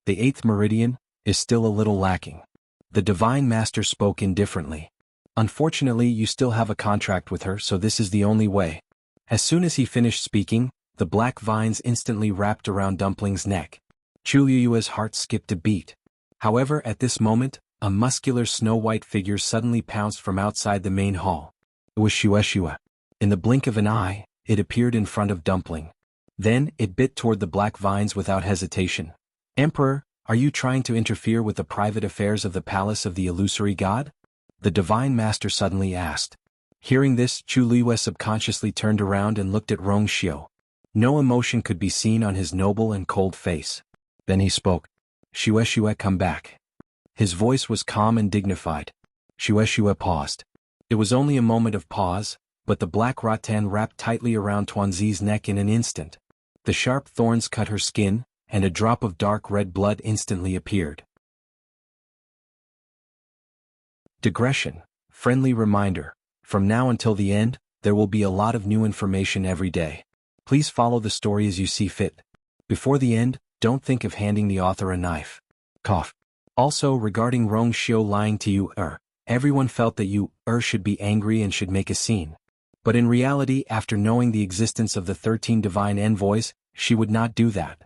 Speaker 1: The 8th meridian is still a little lacking. The divine master spoke indifferently. Unfortunately, you still have a contract with her, so this is the only way. As soon as he finished speaking, the black vines instantly wrapped around Dumpling's neck. Chu Liyue's heart skipped a beat. However, at this moment, a muscular snow-white figure suddenly pounced from outside the main hall. It was Xuexue. In the blink of an eye, it appeared in front of Dumpling. Then, it bit toward the black vines without hesitation. "Emperor, are you trying to interfere with the private affairs of the palace of the illusory god?" The divine master suddenly asked. Hearing this, Chu Liyue subconsciously turned around and looked at Rongxiu. No emotion could be seen on his noble and cold face. Then he spoke. "Xuexue, come back." His voice was calm and dignified. Xuexue paused. It was only a moment of pause, but the black rattan wrapped tightly around Tuanzi's neck in an instant. The sharp thorns cut her skin, and a drop of dark red blood instantly appeared. Digression. Friendly reminder. From now until the end, there will be a lot of new information every day. Please follow the story as you see fit. Before the end, don't think of handing the author a knife. Cough. Also, regarding Rongxiu lying to you, everyone felt that you, should be angry and should make a scene. But in reality, after knowing the existence of the 13 divine envoys, she would not do that.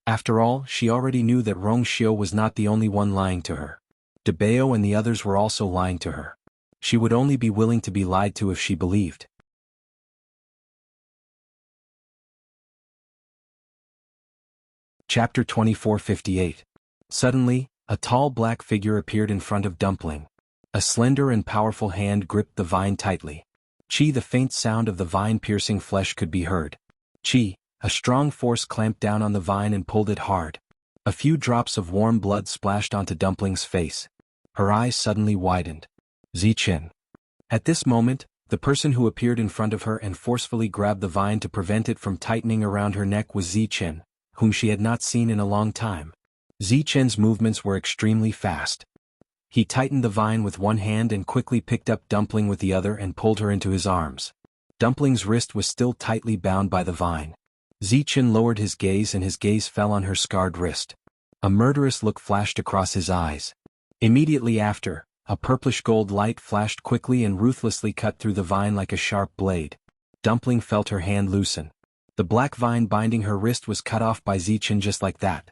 Speaker 1: After all, she already knew that Rongxiu was not the only one lying to her. Debao and the others were also lying to her. She would only be willing to be lied to if she believed. Chapter 2458. Suddenly, a tall black figure appeared in front of Dumpling. A slender and powerful hand gripped the vine tightly. Chi, the faint sound of the vine-piercing flesh could be heard. Chi, a strong force clamped down on the vine and pulled it hard. A few drops of warm blood splashed onto Dumpling's face. Her eyes suddenly widened. Zichen. At this moment, the person who appeared in front of her and forcefully grabbed the vine to prevent it from tightening around her neck was Zichen, whom she had not seen in a long time. Zichen's movements were extremely fast. He tightened the vine with one hand and quickly picked up Dumpling with the other and pulled her into his arms. Dumpling's wrist was still tightly bound by the vine. Zichen lowered his gaze and his gaze fell on her scarred wrist. A murderous look flashed across his eyes. Immediately after, a purplish gold light flashed quickly and ruthlessly cut through the vine like a sharp blade. Dumpling felt her hand loosen. The black vine binding her wrist was cut off by Zichen just like that.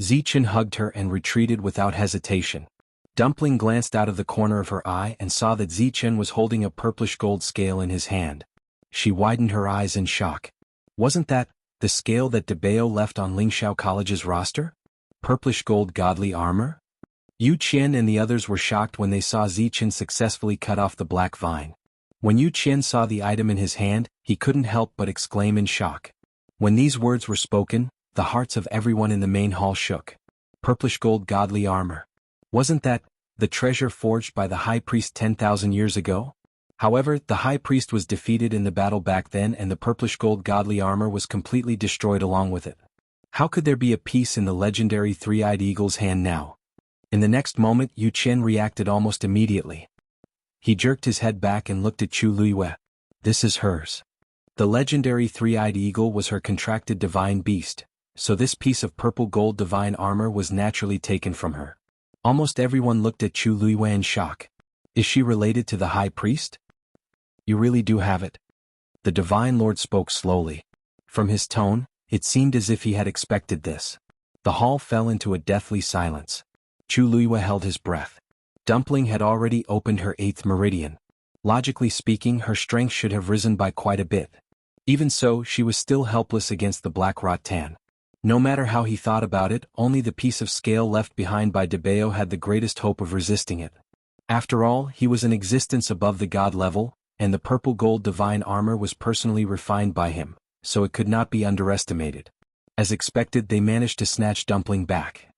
Speaker 1: Zichen hugged her and retreated without hesitation. Dumpling glanced out of the corner of her eye and saw that Zichen was holding a purplish gold scale in his hand. She widened her eyes in shock. Wasn't that the scale that Debao left on Lingxiao College's roster? Purplish gold godly armor? Yu Qian and the others were shocked when they saw Zichen successfully cut off the black vine. When Yu Qian saw the item in his hand, he couldn't help but exclaim in shock. When these words were spoken, the hearts of everyone in the main hall shook. Purplish gold godly armor. Wasn't that the treasure forged by the high priest 10,000 years ago? However, the high priest was defeated in the battle back then and the purplish gold godly armor was completely destroyed along with it. How could there be a piece in the legendary three-eyed eagle's hand now? In the next moment, Yu Qian reacted almost immediately. He jerked his head back and looked at Chu Luiwei. This is hers. The legendary three-eyed eagle was her contracted divine beast, so this piece of purple gold divine armor was naturally taken from her. Almost everyone looked at Chu Luiwei in shock. Is she related to the high priest? You really do have it. The divine lord spoke slowly. From his tone, it seemed as if he had expected this. The hall fell into a deathly silence. Chu Luiwei held his breath. Dumpling had already opened her 8th meridian. Logically speaking, her strength should have risen by quite a bit. Even so, she was still helpless against the black rattan. No matter how he thought about it, only the piece of scale left behind by Debeo had the greatest hope of resisting it. After all, he was an existence above the god level, and the purple gold divine armor was personally refined by him, so it could not be underestimated. As expected, they managed to snatch Dumpling back.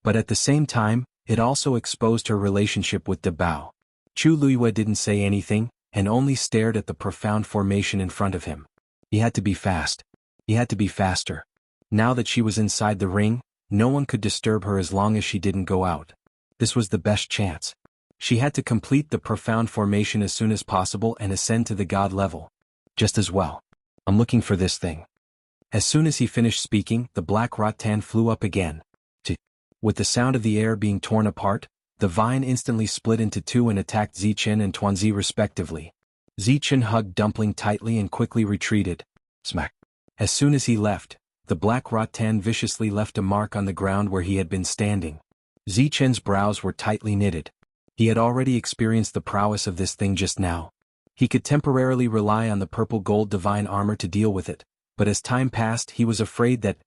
Speaker 1: But at the same time, it also exposed her relationship with Debao. Chu Luiyue didn't say anything, and only stared at the profound formation in front of him. He had to be fast. He had to be faster. Now that she was inside the ring, no one could disturb her as long as she didn't go out. This was the best chance. She had to complete the profound formation as soon as possible and ascend to the god level. Just as well. I'm looking for this thing. As soon as he finished speaking, the black rattan flew up again. With the sound of the air being torn apart, the vine instantly split into two and attacked Zichen and Tuanzi respectively. Zichen hugged Dumpling tightly and quickly retreated. Smack. As soon as he left, the black rattan viciously left a mark on the ground where he had been standing. Zichen's brows were tightly knitted. He had already experienced the prowess of this thing just now. He could temporarily rely on the purple gold divine armor to deal with it, but as time passed he was afraid that,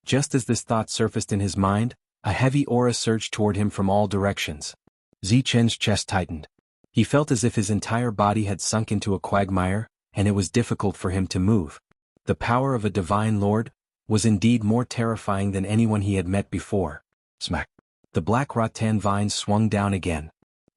Speaker 1: just as this thought surfaced in his mind, a heavy aura surged toward him from all directions. Zichen's chest tightened. He felt as if his entire body had sunk into a quagmire, and it was difficult for him to move. The power of a divine lord was indeed more terrifying than anyone he had met before. Smack. The black rattan vine swung down again.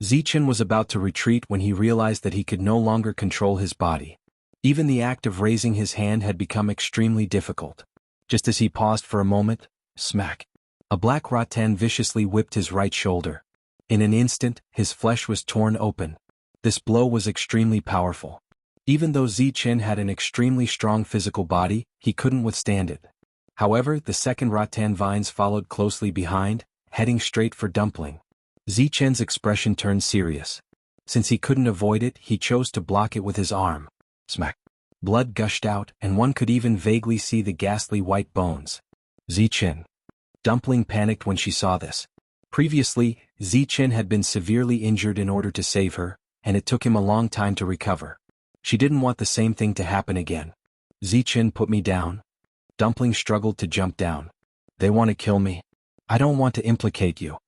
Speaker 1: Zichen was about to retreat when he realized that he could no longer control his body. Even the act of raising his hand had become extremely difficult. Just as he paused for a moment, smack. A black rattan viciously whipped his right shoulder. In an instant, his flesh was torn open. This blow was extremely powerful. Even though Zichen had an extremely strong physical body, he couldn't withstand it. However, the second rattan vines followed closely behind, heading straight for Dumpling. Zichen's expression turned serious. Since he couldn't avoid it, he chose to block it with his arm. Smack. Blood gushed out, and one could even vaguely see the ghastly white bones. Zichen. Dumpling panicked when she saw this. Previously, Zichen had been severely injured in order to save her, and it took him a long time to recover. She didn't want the same thing to happen again. Zichen, put me down. Dumpling struggled to jump down. They want to kill me. I don't want to implicate you.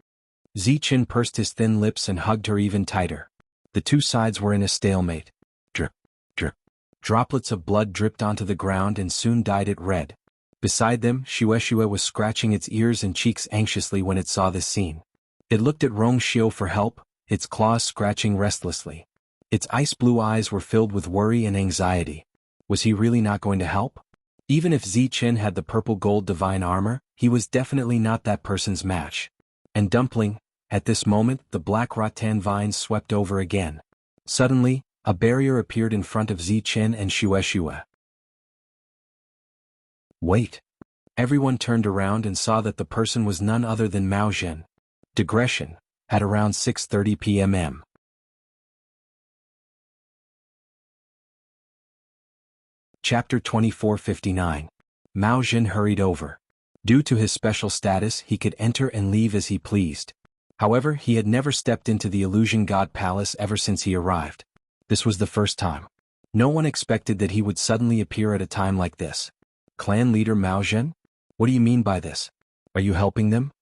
Speaker 1: Zichen pursed his thin lips and hugged her even tighter. The two sides were in a stalemate. Drip, drip. Droplets of blood dripped onto the ground and soon dyed it red. Beside them, Xuanhuan was scratching its ears and cheeks anxiously when it saw this scene. It looked at Rongxiu for help, its claws scratching restlessly. Its ice-blue eyes were filled with worry and anxiety. Was he really not going to help? Even if Zichen had the purple gold divine armor, he was definitely not that person's match. And Dumpling, at this moment, the black rattan vines swept over again. Suddenly, a barrier appeared in front of Zichen and Xuanhuan. Wait. Everyone turned around and saw that the person was none other than Mao Zhen. Digression. At around 6:30 p.m. Chapter 2459. Mao Zhen hurried over. Due to his special status, he could enter and leave as he pleased. However, he had never stepped into the Illusion God Palace ever since he arrived. This was the first time. No one expected that he would suddenly appear at a time like this. Clan leader Mao Zhen? What do you mean by this? Are you helping them?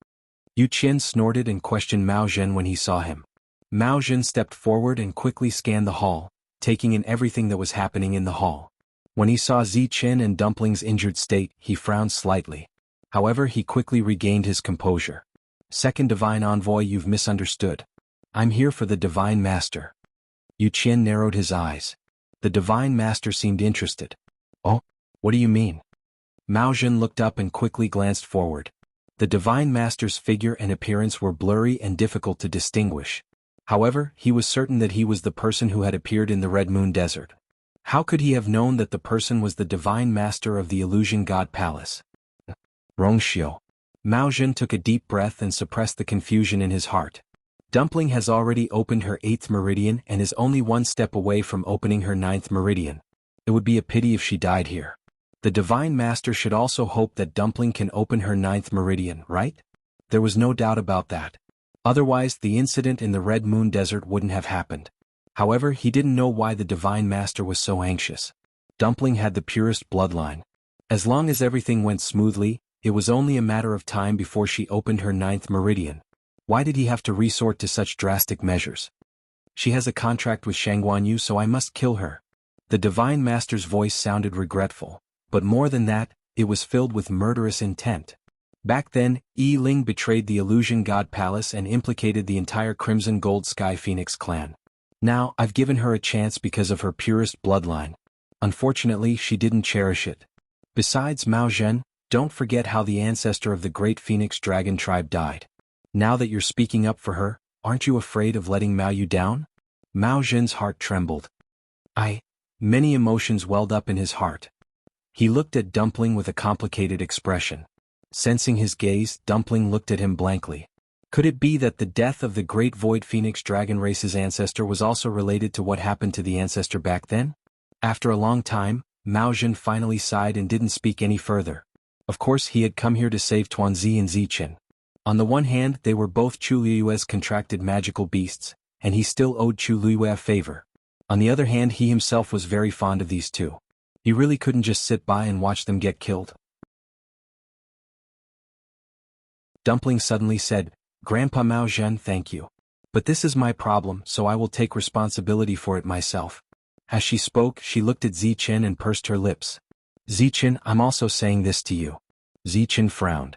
Speaker 1: Yu Qian snorted and questioned Mao Zhen when he saw him. Mao Zhen stepped forward and quickly scanned the hall, taking in everything that was happening in the hall. When he saw Zichen and Dumpling's injured state, he frowned slightly. However, he quickly regained his composure. Second Divine Envoy, you've misunderstood. I'm here for the Divine Master. Yu Qian narrowed his eyes. The Divine Master seemed interested. Oh, what do you mean? Mao Zhen looked up and quickly glanced forward. The Divine Master's figure and appearance were blurry and difficult to distinguish. However, he was certain that he was the person who had appeared in the Red Moon Desert. How could he have known that the person was the Divine Master of the Illusion God Palace? Rongxiu. Mao Zhen took a deep breath and suppressed the confusion in his heart. Dumpling has already opened her 8th meridian and is only one step away from opening her 9th meridian. It would be a pity if she died here. The Divine Master should also hope that Dumpling can open her 9th meridian, right? There was no doubt about that. Otherwise, the incident in the Red Moon Desert wouldn't have happened. However, he didn't know why the Divine Master was so anxious. Dumpling had the purest bloodline. As long as everything went smoothly, it was only a matter of time before she opened her 9th meridian. Why did he have to resort to such drastic measures? She has a contract with xuanhuan, so I must kill her. The Divine Master's voice sounded regretful, but more than that, it was filled with murderous intent. Back then, Yi Ling betrayed the Illusion God Palace and implicated the entire Crimson Gold Sky Phoenix clan. Now, I've given her a chance because of her purest bloodline. Unfortunately, she didn't cherish it. Besides, Mao Zhen, don't forget how the ancestor of the great Phoenix Dragon tribe died. Now that you're speaking up for her, aren't you afraid of letting Mao Yu down? Mao Zhen's heart trembled. Many emotions welled up in his heart. He looked at Dumpling with a complicated expression. Sensing his gaze, Dumpling looked at him blankly. Could it be that the death of the great Void Phoenix Dragon race's ancestor was also related to what happened to the ancestor back then? After a long time, Mao Zhen finally sighed and didn't speak any further. Of course, he had come here to save Tuanzi and Zichen. On the one hand, they were both Chu Liyue's contracted magical beasts, and he still owed Chu Liyue a favor. On the other hand, he himself was very fond of these two. He really couldn't just sit by and watch them get killed. Dumpling suddenly said, "Grandpa Mao Zhen, thank you. But this is my problem, so I will take responsibility for it myself." As she spoke, she looked at Zichen and pursed her lips. "Zichen, I'm also saying this to you." Zichen frowned.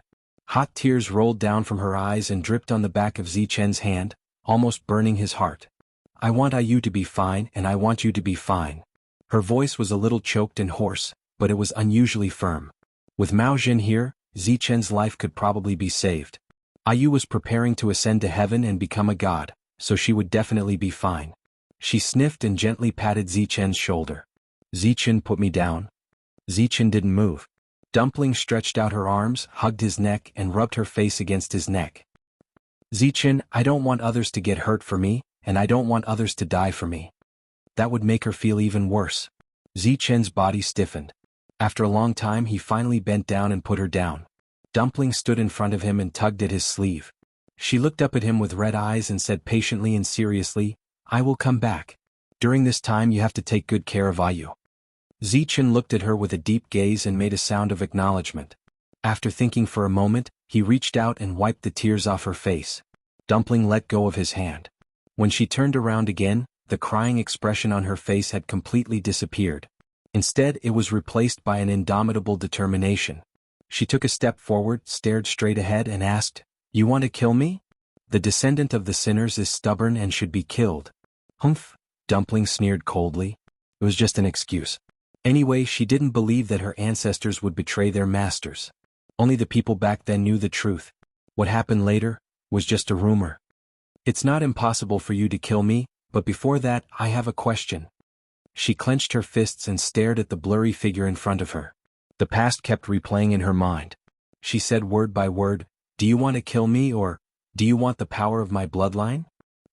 Speaker 1: Hot tears rolled down from her eyes and dripped on the back of Zichen's hand, almost burning his heart. "I want you to be fine, and I want you to be fine." Her voice was a little choked and hoarse, but it was unusually firm. With Mao Zhen here, Zichen's life could probably be saved. Ayu was preparing to ascend to heaven and become a god, so she would definitely be fine. She sniffed and gently patted Zichen's shoulder. "Zichen, put me down." Zichen didn't move. Dumpling stretched out her arms, hugged his neck and rubbed her face against his neck. "Zichen, I don't want others to get hurt for me, and I don't want others to die for me. That would make her feel even worse." Zichen's body stiffened. After a long time he finally bent down and put her down. Dumpling stood in front of him and tugged at his sleeve. She looked up at him with red eyes and said patiently and seriously, "I will come back. During this time you have to take good care of Ayu." Zichen looked at her with a deep gaze and made a sound of acknowledgement. After thinking for a moment, he reached out and wiped the tears off her face. Dumpling let go of his hand. When she turned around again, the crying expression on her face had completely disappeared. Instead, it was replaced by an indomitable determination. She took a step forward, stared straight ahead and asked, "You want to kill me? The descendant of the sinners is stubborn and should be killed." "Humph," Dumpling sneered coldly. It was just an excuse. Anyway, she didn't believe that her ancestors would betray their masters. Only the people back then knew the truth. What happened later was just a rumor. "It's not impossible for you to kill me, but before that, I have a question." She clenched her fists and stared at the blurry figure in front of her. The past kept replaying in her mind. She said word by word, "Do you want to kill me or, do you want the power of my bloodline?"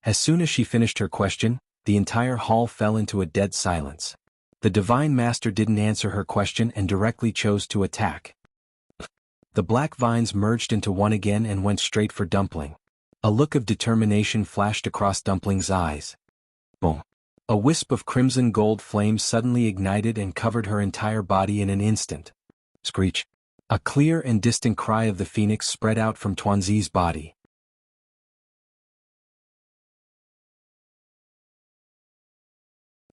Speaker 1: As soon as she finished her question, the entire hall fell into a dead silence. The Divine Master didn't answer her question and directly chose to attack. The black vines merged into one again and went straight for Dumpling. A look of determination flashed across Dumpling's eyes. Boom! A wisp of crimson gold flames suddenly ignited and covered her entire body in an instant. Screech! A clear and distant cry of the phoenix spread out from Tuanzi's body.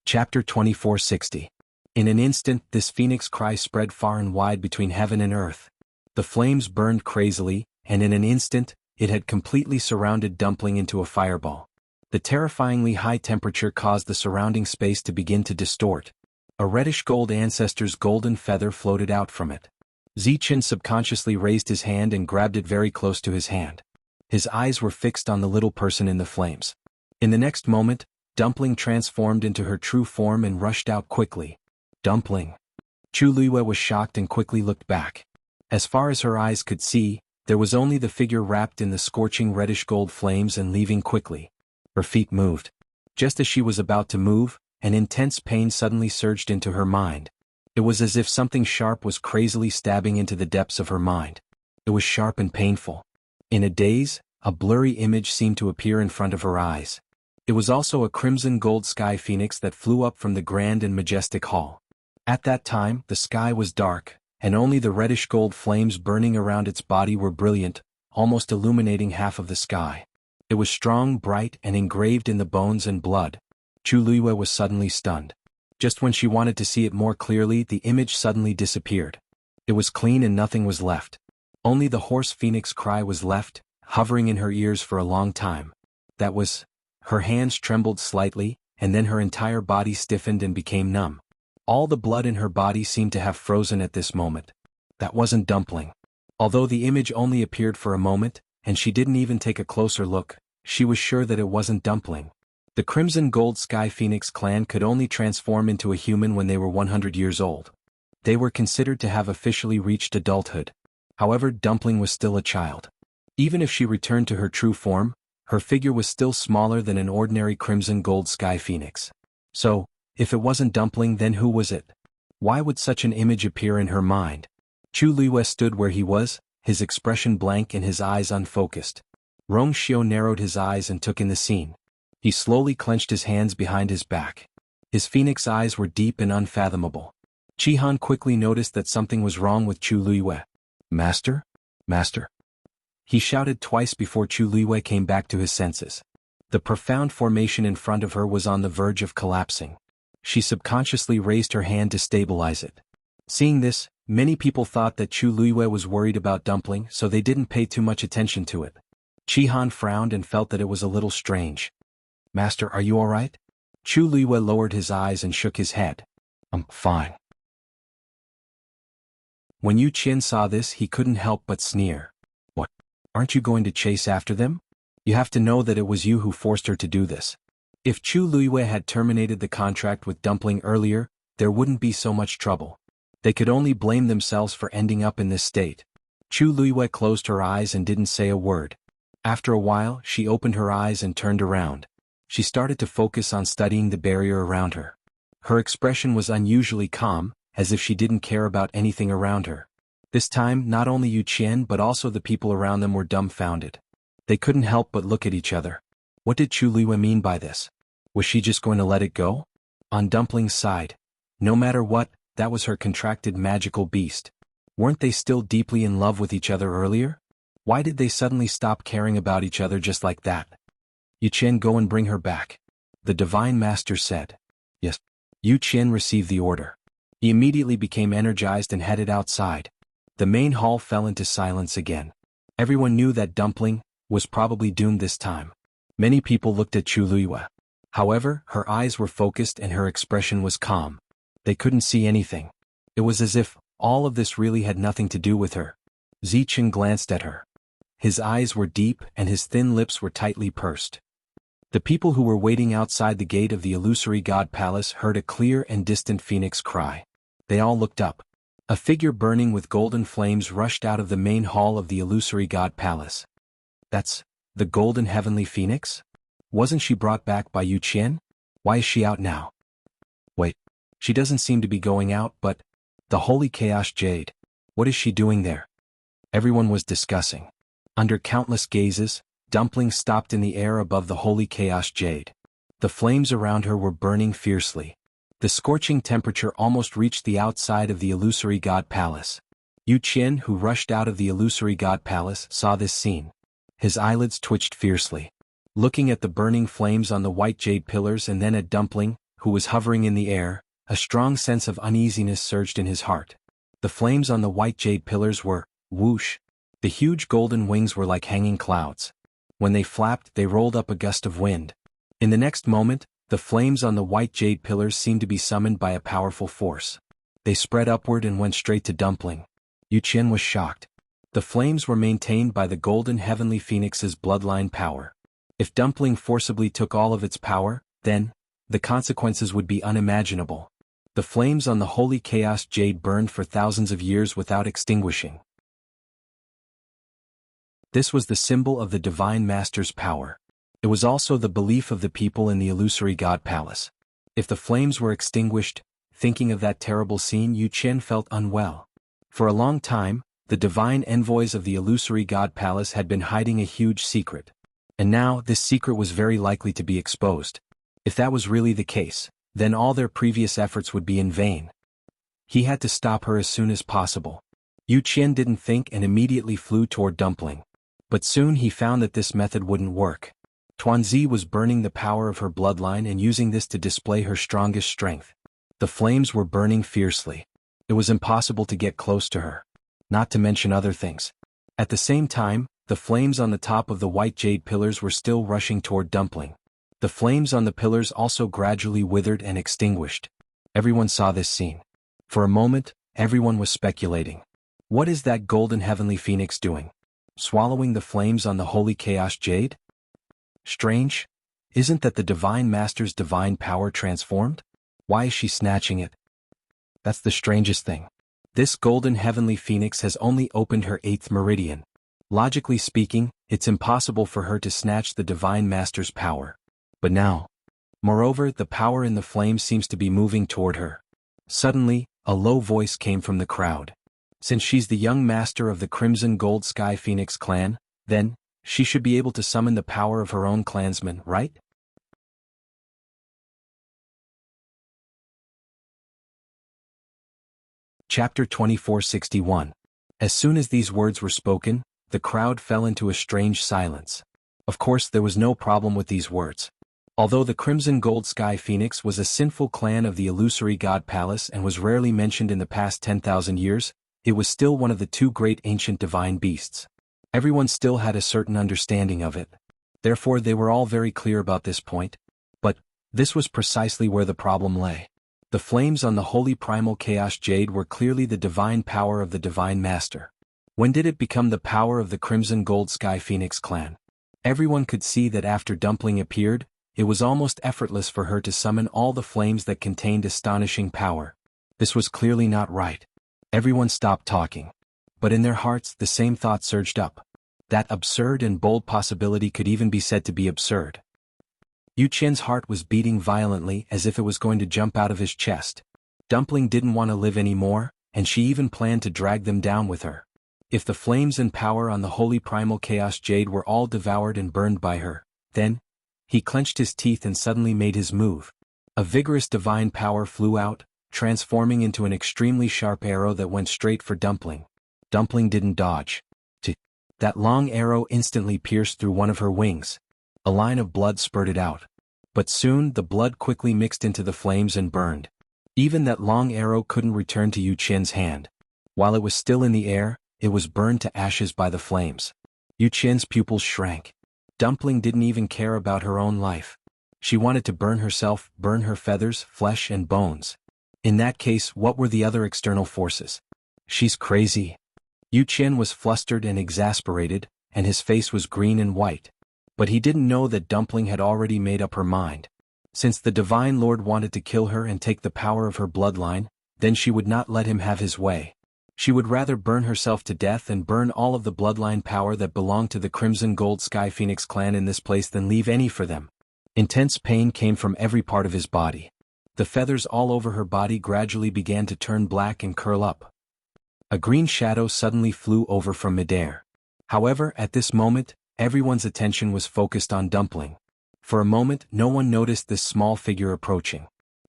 Speaker 1: Chapter 2460. In an instant, this phoenix cry spread far and wide between heaven and earth. The flames burned crazily, and in an instant, it had completely surrounded Dumpling into a fireball. The terrifyingly high temperature caused the surrounding space to begin to distort. A reddish-gold ancestor's golden feather floated out from it. Zichen subconsciously raised his hand and grabbed it very close to his hand. His eyes were fixed on the little person in the flames. In the next moment, Dumpling transformed into her true form and rushed out quickly. "Dumpling!" Chu Liyue was shocked and quickly looked back. As far as her eyes could see, there was only the figure wrapped in the scorching reddish-gold flames and leaving quickly. Her feet moved. Just as she was about to move, an intense pain suddenly surged into her mind. It was as if something sharp was crazily stabbing into the depths of her mind. It was sharp and painful. In a daze, a blurry image seemed to appear in front of her eyes. It was also a crimson gold sky phoenix that flew up from the grand and majestic hall. At that time, the sky was dark, and only the reddish gold flames burning around its body were brilliant, almost illuminating half of the sky. It was strong, bright, and engraved in the bones and blood. Chu Luiyue was suddenly stunned. Just when she wanted to see it more clearly, the image suddenly disappeared. It was clean and nothing was left. Only the hoarse phoenix cry was left, hovering in her ears for a long time. That was... Her hands trembled slightly, and then her entire body stiffened and became numb. All the blood in her body seemed to have frozen at this moment. That wasn't Dumpling. Although the image only appeared for a moment, and she didn't even take a closer look, she was sure that it wasn't Dumpling. The Crimson Gold Sky Phoenix clan could only transform into a human when they were 100 years old. They were considered to have officially reached adulthood. However, Dumpling was still a child. Even if she returned to her true form, her figure was still smaller than an ordinary Crimson Gold Sky Phoenix. So, if it wasn't Dumpling, then who was it? Why would such an image appear in her mind? Chu Luiyue stood where he was, his expression blank and his eyes unfocused. Rong Xiu narrowed his eyes and took in the scene. He slowly clenched his hands behind his back. His phoenix eyes were deep and unfathomable. Xianhuan quickly noticed that something was wrong with Chu Luiyue. Master? Master? He shouted twice before Chu Luiyue came back to his senses. The profound formation in front of her was on the verge of collapsing. She subconsciously raised her hand to stabilize it. Seeing this, many people thought that Chu Luiyue was worried about Dumpling, so they didn't pay too much attention to it. Xianhuan frowned and felt that it was a little strange. Master, are you all right? Chu Luiyue lowered his eyes and shook his head. I'm fine. When Yu Qian saw this, he couldn't help but sneer. What? Aren't you going to chase after them? You have to know that it was you who forced her to do this. If Chu Luiyue had terminated the contract with Dumpling earlier, there wouldn't be so much trouble. They could only blame themselves for ending up in this state. Chu Luiyue closed her eyes and didn't say a word. After a while, she opened her eyes and turned around. She started to focus on studying the barrier around her. Her expression was unusually calm, as if she didn't care about anything around her. This time, not only Yu Qian but also the people around them were dumbfounded. They couldn't help but look at each other. What did Chu Luiyue mean by this? Was she just going to let it go? On Dumpling's side, no matter what, that was her contracted magical beast. Weren't they still deeply in love with each other earlier? Why did they suddenly stop caring about each other just like that? Yu Qian, go and bring her back. The Divine Master said. Yes. Yu Qian received the order. He immediately became energized and headed outside. The main hall fell into silence again. Everyone knew that Dumpling was probably doomed this time. Many people looked at Chu Luiyue. However, her eyes were focused and her expression was calm. They couldn't see anything. It was as if all of this really had nothing to do with her. Zicheng glanced at her. His eyes were deep and his thin lips were tightly pursed. The people who were waiting outside the gate of the illusory god palace heard a clear and distant phoenix cry. They all looked up. A figure burning with golden flames rushed out of the main hall of the illusory god palace. That's the golden heavenly phoenix? Wasn't she brought back by Yu Qian? Why is she out now? Wait, she doesn't seem to be going out, but the holy chaos jade. What is she doing there? Everyone was discussing. Under countless gazes, Dumpling stopped in the air above the holy chaos jade. The flames around her were burning fiercely. The scorching temperature almost reached the outside of the illusory god palace. Yu Qian, who rushed out of the illusory god palace, saw this scene. His eyelids twitched fiercely. Looking at the burning flames on the white jade pillars and then at Dumpling, who was hovering in the air, a strong sense of uneasiness surged in his heart. The flames on the white jade pillars were whoosh. The huge golden wings were like hanging clouds. When they flapped, they rolled up a gust of wind. In the next moment, the flames on the white jade pillars seemed to be summoned by a powerful force. They spread upward and went straight to Dumpling. Yu Qian was shocked. The flames were maintained by the golden heavenly phoenix's bloodline power. If Dumpling forcibly took all of its power, then the consequences would be unimaginable. The flames on the holy chaos jade burned for thousands of years without extinguishing. This was the symbol of the Divine Master's power. It was also the belief of the people in the illusory god palace. If the flames were extinguished, thinking of that terrible scene, Yu Qian felt unwell. For a long time, the divine envoys of the illusory god palace had been hiding a huge secret. And now, this secret was very likely to be exposed. If that was really the case, then all their previous efforts would be in vain. He had to stop her as soon as possible. Yu Qian didn't think and immediately flew toward Dumpling. But soon he found that this method wouldn't work. Tuanzi was burning the power of her bloodline and using this to display her strongest strength. The flames were burning fiercely. It was impossible to get close to her. Not to mention other things. At the same time, the flames on the top of the white jade pillars were still rushing toward Dumpling. The flames on the pillars also gradually withered and extinguished. Everyone saw this scene. For a moment, everyone was speculating. What is that golden heavenly phoenix doing? Swallowing the flames on the holy chaos jade? Strange. Isn't that the divine master's divine power transformed? Why is she snatching it? That's the strangest thing. This golden heavenly phoenix has only opened her 8th meridian. Logically speaking, it's impossible for her to snatch the divine master's power. But now. Moreover, the power in the flame seems to be moving toward her. Suddenly, a low voice came from the crowd. Since she's the young master of the Crimson Gold Sky Phoenix clan, then, she should be able to summon the power of her own clansmen, right? Chapter 2461. As soon as these words were spoken, the crowd fell into a strange silence. Of course, there was no problem with these words. Although the Crimson Gold Sky Phoenix was a sinful clan of the illusory god palace and was rarely mentioned in the past 10,000 years, it was still one of the 2 great ancient divine beasts. Everyone still had a certain understanding of it. Therefore they were all very clear about this point. But, this was precisely where the problem lay. The flames on the holy primal chaos jade were clearly the divine power of the divine master. When did it become the power of the Crimson Gold Sky Phoenix clan? Everyone could see that after Dumpling appeared, it was almost effortless for her to summon all the flames that contained astonishing power. This was clearly not right. Everyone stopped talking. But in their hearts the same thought surged up. That absurd and bold possibility could even be said to be absurd. Yu Qian's heart was beating violently as if it was going to jump out of his chest. Dumpling didn't want to live anymore, and she even planned to drag them down with her. If the flames and power on the holy primal chaos jade were all devoured and burned by her, then, he clenched his teeth and suddenly made his move. A vigorous divine power flew out, transforming into an extremely sharp arrow that went straight for Dumpling. Dumpling didn't dodge. That long arrow instantly pierced through one of her wings. A line of blood spurted out. But soon the blood quickly mixed into the flames and burned. Even that long arrow couldn't return to Yu Qian's hand. While it was still in the air, it was burned to ashes by the flames. Yu Qian's pupils shrank. Dumpling didn't even care about her own life. She wanted to burn herself, burn her feathers, flesh and bones. In that case, what were the other external forces? She's crazy. Yu Qian was flustered and exasperated, and his face was green and white. But he didn't know that Dumpling had already made up her mind. Since the Divine Lord wanted to kill her and take the power of her bloodline, then she would not let him have his way. She would rather burn herself to death and burn all of the bloodline power that belonged to the Crimson Gold Sky Phoenix clan in this place than leave any for them. Intense pain came from every part of his body. The feathers all over her body gradually began to turn black and curl up. A green shadow suddenly flew over from midair. However, at this moment, everyone's attention was focused on Dumpling. For a moment, no one noticed this small figure approaching.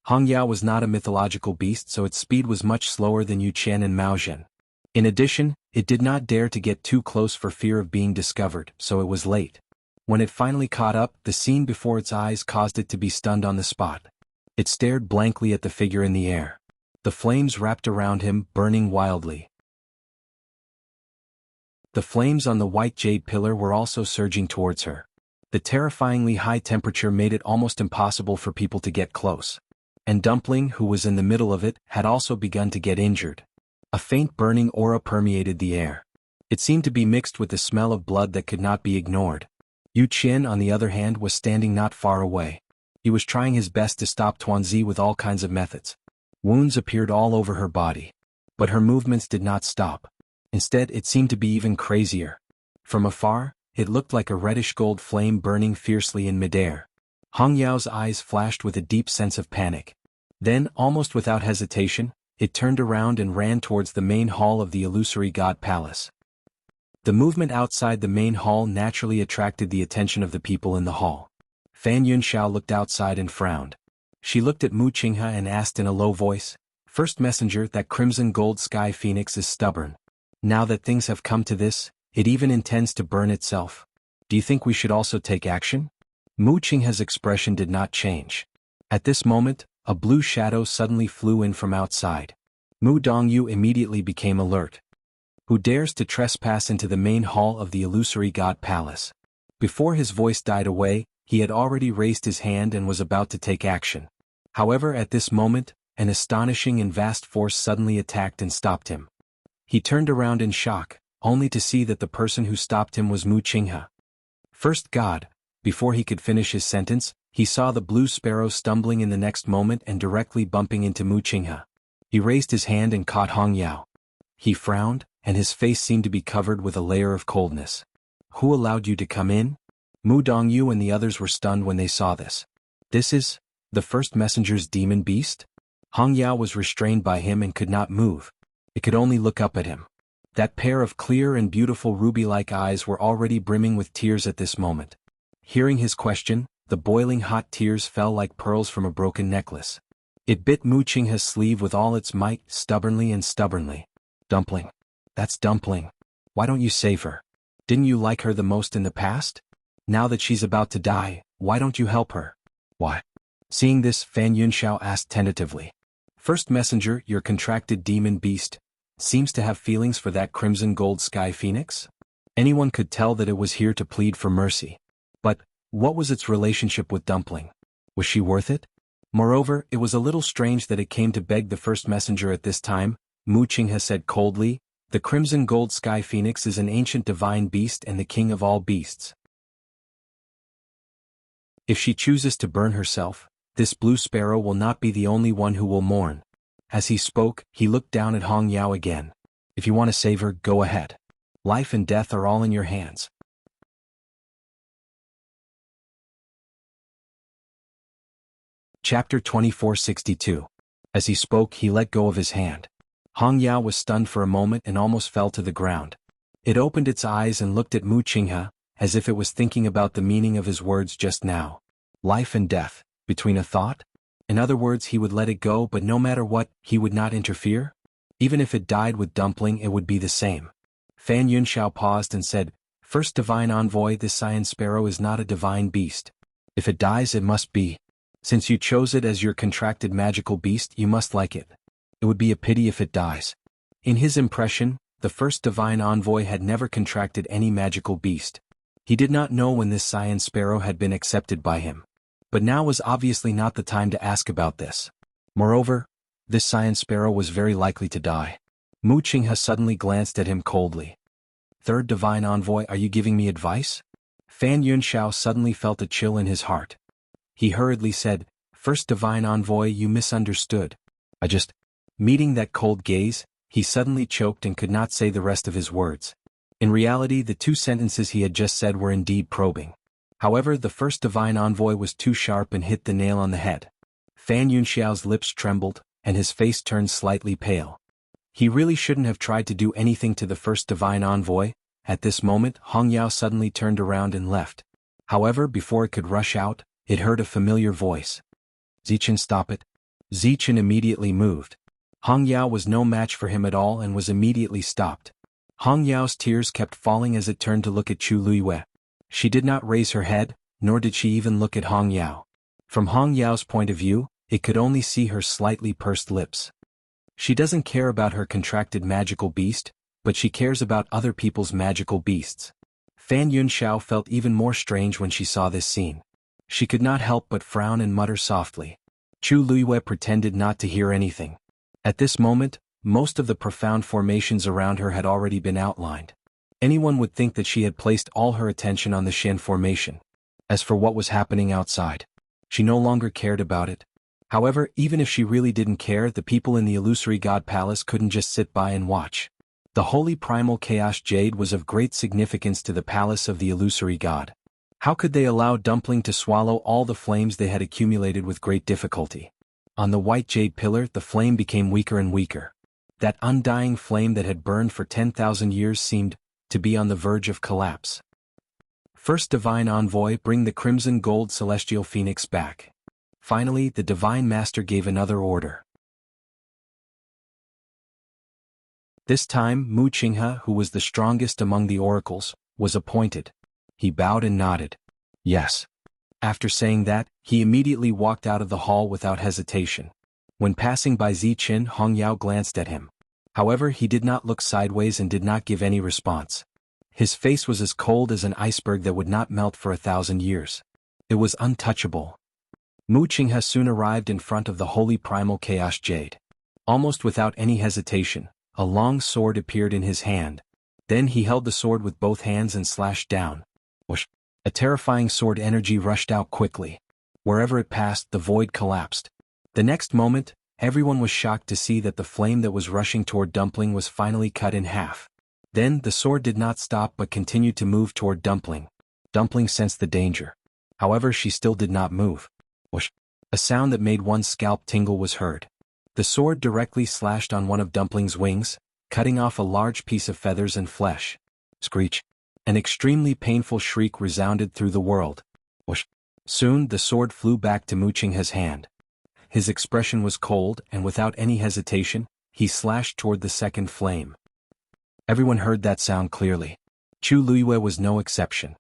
Speaker 1: Hongya was not a mythological beast, so its speed was much slower than Yu Qian and Mao Zhen. In addition, it did not dare to get too close for fear of being discovered, so it was late. When it finally caught up, the scene before its eyes caused it to be stunned on the spot. It stared blankly at the figure in the air. The flames wrapped around him, burning wildly. The flames on the white jade pillar were also surging towards her. The terrifyingly high temperature made it almost impossible for people to get close. And Dumpling, who was in the middle of it, had also begun to get injured. A faint burning aura permeated the air. It seemed to be mixed with the smell of blood that could not be ignored. Yu Qian, on the other hand, was standing not far away. He was trying his best to stop Tuanzi with all kinds of methods. Wounds appeared all over her body. But her movements did not stop. Instead, it seemed to be even crazier. From afar, it looked like a reddish-gold flame burning fiercely in midair. Hong Yao's eyes flashed with a deep sense of panic. Then, almost without hesitation, it turned around and ran towards the main hall of the illusory god palace. The movement outside the main hall naturally attracted the attention of the people in the hall. Fan Yunxiao looked outside and frowned. She looked at Mu Qinghe and asked in a low voice, "First messenger, that crimson gold sky phoenix is stubborn. Now that things have come to this, it even intends to burn itself. Do you think we should also take action?" Mu Qinghe's expression did not change. At this moment, a blue shadow suddenly flew in from outside. Mu Dongyu immediately became alert. Who dares to trespass into the main hall of the illusory god palace? Before his voice died away, he had already raised his hand and was about to take action. However, at this moment, an astonishing and vast force suddenly attacked and stopped him. He turned around in shock, only to see that the person who stopped him was Mu Qinghe. First God. Before he could finish his sentence, he saw the blue sparrow stumbling in the next moment and directly bumping into Mu Qinghe. He raised his hand and caught Hong Yao. He frowned, and his face seemed to be covered with a layer of coldness. "Who allowed you to come in?" Mu Dongyu and the others were stunned when they saw this. "This is the first messenger's demon beast?" Hong Yao was restrained by him and could not move. It could only look up at him. That pair of clear and beautiful ruby-like eyes were already brimming with tears at this moment. Hearing his question, the boiling hot tears fell like pearls from a broken necklace. It bit Mu Qinghe's sleeve with all its might, stubbornly. "Dumpling. That's Dumpling. Why don't you save her? Didn't you like her the most in the past? Now that she's about to die, why don't you help her?" "Why?" Seeing this, Fan Yunxiao asked tentatively. "First messenger, your contracted demon beast seems to have feelings for that crimson gold sky phoenix? Anyone could tell that it was here to plead for mercy. But what was its relationship with Dumpling? Was she worth it? Moreover, it was a little strange that it came to beg the first messenger at this time," Mu Qinghe said coldly. "The crimson gold sky phoenix is an ancient divine beast and the king of all beasts. If she chooses to burn herself, this blue sparrow will not be the only one who will mourn." As he spoke, he looked down at Hong Yao again. "If you want to save her, go ahead. Life and death are all in your hands." Chapter 2462. As he spoke, he let go of his hand. Hong Yao was stunned for a moment and almost fell to the ground. It opened its eyes and looked at Mu Qinghe, as if it was thinking about the meaning of his words just now. Life and death, between a thought? In other words, he would let it go, but no matter what, he would not interfere? Even if it died with Dumpling, it would be the same. Fan Yunxiao paused and said, "First divine envoy, this cyan sparrow is not a divine beast. If it dies, it must be. Since you chose it as your contracted magical beast, you must like it. It would be a pity if it dies." In his impression, the first divine envoy had never contracted any magical beast. He did not know when this cyan sparrow had been accepted by him. But now was obviously not the time to ask about this. Moreover, this cyan sparrow was very likely to die. Mu Qinghe suddenly glanced at him coldly. "Third divine envoy, are you giving me advice?" Fan Yunxiao suddenly felt a chill in his heart. He hurriedly said, "First divine envoy, you misunderstood. I just..." Meeting that cold gaze, he suddenly choked and could not say the rest of his words. In reality, the two sentences he had just said were indeed probing. However, the first divine envoy was too sharp and hit the nail on the head. Fan Yunxiao's lips trembled, and his face turned slightly pale. He really shouldn't have tried to do anything to the first divine envoy. At this moment, Hong Yao suddenly turned around and left. However, before it could rush out, it heard a familiar voice. "Zichen, stop it." Zichen immediately moved. Hong Yao was no match for him at all and was immediately stopped. Hong Yao's tears kept falling as it turned to look at Chu Luiyue. She did not raise her head, nor did she even look at Hong Yao. From Hong Yao's point of view, it could only see her slightly pursed lips. She doesn't care about her contracted magical beast, but she cares about other people's magical beasts. Fan Yunxiao felt even more strange when she saw this scene. She could not help but frown and mutter softly. Chu Luiyue pretended not to hear anything. At this moment, most of the profound formations around her had already been outlined. Anyone would think that she had placed all her attention on the Shen formation. As for what was happening outside, she no longer cared about it. However, even if she really didn't care, the people in the illusory god palace couldn't just sit by and watch. The holy primal chaos jade was of great significance to the palace of the illusory god. How could they allow Dumpling to swallow all the flames they had accumulated with great difficulty? On the white jade pillar, the flame became weaker and weaker. That undying flame that had burned for 10,000 years seemed to be on the verge of collapse. First divine envoy, bring the crimson gold celestial phoenix back. Finally, the divine master gave another order. This time, Mu Qinghe, who was the strongest among the oracles, was appointed. He bowed and nodded. Yes. After saying that, he immediately walked out of the hall without hesitation. When passing by Ziqin, Hongyao glanced at him. However, he did not look sideways and did not give any response. His face was as cold as an iceberg that would not melt for 1,000 years. It was untouchable. Mu Qinghe soon arrived in front of the holy primal chaos jade. Almost without any hesitation, a long sword appeared in his hand. Then he held the sword with both hands and slashed down. Whoosh! A terrifying sword energy rushed out quickly. Wherever it passed, the void collapsed. The next moment, everyone was shocked to see that the flame that was rushing toward Dumpling was finally cut in half. Then the sword did not stop but continued to move toward Dumpling. Dumpling sensed the danger. However, she still did not move. Whoosh! A sound that made one's scalp tingle was heard. The sword directly slashed on one of Dumpling's wings, cutting off a large piece of feathers and flesh. Screech! An extremely painful shriek resounded through the world. Whoosh! Soon the sword flew back to Mu Qinghe's hand. His expression was cold, and without any hesitation, he slashed toward the second flame. Everyone heard that sound clearly. Chu Luiyue was no exception.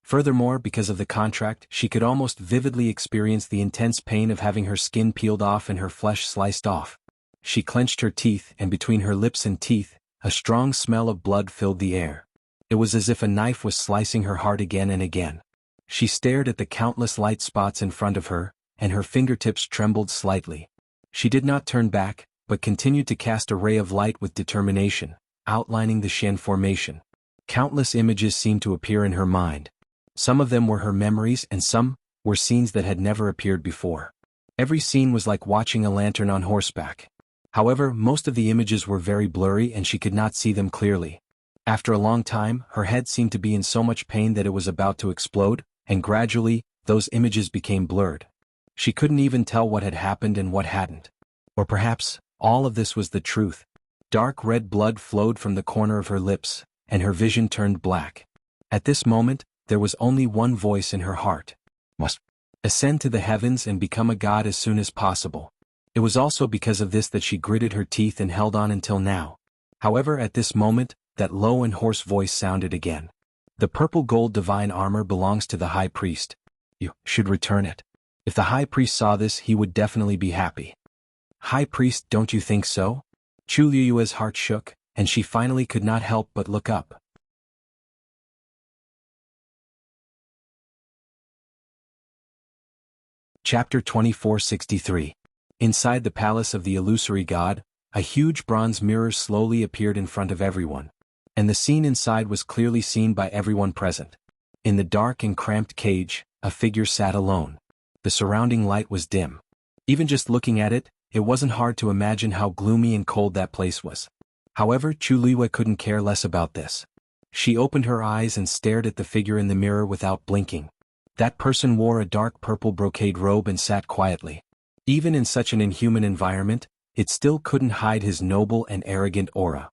Speaker 1: Furthermore, because of the contract, she could almost vividly experience the intense pain of having her skin peeled off and her flesh sliced off. She clenched her teeth, and between her lips and teeth, a strong smell of blood filled the air. It was as if a knife was slicing her heart again and again. She stared at the countless light spots in front of her, and her fingertips trembled slightly. She did not turn back, but continued to cast a ray of light with determination, outlining the Xian formation. Countless images seemed to appear in her mind. Some of them were her memories and some were scenes that had never appeared before. Every scene was like watching a lantern on horseback. However, most of the images were very blurry and she could not see them clearly. After a long time, her head seemed to be in so much pain that it was about to explode, and gradually, those images became blurred. She couldn't even tell what had happened and what hadn't. Or perhaps, all of this was the truth. Dark red blood flowed from the corner of her lips, and her vision turned black. At this moment, there was only one voice in her heart. Must ascend to the heavens and become a god as soon as possible. It was also because of this that she gritted her teeth and held on until now. However, at this moment, that low and hoarse voice sounded again. The purple gold divine armor belongs to the high priest. You should return it. If the high priest saw this, he would definitely be happy. High priest, don't you think so? Chu Liyue's heart shook, and she finally could not help but look up. Chapter 2463. Inside the palace of the illusory god, a huge bronze mirror slowly appeared in front of everyone. And the scene inside was clearly seen by everyone present. In the dark and cramped cage, a figure sat alone. The surrounding light was dim. Even just looking at it, it wasn't hard to imagine how gloomy and cold that place was. However, Chu Liyue couldn't care less about this. She opened her eyes and stared at the figure in the mirror without blinking. That person wore a dark purple brocade robe and sat quietly. Even in such an inhuman environment, it still couldn't hide his noble and arrogant aura.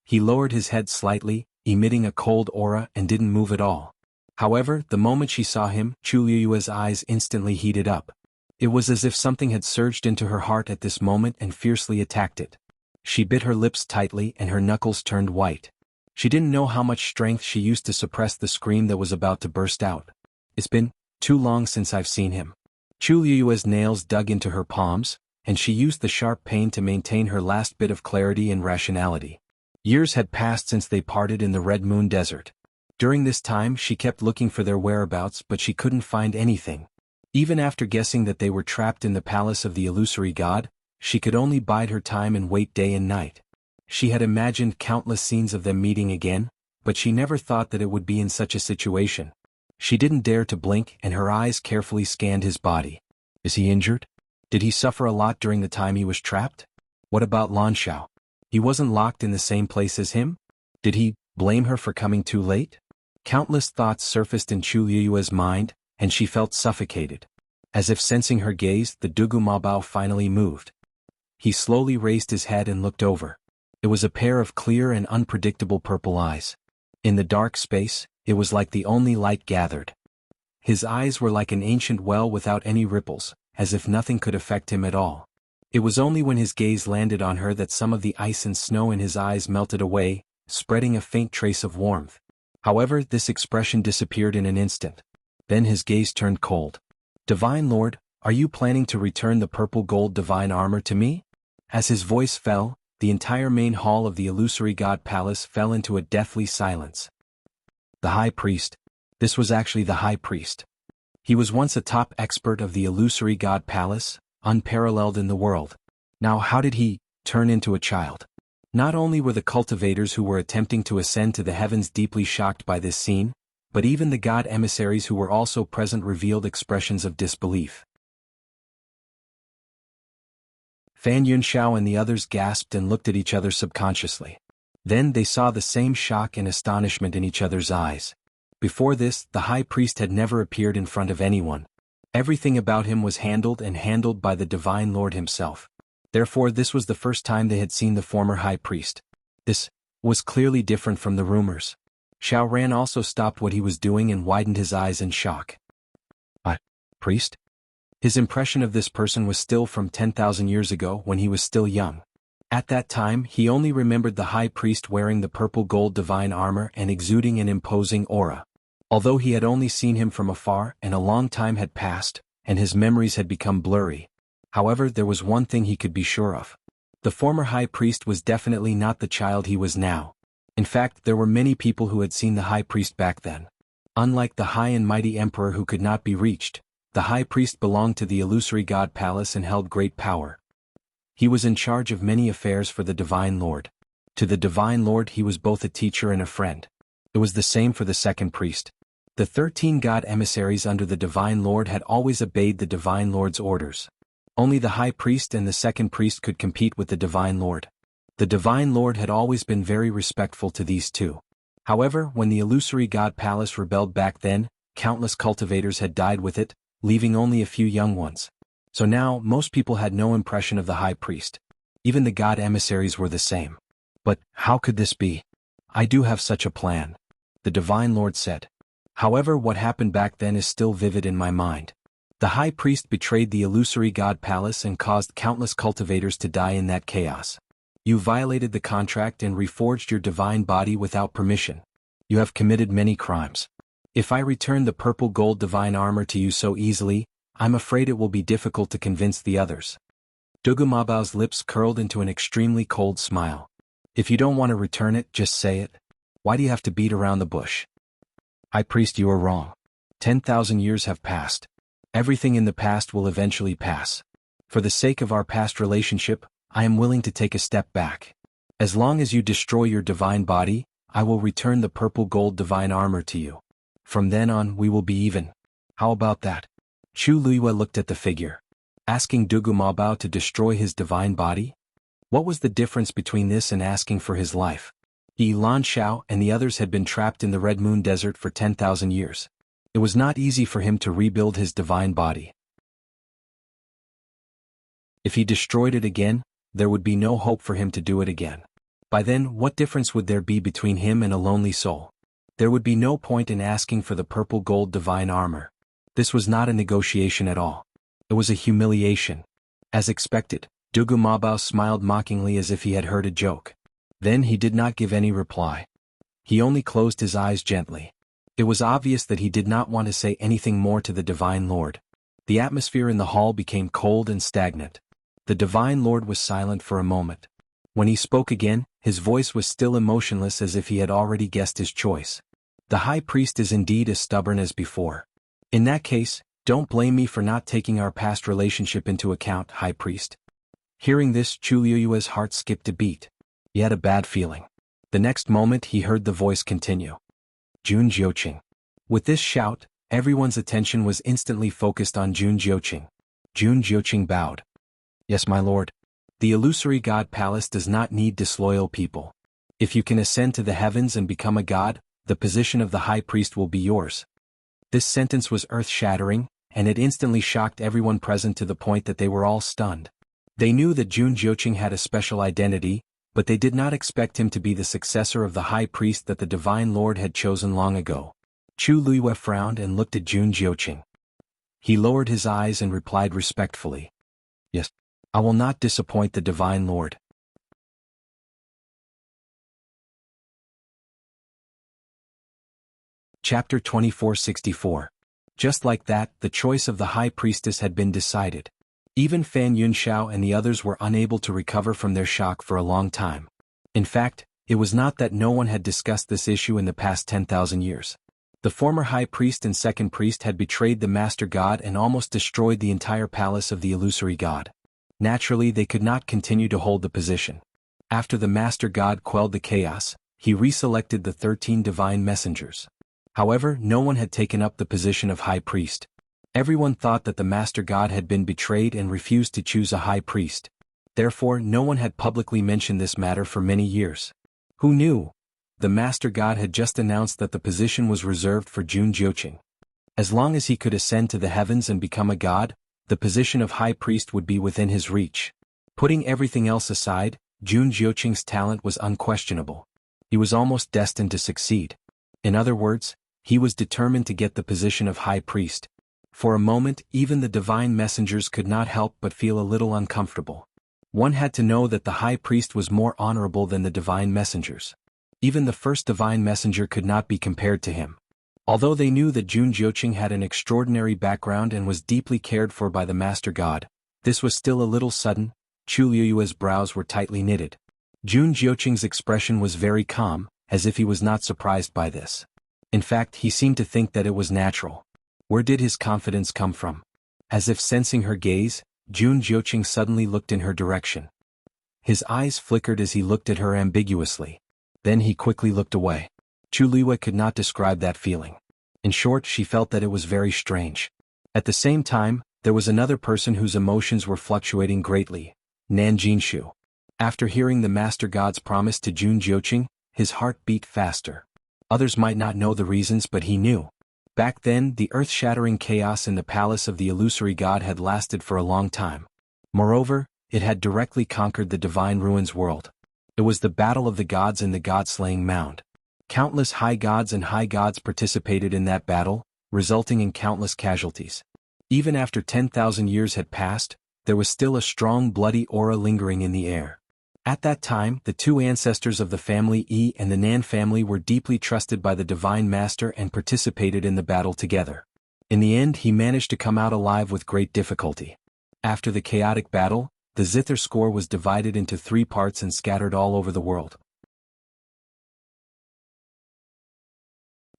Speaker 1: He lowered his head slightly, emitting a cold aura, and didn't move at all. However, the moment she saw him, Chu Liyue's eyes instantly heated up. It was as if something had surged into her heart at this moment and fiercely attacked it. She bit her lips tightly and her knuckles turned white. She didn't know how much strength she used to suppress the scream that was about to burst out. It's been too long since I've seen him. Chu Liyue's nails dug into her palms, and she used the sharp pain to maintain her last bit of clarity and rationality. Years had passed since they parted in the Red Moon Desert. During this time she kept looking for their whereabouts, but she couldn't find anything. Even after guessing that they were trapped in the palace of the illusory god, she could only bide her time and wait day and night. She had imagined countless scenes of them meeting again, but she never thought that it would be in such a situation. She didn't dare to blink, and her eyes carefully scanned his body. Is he injured? Did he suffer a lot during the time he was trapped? What about Lanxiao? He wasn't locked in the same place as him? Did he blame her for coming too late? Countless thoughts surfaced in Chu Liyue's mind, and she felt suffocated. As if sensing her gaze, the Dugu Mabao finally moved. He slowly raised his head and looked over. It was a pair of clear and unpredictable purple eyes. In the dark space, it was like the only light gathered. His eyes were like an ancient well without any ripples, as if nothing could affect him at all. It was only when his gaze landed on her that some of the ice and snow in his eyes melted away, spreading a faint trace of warmth. However, this expression disappeared in an instant. Then his gaze turned cold. "Divine Lord, are you planning to return the purple gold divine armor to me?" As his voice fell, the entire main hall of the illusory god palace fell into a deathly silence. The high priest. This was actually the high priest. He was once a top expert of the illusory god palace, unparalleled in the world. Now how did he turn into a child? Not only were the cultivators who were attempting to ascend to the heavens deeply shocked by this scene, but even the god emissaries who were also present revealed expressions of disbelief. Fan Yunxiao and the others gasped and looked at each other subconsciously. Then they saw the same shock and astonishment in each other's eyes. Before this, the high priest had never appeared in front of anyone. Everything about him was handled by the Divine Lord himself. Therefore, this was the first time they had seen the former high priest. This was clearly different from the rumors. Xiaoran also stopped what he was doing and widened his eyes in shock. "A priest?" His impression of this person was still from 10,000 years ago when he was still young. At that time, he only remembered the high priest wearing the purple gold divine armor and exuding an imposing aura. Although he had only seen him from afar and a long time had passed, and his memories had become blurry. However, there was one thing he could be sure of. The former high priest was definitely not the child he was now. In fact, there were many people who had seen the high priest back then. Unlike the high and mighty emperor who could not be reached, the high priest belonged to the illusory god palace and held great power. He was in charge of many affairs for the Divine Lord. To the Divine Lord he was both a teacher and a friend. It was the same for the second priest. The 13 god emissaries under the Divine Lord had always obeyed the Divine Lord's orders. Only the high priest and the second priest could compete with the Divine Lord. The Divine Lord had always been very respectful to these two. However, when the illusory god palace rebelled back then, countless cultivators had died with it, leaving only a few young ones. So now, most people had no impression of the high priest. Even the god emissaries were the same. But how could this be? "I do have such a plan," the Divine Lord said. "However, what happened back then is still vivid in my mind. The high priest betrayed the illusory god palace and caused countless cultivators to die in that chaos. You violated the contract and reforged your divine body without permission. You have committed many crimes. If I return the purple gold divine armor to you so easily, I'm afraid it will be difficult to convince the others." Dugu Mabao's lips curled into an extremely cold smile. "If you don't want to return it, just say it. Why do you have to beat around the bush?" "High priest, you are wrong. 10,000 years have passed. Everything in the past will eventually pass. For the sake of our past relationship, I am willing to take a step back. As long as you destroy your divine body, I will return the purple gold divine armor to you. From then on, we will be even. How about that?" Chu Luiyue looked at the figure. Asking Dugu Mabao to destroy his divine body? What was the difference between this and asking for his life? Lan Xiao and the others had been trapped in the Red Moon Desert for 10,000 years. It was not easy for him to rebuild his divine body. If he destroyed it again, there would be no hope for him to do it again. By then, what difference would there be between him and a lonely soul? There would be no point in asking for the purple gold divine armor. This was not a negotiation at all. It was a humiliation. As expected, Dugu Mabao smiled mockingly as if he had heard a joke. Then he did not give any reply. He only closed his eyes gently. It was obvious that he did not want to say anything more to the Divine Lord. The atmosphere in the hall became cold and stagnant. The Divine Lord was silent for a moment. When he spoke again, his voice was still emotionless as if he had already guessed his choice. "The high priest is indeed as stubborn as before. In that case, don't blame me for not taking our past relationship into account, high priest." Hearing this, Chu Luiyue's heart skipped a beat. He had a bad feeling. The next moment he heard the voice continue. "Jun Jiuqing." With this shout, everyone's attention was instantly focused on Jun Jiuqing. Jun Jiuqing bowed. "Yes, my lord. The illusory god palace does not need disloyal people. If you can ascend to the heavens and become a god, the position of the high priest will be yours." This sentence was earth-shattering, and it instantly shocked everyone present to the point that they were all stunned. They knew that Jun Jiuqing had a special identity, but they did not expect him to be the successor of the high priest that the Divine Lord had chosen long ago. Chu Luiyue frowned and looked at Jun Jiuqing. He lowered his eyes and replied respectfully, "Yes, I will not disappoint the Divine Lord." Chapter 2464. Just like that, the choice of the high priestess had been decided. Even Fan Yunxiao and the others were unable to recover from their shock for a long time. In fact, it was not that no one had discussed this issue in the past 10,000 years. The former high priest and second priest had betrayed the master god and almost destroyed the entire palace of the illusory god. Naturally, they could not continue to hold the position. After the master god quelled the chaos, he reselected the 13 divine messengers. However, no one had taken up the position of high priest. Everyone thought that the master god had been betrayed and refused to choose a high priest. Therefore, no one had publicly mentioned this matter for many years. Who knew? The master god had just announced that the position was reserved for Jun Jiuqing. As long as he could ascend to the heavens and become a god, the position of high priest would be within his reach. Putting everything else aside, Jun Jiuqing's talent was unquestionable. He was almost destined to succeed. In other words, he was determined to get the position of high priest. For a moment, even the divine messengers could not help but feel a little uncomfortable. One had to know that the high priest was more honorable than the divine messengers. Even the first divine messenger could not be compared to him. Although they knew that Jun Jiuqing had an extraordinary background and was deeply cared for by the master god, this was still a little sudden. Chu Luiyue's brows were tightly knitted. Jun Jiuqing's expression was very calm, as if he was not surprised by this. In fact, he seemed to think that it was natural. Where did his confidence come from? As if sensing her gaze, Jun Jiuqing suddenly looked in her direction. His eyes flickered as he looked at her ambiguously. Then he quickly looked away. Chu Luiyue could not describe that feeling. In short, she felt that it was very strange. At the same time, there was another person whose emotions were fluctuating greatly, Nan Jinshu. After hearing the master god's promise to Jun Jiuqing, his heart beat faster. Others might not know the reasons, but he knew. Back then, the earth-shattering chaos in the palace of the illusory god had lasted for a long time. Moreover, it had directly conquered the divine ruins world. It was the battle of the gods in the god-slaying mound. Countless high gods and high gods participated in that battle, resulting in countless casualties. Even after 10,000 years had passed, there was still a strong bloody aura lingering in the air. At that time, the two ancestors of the family Yi and the Nan family were deeply trusted by the Divine Master and participated in the battle together. In the end, he managed to come out alive with great difficulty. After the chaotic battle, the zither score was divided into 3 parts and scattered all over the world.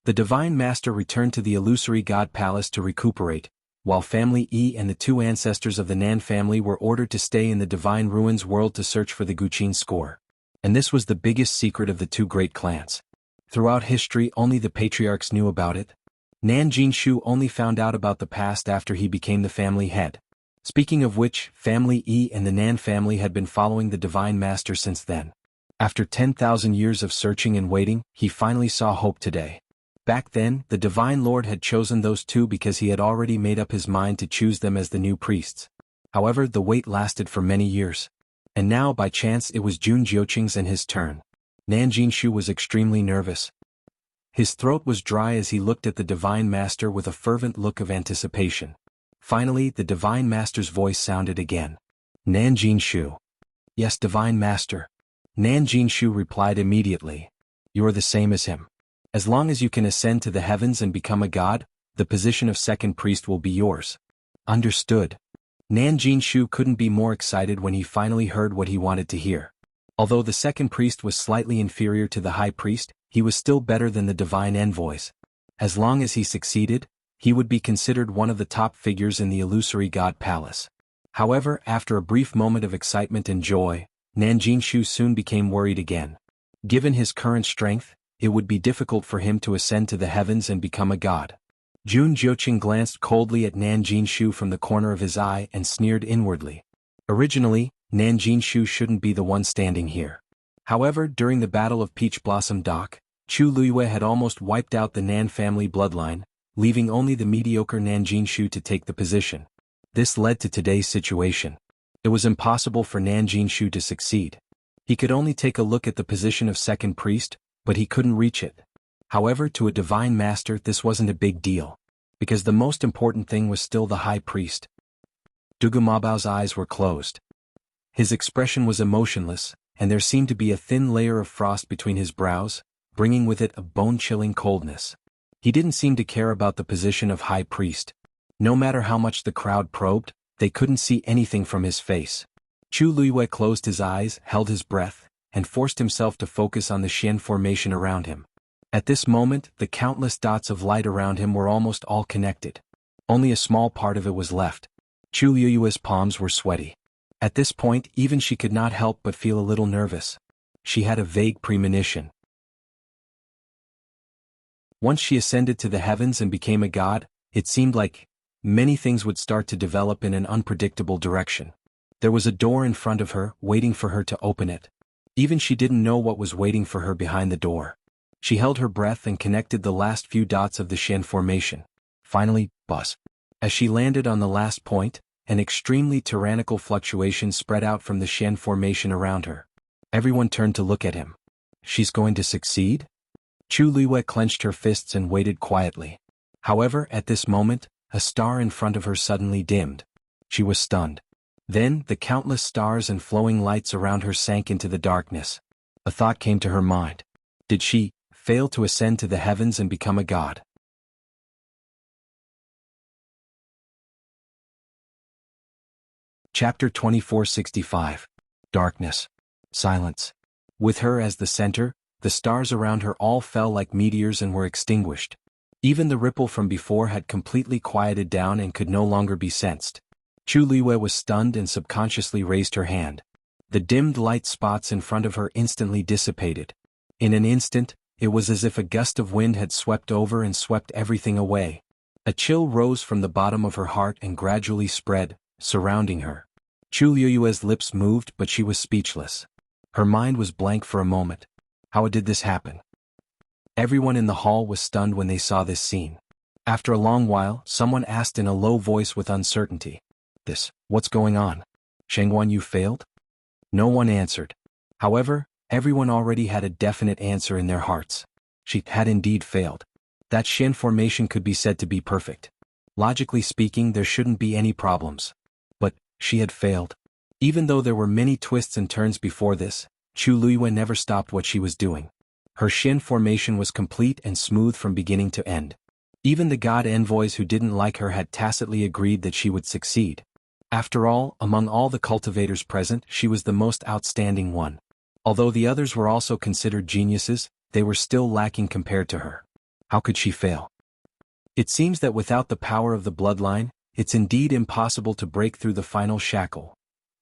Speaker 1: The Divine Master returned to the illusory god palace to recuperate, while family Yi and the 2 ancestors of the Nan family were ordered to stay in the divine ruins world to search for the Guqin score. And this was the biggest secret of the 2 great clans. Throughout history, only the patriarchs knew about it. Nan Jinshu only found out about the past after he became the family head. Speaking of which, family Yi and the Nan family had been following the Divine Master since then. After 10,000 years of searching and waiting, he finally saw hope today. Back then, the Divine Lord had chosen those 2 because he had already made up his mind to choose them as the new priests. However, the wait lasted for many years. And now, by chance, it was Jun Jiuqing's and his turn. Nan Jinshu was extremely nervous. His throat was dry as he looked at the Divine Master with a fervent look of anticipation. Finally, the Divine Master's voice sounded again. Nan Jinshu. Yes, Divine Master. Nan Jinshu replied immediately. You are the same as him. As long as you can ascend to the heavens and become a god, the position of second priest will be yours. Understood. Nan Jinshu couldn't be more excited when he finally heard what he wanted to hear. Although the second priest was slightly inferior to the high priest, he was still better than the divine envoys. As long as he succeeded, he would be considered one of the top figures in the illusory god palace. However, after a brief moment of excitement and joy, Nan Jinshu soon became worried again. Given his current strength, it would be difficult for him to ascend to the heavens and become a god. Jun Jiuqing glanced coldly at Nan Jinshu from the corner of his eye and sneered inwardly. Originally, Nan Jinshu shouldn't be the one standing here. However, during the Battle of Peach Blossom Dock, Chu Luiyue had almost wiped out the Nan family bloodline, leaving only the mediocre Nanjinshu to take the position. This led to today's situation. It was impossible for Nanjinshu to succeed. He could only take a look at the position of second priest, but he couldn't reach it. However, to a divine master this wasn't a big deal, because the most important thing was still the high priest. Dugumabao's eyes were closed. His expression was emotionless, and there seemed to be a thin layer of frost between his brows, bringing with it a bone-chilling coldness. He didn't seem to care about the position of high priest. No matter how much the crowd probed, they couldn't see anything from his face. Chu Luiyue closed his eyes, held his breath, and forced himself to focus on the Xian formation around him. At this moment, the countless dots of light around him were almost all connected. Only a small part of it was left. Chu Luiyue's palms were sweaty. At this point, even she could not help but feel a little nervous. She had a vague premonition. Once she ascended to the heavens and became a god, it seemed like many things would start to develop in an unpredictable direction. There was a door in front of her, waiting for her to open it. Even she didn't know what was waiting for her behind the door. She held her breath and connected the last few dots of the Xian formation. Finally, buzz. As she landed on the last point, an extremely tyrannical fluctuation spread out from the Xian formation around her. Everyone turned to look at him. She's going to succeed? Chu Luiyue clenched her fists and waited quietly. However, at this moment, a star in front of her suddenly dimmed. She was stunned. Then, the countless stars and flowing lights around her sank into the darkness. A thought came to her mind. Did she fail to ascend to the heavens and become a god? Chapter 2465. Darkness. Silence. With her as the center, the stars around her all fell like meteors and were extinguished. Even the ripple from before had completely quieted down and could no longer be sensed. Chu Luiyue was stunned and subconsciously raised her hand. The dimmed light spots in front of her instantly dissipated. In an instant, it was as if a gust of wind had swept over and swept everything away. A chill rose from the bottom of her heart and gradually spread, surrounding her. Chu Luiyue's lips moved, but she was speechless. Her mind was blank for a moment. How did this happen? Everyone in the hall was stunned when they saw this scene. After a long while, someone asked in a low voice with uncertainty. What's going on? Xuanhuan, you failed? No one answered. However, everyone already had a definite answer in their hearts. She had indeed failed. That Xian formation could be said to be perfect. Logically speaking, there shouldn't be any problems. But she had failed. Even though there were many twists and turns before this, Chu Luiyue never stopped what she was doing. Her Xian formation was complete and smooth from beginning to end. Even the god envoys who didn't like her had tacitly agreed that she would succeed. After all, among all the cultivators present, she was the most outstanding one. Although the others were also considered geniuses, they were still lacking compared to her. How could she fail? It seems that without the power of the bloodline, it's indeed impossible to break through the final shackle.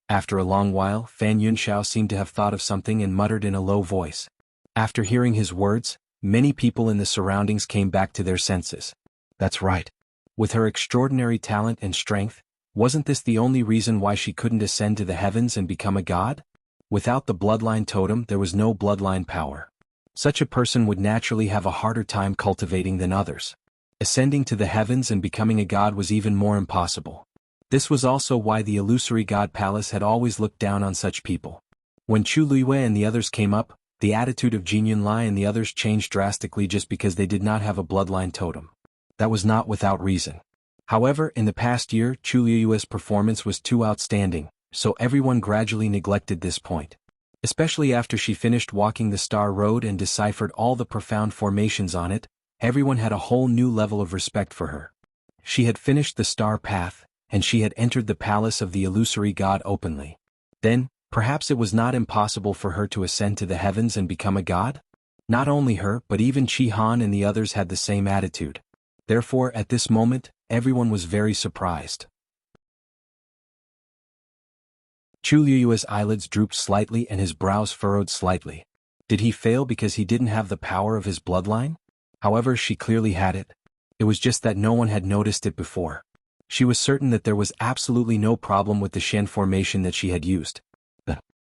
Speaker 1: After a long while, Fan Yunxiao seemed to have thought of something and muttered in a low voice. After hearing his words, many people in the surroundings came back to their senses. That's right. With her extraordinary talent and strength, wasn't this the only reason why she couldn't ascend to the heavens and become a god? Without the bloodline totem, there was no bloodline power. Such a person would naturally have a harder time cultivating than others. Ascending to the heavens and becoming a god was even more impossible. This was also why the illusory god palace had always looked down on such people. When Chu Luiyue and the others came up, the attitude of Jin Yunlai and the others changed drastically just because they did not have a bloodline totem. That was not without reason. However, in the past year, Chu Luiyue's performance was too outstanding, so everyone gradually neglected this point. Especially after she finished walking the Star Road and deciphered all the profound formations on it, everyone had a whole new level of respect for her. She had finished the Star Path, and she had entered the palace of the illusory god openly. Then, perhaps it was not impossible for her to ascend to the heavens and become a god? Not only her, but even Qi Han and the others had the same attitude. Therefore, at this moment, everyone was very surprised. Chu Luiyue's eyelids drooped slightly and his brows furrowed slightly. Did he fail because he didn't have the power of his bloodline? However, she clearly had it. It was just that no one had noticed it before. She was certain that there was absolutely no problem with the Xian formation that she had used.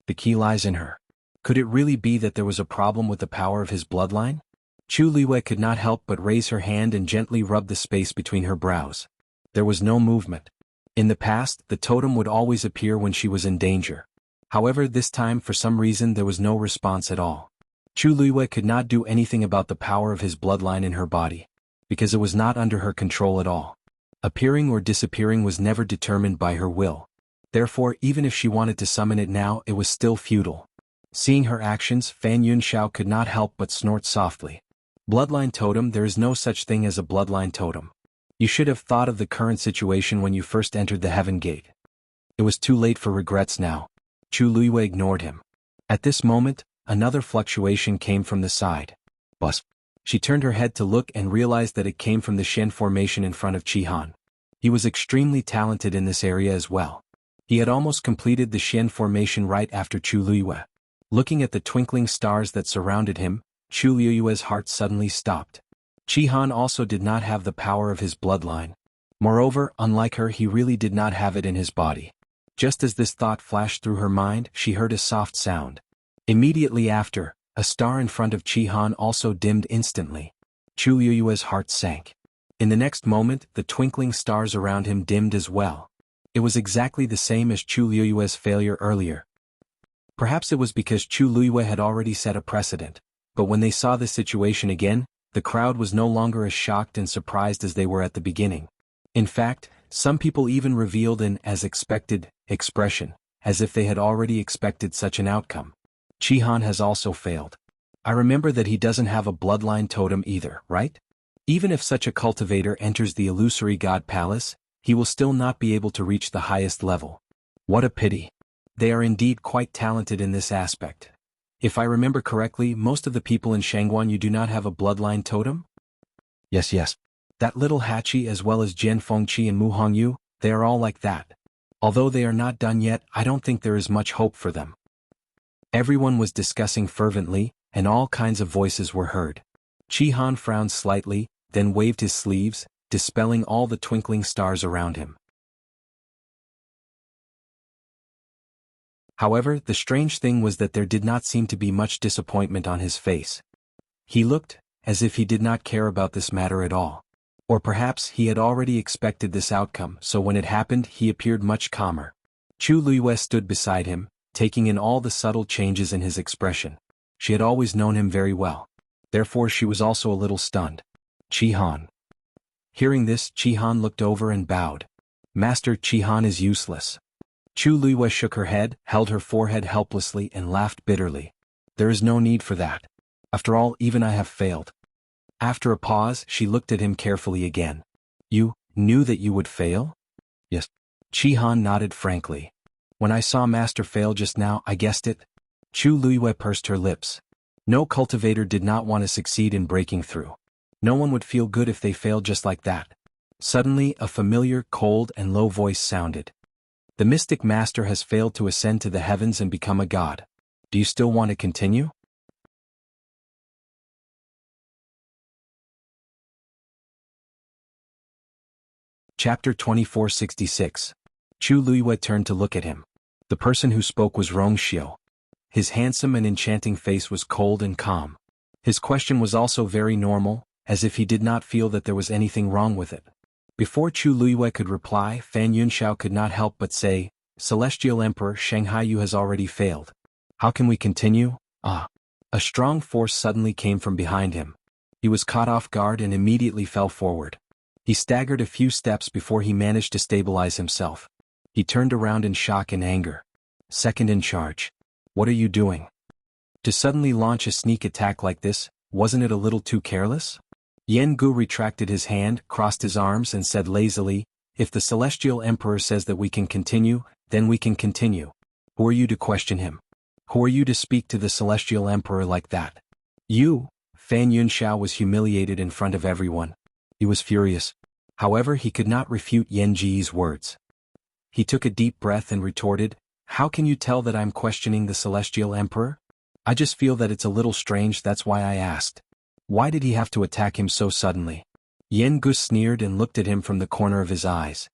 Speaker 1: The key lies in her. Could it really be that there was a problem with the power of his bloodline? Chu Liwei could not help but raise her hand and gently rub the space between her brows. There was no movement. In the past, the totem would always appear when she was in danger. However, this time for some reason there was no response at all. Chu Liwei could not do anything about the power of his bloodline in her body, because it was not under her control at all. Appearing or disappearing was never determined by her will. Therefore, even if she wanted to summon it now, it was still futile. Seeing her actions, Fan Yunxiao could not help but snort softly. Bloodline totem. There is no such thing as a bloodline totem. You should have thought of the current situation when you first entered the Heaven Gate. It was too late for regrets now. Chu Liwei ignored him. At this moment, another fluctuation came from the side. Bus. She turned her head to look and realized that it came from the Shen formation in front of Xianhuan. He was extremely talented in this area as well. He had almost completed the Shen formation right after Chu Liwei. Looking at the twinkling stars that surrounded him, Chu Liwei's heart suddenly stopped. Xianhuan also did not have the power of his bloodline. Moreover, unlike her, he really did not have it in his body. Just as this thought flashed through her mind, she heard a soft sound. Immediately after, a star in front of Xianhuan also dimmed instantly. Chu Liwei's heart sank. In the next moment, the twinkling stars around him dimmed as well. It was exactly the same as Chu Liwei's failure earlier. Perhaps it was because Chu Liwei had already set a precedent, but when they saw the situation again, the crowd was no longer as shocked and surprised as they were at the beginning. In fact, some people even revealed an as expected expression, as if they had already expected such an outcome. Xianhuan has also failed. I remember that he doesn't have a bloodline totem either, right? Even if such a cultivator enters the illusory god palace, he will still not be able to reach the highest level. What a pity. They are indeed quite talented in this aspect. If I remember correctly, most of the people in Xianhuan you do not have a bloodline totem? Yes. That little Hachi as well as Jian Fengqi and Mu Hongyu, they are all like that. Although they are not done yet, I don't think there is much hope for them. Everyone was discussing fervently, and all kinds of voices were heard. Xianhuan frowned slightly, then waved his sleeves, dispelling all the twinkling stars around him. However, the strange thing was that there did not seem to be much disappointment on his face. He looked as if he did not care about this matter at all. Or perhaps he had already expected this outcome, so when it happened he appeared much calmer. Chu Liwei stood beside him, taking in all the subtle changes in his expression. She had always known him very well. Therefore she was also a little stunned. Xianhuan. Hearing this, Xianhuan looked over and bowed. Master, Xianhuan is useless. Chu Liwei shook her head, held her forehead helplessly and laughed bitterly. There is no need for that. After all, even I have failed. After a pause, she looked at him carefully again. You knew that you would fail? Yes. Xianhuan nodded frankly. When I saw Master fail just now, I guessed it. Chu Liwei pursed her lips. No cultivator did not want to succeed in breaking through. No one would feel good if they failed just like that. Suddenly, a familiar, cold and low voice sounded. The mystic master has failed to ascend to the heavens and become a god. Do you still want to continue? Chapter 2466. Chu Liwei turned to look at him. The person who spoke was Rongxiu. His handsome and enchanting face was cold and calm. His question was also very normal, as if he did not feel that there was anything wrong with it. Before Chu Liwei could reply, Fan Yunxiao could not help but say, Celestial Emperor Xianghai has already failed. How can we continue? Ah. A strong force suddenly came from behind him. He was caught off guard and immediately fell forward. He staggered a few steps before he managed to stabilize himself. He turned around in shock and anger. Second in charge. What are you doing? To suddenly launch a sneak attack like this, wasn't it a little too careless? Jianghu retracted his hand, crossed his arms and said lazily, If the Celestial Emperor says that we can continue, then we can continue. Who are you to question him? Who are you to speak to the Celestial Emperor like that? You? Fan Yunxiao was humiliated in front of everyone. He was furious. However, he could not refute Yan Ji's words. He took a deep breath and retorted, How can you tell that I'm questioning the Celestial Emperor? I just feel that it's a little strange, that's why I asked. Why did he have to attack him so suddenly? Jianghu sneered and looked at him from the corner of his eyes.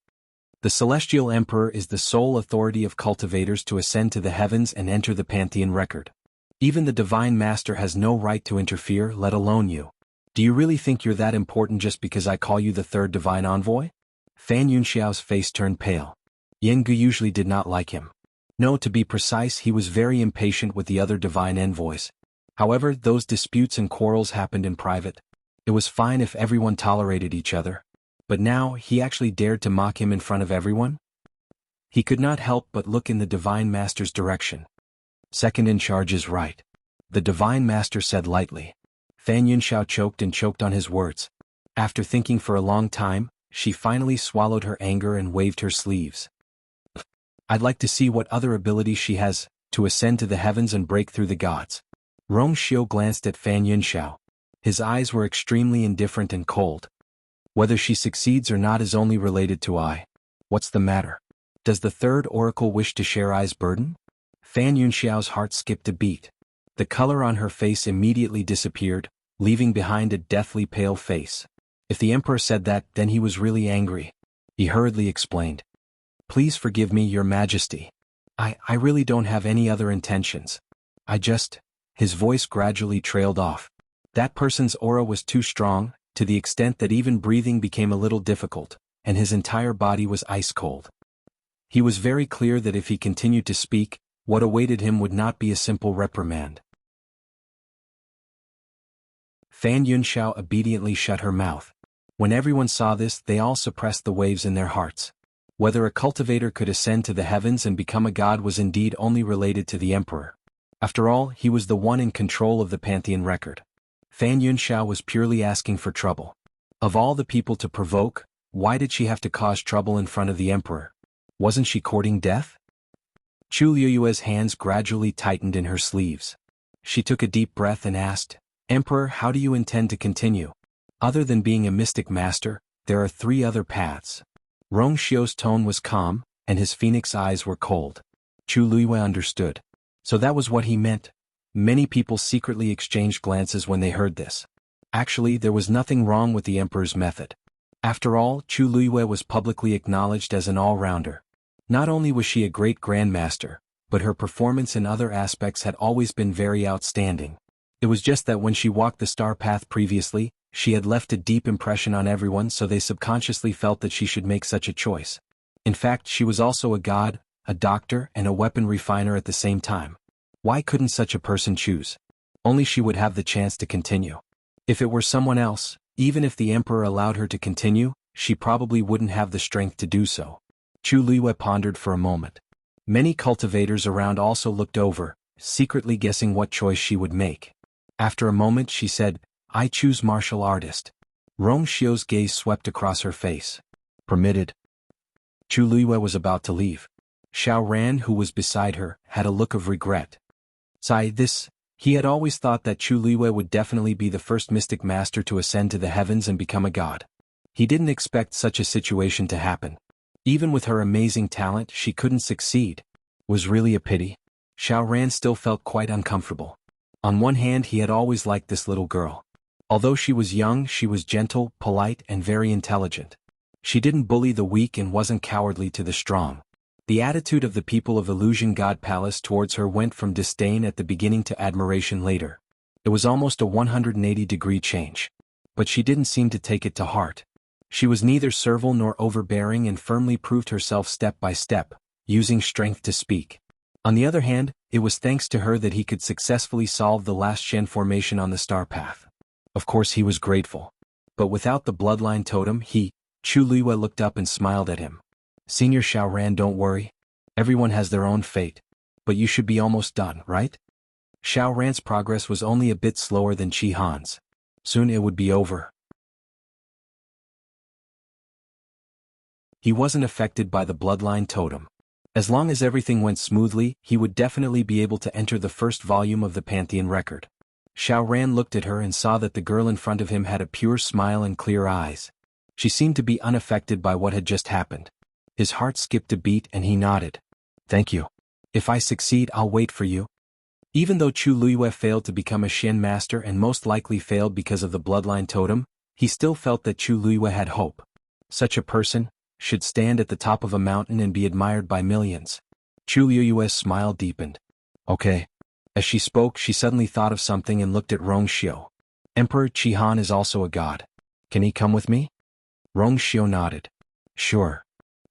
Speaker 1: The Celestial Emperor is the sole authority of cultivators to ascend to the heavens and enter the Pantheon record. Even the Divine Master has no right to interfere, let alone you. Do you really think you're that important just because I call you the third divine envoy? Fan Yunxiao's face turned pale. Jianghu usually did not like him. No, to be precise, he was very impatient with the other divine envoys. However, those disputes and quarrels happened in private. It was fine if everyone tolerated each other. But now, he actually dared to mock him in front of everyone? He could not help but look in the divine master's direction. Second in charge is right. The divine master said lightly. Fan Yunxiao choked on his words. After thinking for a long time, she finally swallowed her anger and waved her sleeves. I'd like to see what other abilities she has to ascend to the heavens and break through the gods. Rong Xiu glanced at Fan Yunxiao. His eyes were extremely indifferent and cold. Whether she succeeds or not is only related to I. What's the matter? Does the third oracle wish to share I's burden? Fan Yunxiao's heart skipped a beat. The color on her face immediately disappeared, leaving behind a deathly pale face. If the emperor said that, then he was really angry. He hurriedly explained. Please forgive me, your majesty. I really don't have any other intentions. His voice gradually trailed off. That person's aura was too strong, to the extent that even breathing became a little difficult, and his entire body was ice cold. He was very clear that if he continued to speak, what awaited him would not be a simple reprimand. Fan Yunxiao obediently shut her mouth. When everyone saw this, they all suppressed the waves in their hearts. Whether a cultivator could ascend to the heavens and become a god was indeed only related to the emperor. After all, he was the one in control of the pantheon record. Fan Yunxiao was purely asking for trouble. Of all the people to provoke, why did she have to cause trouble in front of the emperor? Wasn't she courting death? Chu Liyue's hands gradually tightened in her sleeves. She took a deep breath and asked, Emperor, how do you intend to continue? Other than being a mystic master, there are 3 other paths. Rong Xiu's tone was calm, and his phoenix eyes were cold. Chu Liyue understood. So that was what he meant. Many people secretly exchanged glances when they heard this. Actually, there was nothing wrong with the emperor's method. After all, Chu Liyue was publicly acknowledged as an all-rounder. Not only was she a great grandmaster, but her performance in other aspects had always been very outstanding. It was just that when she walked the star path previously, she had left a deep impression on everyone, so they subconsciously felt that she should make such a choice. In fact, she was also a god, a doctor, and a weapon refiner at the same time. Why couldn't such a person choose? Only she would have the chance to continue. If it were someone else, even if the emperor allowed her to continue, she probably wouldn't have the strength to do so. Chu Liyue pondered for a moment. Many cultivators around also looked over, secretly guessing what choice she would make. After a moment she said, I choose martial artist. Rong Xiu's gaze swept across her face. Permitted. Chu Liyue was about to leave. Xiaoran, who was beside her, had a look of regret. He had always thought that Chu Liyue would definitely be the first mystic master to ascend to the heavens and become a god. He didn't expect such a situation to happen. Even with her amazing talent, she couldn't succeed. Was really a pity. Xiaoran still felt quite uncomfortable. On one hand, he had always liked this little girl. Although she was young, she was gentle, polite, and very intelligent. She didn't bully the weak and wasn't cowardly to the strong. The attitude of the people of Illusion God Palace towards her went from disdain at the beginning to admiration later. It was almost a 180-degree change. But she didn't seem to take it to heart. She was neither servile nor overbearing and firmly proved herself step by step, using strength to speak. On the other hand, it was thanks to her that he could successfully solve the last Shen formation on the star path. Of course he was grateful. But without the bloodline totem, Chu Liyue looked up and smiled at him. Senior Xiaoran, don't worry. Everyone has their own fate. But you should be almost done, right? Xiaoran's progress was only a bit slower than Qi Han's. Soon it would be over. He wasn't affected by the bloodline totem. As long as everything went smoothly, he would definitely be able to enter the first volume of the Pantheon record. Xiaoran looked at her and saw that the girl in front of him had a pure smile and clear eyes. She seemed to be unaffected by what had just happened. His heart skipped a beat and he nodded. Thank you. If I succeed, I'll wait for you. Even though Chu Liyue failed to become a Shen master and most likely failed because of the bloodline totem, he still felt that Chu Liyue had hope. Such a person should stand at the top of a mountain and be admired by millions. Chu Liyue's smile deepened. Okay. As she spoke, she suddenly thought of something and looked at Rong Xiu. Emperor Qihan is also a god. Can he come with me? Rongxiu nodded. Sure.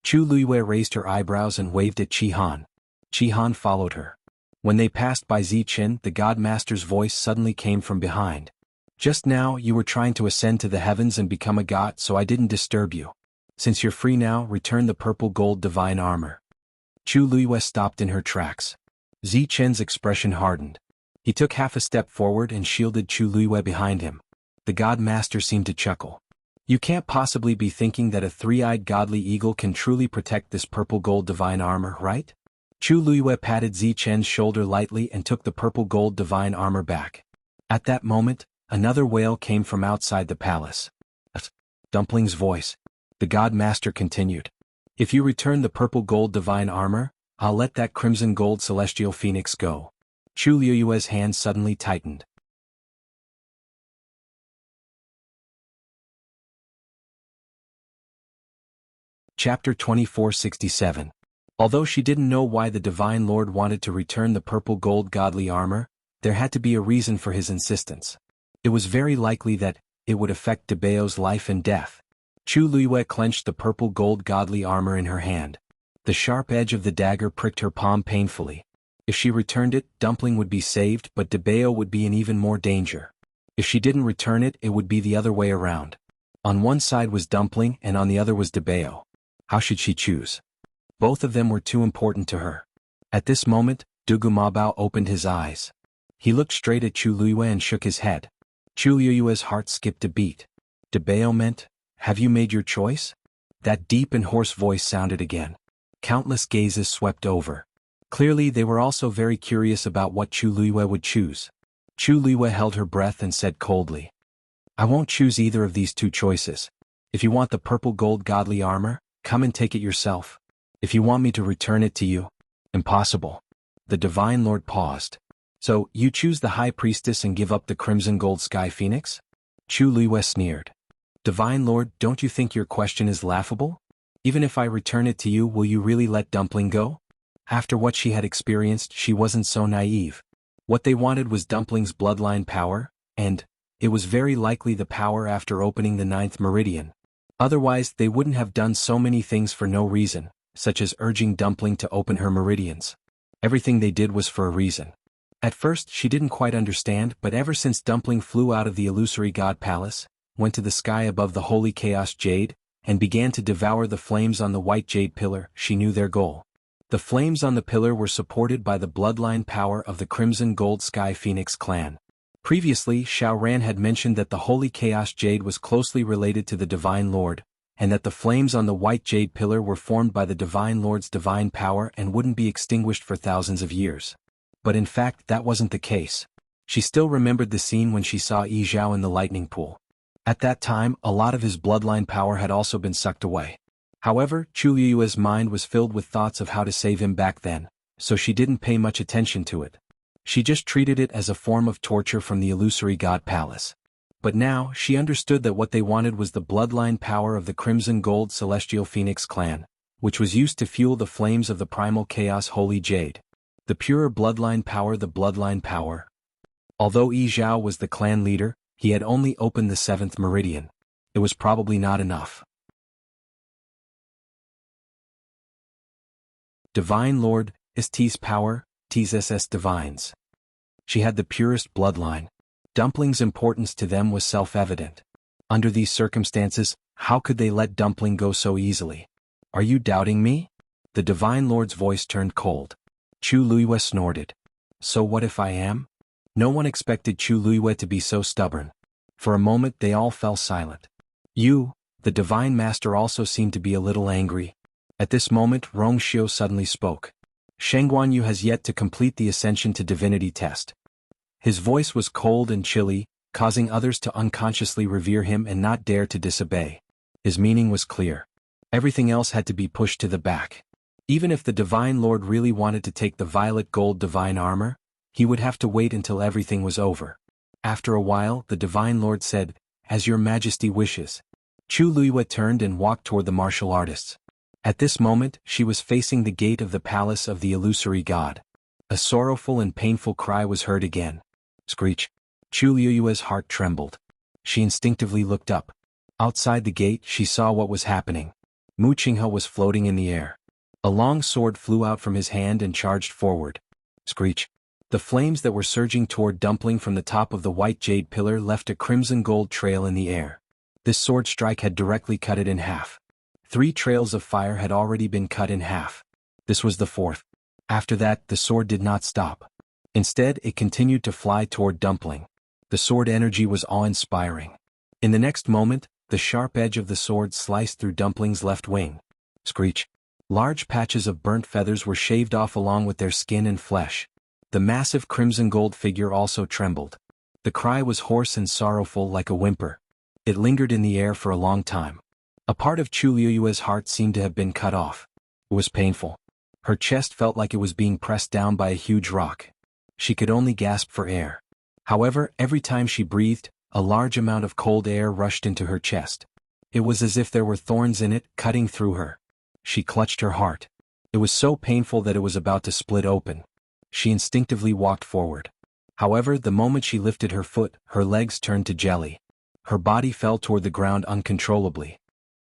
Speaker 1: Chu Luiyue raised her eyebrows and waved at Qihan. Qihan followed her. When they passed by Zichen, the god master's voice suddenly came from behind. Just now you were trying to ascend to the heavens and become a god, so I didn't disturb you. Since you're free now, return the purple gold divine armor. Chu Luiyue stopped in her tracks. Zichen's expression hardened. He took half a step forward and shielded Chu Luiyue behind him. The god master seemed to chuckle. You can't possibly be thinking that a three-eyed godly eagle can truly protect this purple gold divine armor, right? Chu Luiyue patted Zichen's shoulder lightly and took the purple gold divine armor back. At that moment, another wail came from outside the palace. Dumpling's voice. The god master continued. If you return the purple gold divine armor, I'll let that crimson gold celestial phoenix go. Chu Luiyue's hand suddenly tightened. Chapter 2467. Although she didn't know why the Divine Lord wanted to return the purple gold godly armor, there had to be a reason for his insistence. It was very likely that it would affect Debao's life and death. Chu Luiyue clenched the purple gold godly armor in her hand. The sharp edge of the dagger pricked her palm painfully. If she returned it, Dumpling would be saved, but Debao would be in even more danger. If she didn't return it, it would be the other way around. On one side was Dumpling and on the other was Debao. How should she choose? Both of them were too important to her. At this moment, Dugu Mabao opened his eyes. He looked straight at Chu Luiyue and shook his head. Chu Luiyue's heart skipped a beat. Debao meant, have you made your choice? That deep and hoarse voice sounded again. Countless gazes swept over. Clearly they were also very curious about what Chu Luiyue would choose. Chu Luiyue held her breath and said coldly, I won't choose either of these two choices. If you want the purple gold godly armor, come and take it yourself. If you want me to return it to you, impossible. The Divine Lord paused. So, you choose the High Priestess and give up the Crimson Gold Sky Phoenix? Chu Luiyue sneered. Divine Lord, don't you think your question is laughable? Even if I return it to you, will you really let Dumpling go? After what she had experienced, she wasn't so naive. What they wanted was Dumpling's bloodline power, and it was very likely the power after opening the 9th meridian. Otherwise, they wouldn't have done so many things for no reason, such as urging Dumpling to open her meridians. Everything they did was for a reason. At first, she didn't quite understand, but ever since Dumpling flew out of the illusory god palace, went to the sky above the holy chaos jade, and began to devour the flames on the white jade pillar, she knew their goal. The flames on the pillar were supported by the bloodline power of the Crimson Gold Sky Phoenix clan. Previously, Xiaoran had mentioned that the Holy Chaos Jade was closely related to the Divine Lord, and that the flames on the white jade pillar were formed by the Divine Lord's divine power and wouldn't be extinguished for thousands of years. But in fact, that wasn't the case. She still remembered the scene when she saw Yi Zhao in the lightning pool. At that time, a lot of his bloodline power had also been sucked away. However, Chu Luiyue's mind was filled with thoughts of how to save him back then, so she didn't pay much attention to it. She just treated it as a form of torture from the illusory god palace. But now, she understood that what they wanted was the bloodline power of the Crimson Gold Celestial Phoenix clan, which was used to fuel the flames of the primal chaos holy jade. The pure bloodline power, the bloodline power. Although Yi Zhao was the clan leader, he had only opened the 7th meridian. It was probably not enough. Divine Lord, Ist's power, TSS divines. She had the purest bloodline. Dumpling's importance to them was self-evident. Under these circumstances, how could they let Dumpling go so easily? Are you doubting me? The Divine Lord's voice turned cold. Chu Luiyue snorted. So what if I am? No one expected Chu Luiyue to be so stubborn. For a moment they all fell silent. You, the Divine Master, also seemed to be a little angry. At this moment Rongxiu suddenly spoke. Xuanhuan has yet to complete the Ascension to Divinity test. His voice was cold and chilly, causing others to unconsciously revere him and not dare to disobey. His meaning was clear. Everything else had to be pushed to the back. Even if the Divine Lord really wanted to take the violet gold divine armor, he would have to wait until everything was over. After a while, the Divine Lord said, As your Majesty wishes. Chu Luiyue turned and walked toward the martial artists. At this moment, she was facing the gate of the palace of the illusory god. A sorrowful and painful cry was heard again. Screech. Chu Liyue's heart trembled. She instinctively looked up. Outside the gate, she saw what was happening. Mu Qinghe was floating in the air. A long sword flew out from his hand and charged forward. Screech. The flames that were surging toward Dumpling from the top of the white jade pillar left a crimson gold trail in the air. This sword strike had directly cut it in half. 3 trails of fire had already been cut in half. This was the 4th. After that, the sword did not stop. Instead, it continued to fly toward Dumpling. The sword energy was awe-inspiring. In the next moment, the sharp edge of the sword sliced through Dumpling's left wing. Screech. Large patches of burnt feathers were shaved off along with their skin and flesh. The massive crimson gold figure also trembled. The cry was hoarse and sorrowful like a whimper. It lingered in the air for a long time. A part of Chu Liyue's heart seemed to have been cut off. It was painful. Her chest felt like it was being pressed down by a huge rock. She could only gasp for air. However, every time she breathed, a large amount of cold air rushed into her chest. It was as if there were thorns in it, cutting through her. She clutched her heart. It was so painful that it was about to split open. She instinctively walked forward. However, the moment she lifted her foot, her legs turned to jelly. Her body fell toward the ground uncontrollably.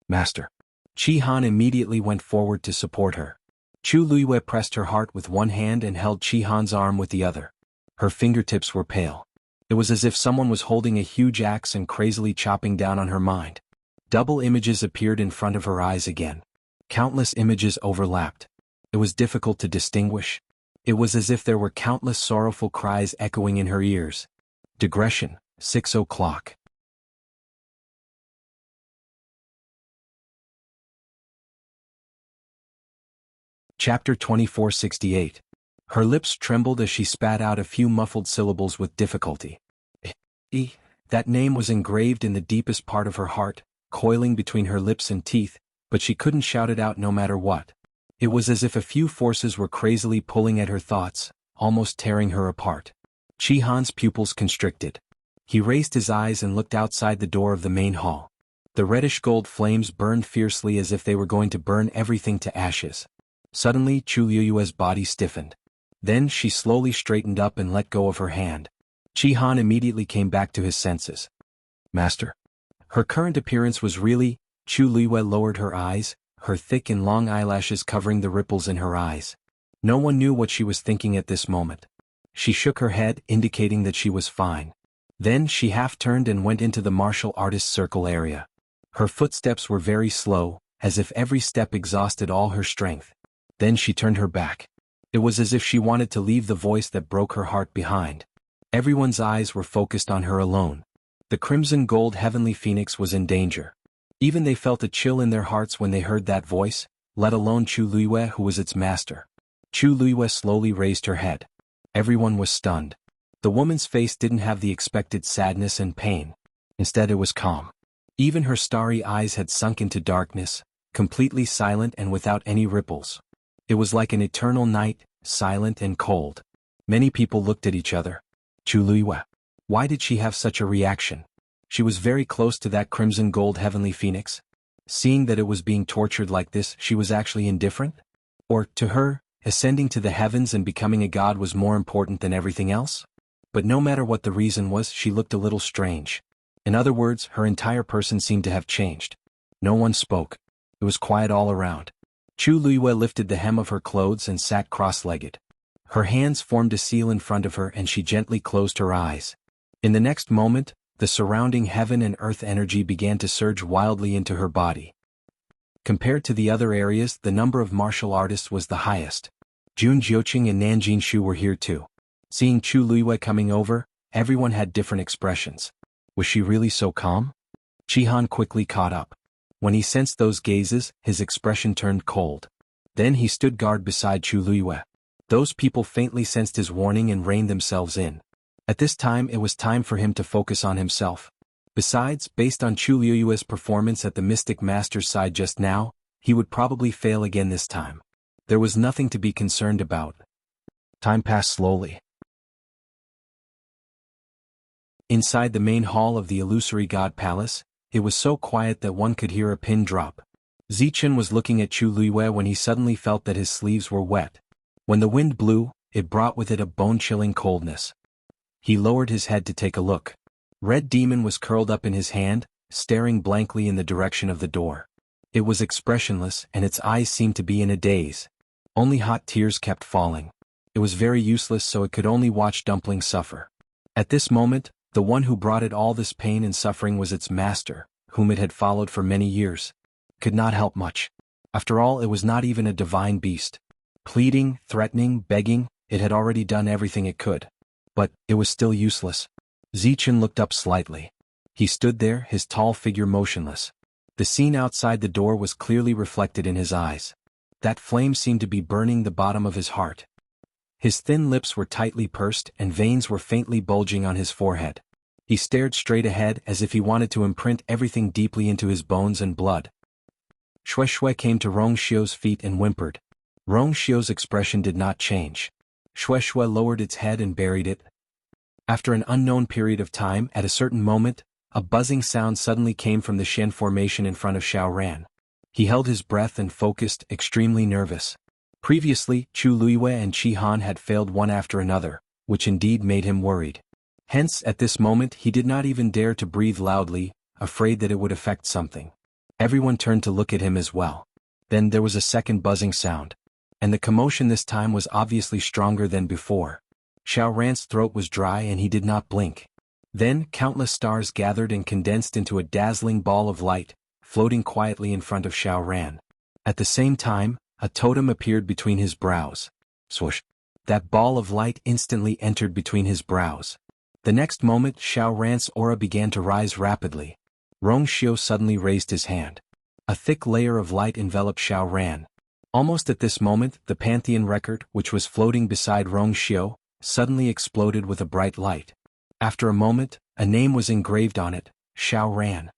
Speaker 1: Master. Xianhuan immediately went forward to support her. Chu Liyue pressed her heart with one hand and held Xianhuan's arm with the other. Her fingertips were pale. It was as if someone was holding a huge axe and crazily chopping down on her mind. Double images appeared in front of her eyes again. Countless images overlapped. It was difficult to distinguish. It was as if there were countless sorrowful cries echoing in her ears. Digression, 6 o'clock. Chapter 2468. Her lips trembled as she spat out a few muffled syllables with difficulty. That name was engraved in the deepest part of her heart, coiling between her lips and teeth, but she couldn't shout it out no matter what. It was as if a few forces were crazily pulling at her thoughts, almost tearing her apart. Xianhuan's pupils constricted. He raised his eyes and looked outside the door of the main hall. The reddish-gold flames burned fiercely as if they were going to burn everything to ashes. Suddenly, Chu Liyue's body stiffened. Then she slowly straightened up and let go of her hand. Xianhuan immediately came back to his senses. Master. Her current appearance was really. Chu Liyue lowered her eyes, her thick and long eyelashes covering the ripples in her eyes. No one knew what she was thinking at this moment. She shook her head, indicating that she was fine. Then she half-turned and went into the martial artist circle area. Her footsteps were very slow, as if every step exhausted all her strength. Then she turned her back. It was as if she wanted to leave the voice that broke her heart behind. Everyone's eyes were focused on her alone. The crimson gold heavenly phoenix was in danger. Even they felt a chill in their hearts when they heard that voice, let alone Chu Liyue who was its master. Chu Liyue slowly raised her head. Everyone was stunned. The woman's face didn't have the expected sadness and pain. Instead it was calm. Even her starry eyes had sunk into darkness, completely silent and without any ripples. It was like an eternal night, silent and cold. Many people looked at each other. Chu Liyue. Why did she have such a reaction? She was very close to that crimson gold heavenly phoenix. Seeing that it was being tortured like this, she was actually indifferent? Or, to her, ascending to the heavens and becoming a god was more important than everything else? But no matter what the reason was, she looked a little strange. In other words, her entire person seemed to have changed. No one spoke. It was quiet all around. Chu Liyue lifted the hem of her clothes and sat cross-legged. Her hands formed a seal in front of her and she gently closed her eyes. In the next moment, the surrounding heaven and earth energy began to surge wildly into her body. Compared to the other areas, the number of martial artists was the highest. Jun Jiuqing and Nan Jinshu were here too. Seeing Chu Liyue coming over, everyone had different expressions. Was she really so calm? Xianhuan quickly caught up. When he sensed those gazes, his expression turned cold. Then he stood guard beside Chu Liyue. Those people faintly sensed his warning and reined themselves in. At this time it was time for him to focus on himself. Besides, based on Chu Liyue's performance at the Mystic Master's side just now, he would probably fail again this time. There was nothing to be concerned about. Time passed slowly. Inside the main hall of the illusory god palace, it was so quiet that one could hear a pin drop. Zichen was looking at Chu Liyue when he suddenly felt that his sleeves were wet. When the wind blew, it brought with it a bone-chilling coldness. He lowered his head to take a look. Red Demon was curled up in his hand, staring blankly in the direction of the door. It was expressionless and its eyes seemed to be in a daze. Only hot tears kept falling. It was very useless, so it could only watch Dumpling suffer. At this moment, the one who brought it all this pain and suffering was its master, whom it had followed for many years. Could not help much. After all, it was not even a divine beast. Pleading, threatening, begging, it had already done everything it could. But it was still useless. Zichen looked up slightly. He stood there, his tall figure motionless. The scene outside the door was clearly reflected in his eyes. That flame seemed to be burning the bottom of his heart. His thin lips were tightly pursed and veins were faintly bulging on his forehead. He stared straight ahead as if he wanted to imprint everything deeply into his bones and blood. Shui came to Rongxiu's feet and whimpered. Rongxiu's expression did not change. Shui lowered its head and buried it. After an unknown period of time, at a certain moment, a buzzing sound suddenly came from the Shen formation in front of Xiaoran. He held his breath and focused, extremely nervous. Previously, Chu Luiyue and Qi Han had failed one after another, which indeed made him worried. Hence, at this moment he did not even dare to breathe loudly, afraid that it would affect something. Everyone turned to look at him as well. Then there was a second buzzing sound. And the commotion this time was obviously stronger than before. Xiaoran's throat was dry and he did not blink. Then, countless stars gathered and condensed into a dazzling ball of light, floating quietly in front of Xiaoran. At the same time, a totem appeared between his brows. Swoosh! That ball of light instantly entered between his brows. The next moment, Xiaoran's aura began to rise rapidly. Rongxiu suddenly raised his hand. A thick layer of light enveloped Xiaoran. Almost at this moment, the Pantheon record, which was floating beside Rongxiu, suddenly exploded with a bright light. After a moment, a name was engraved on it, Xiaoran.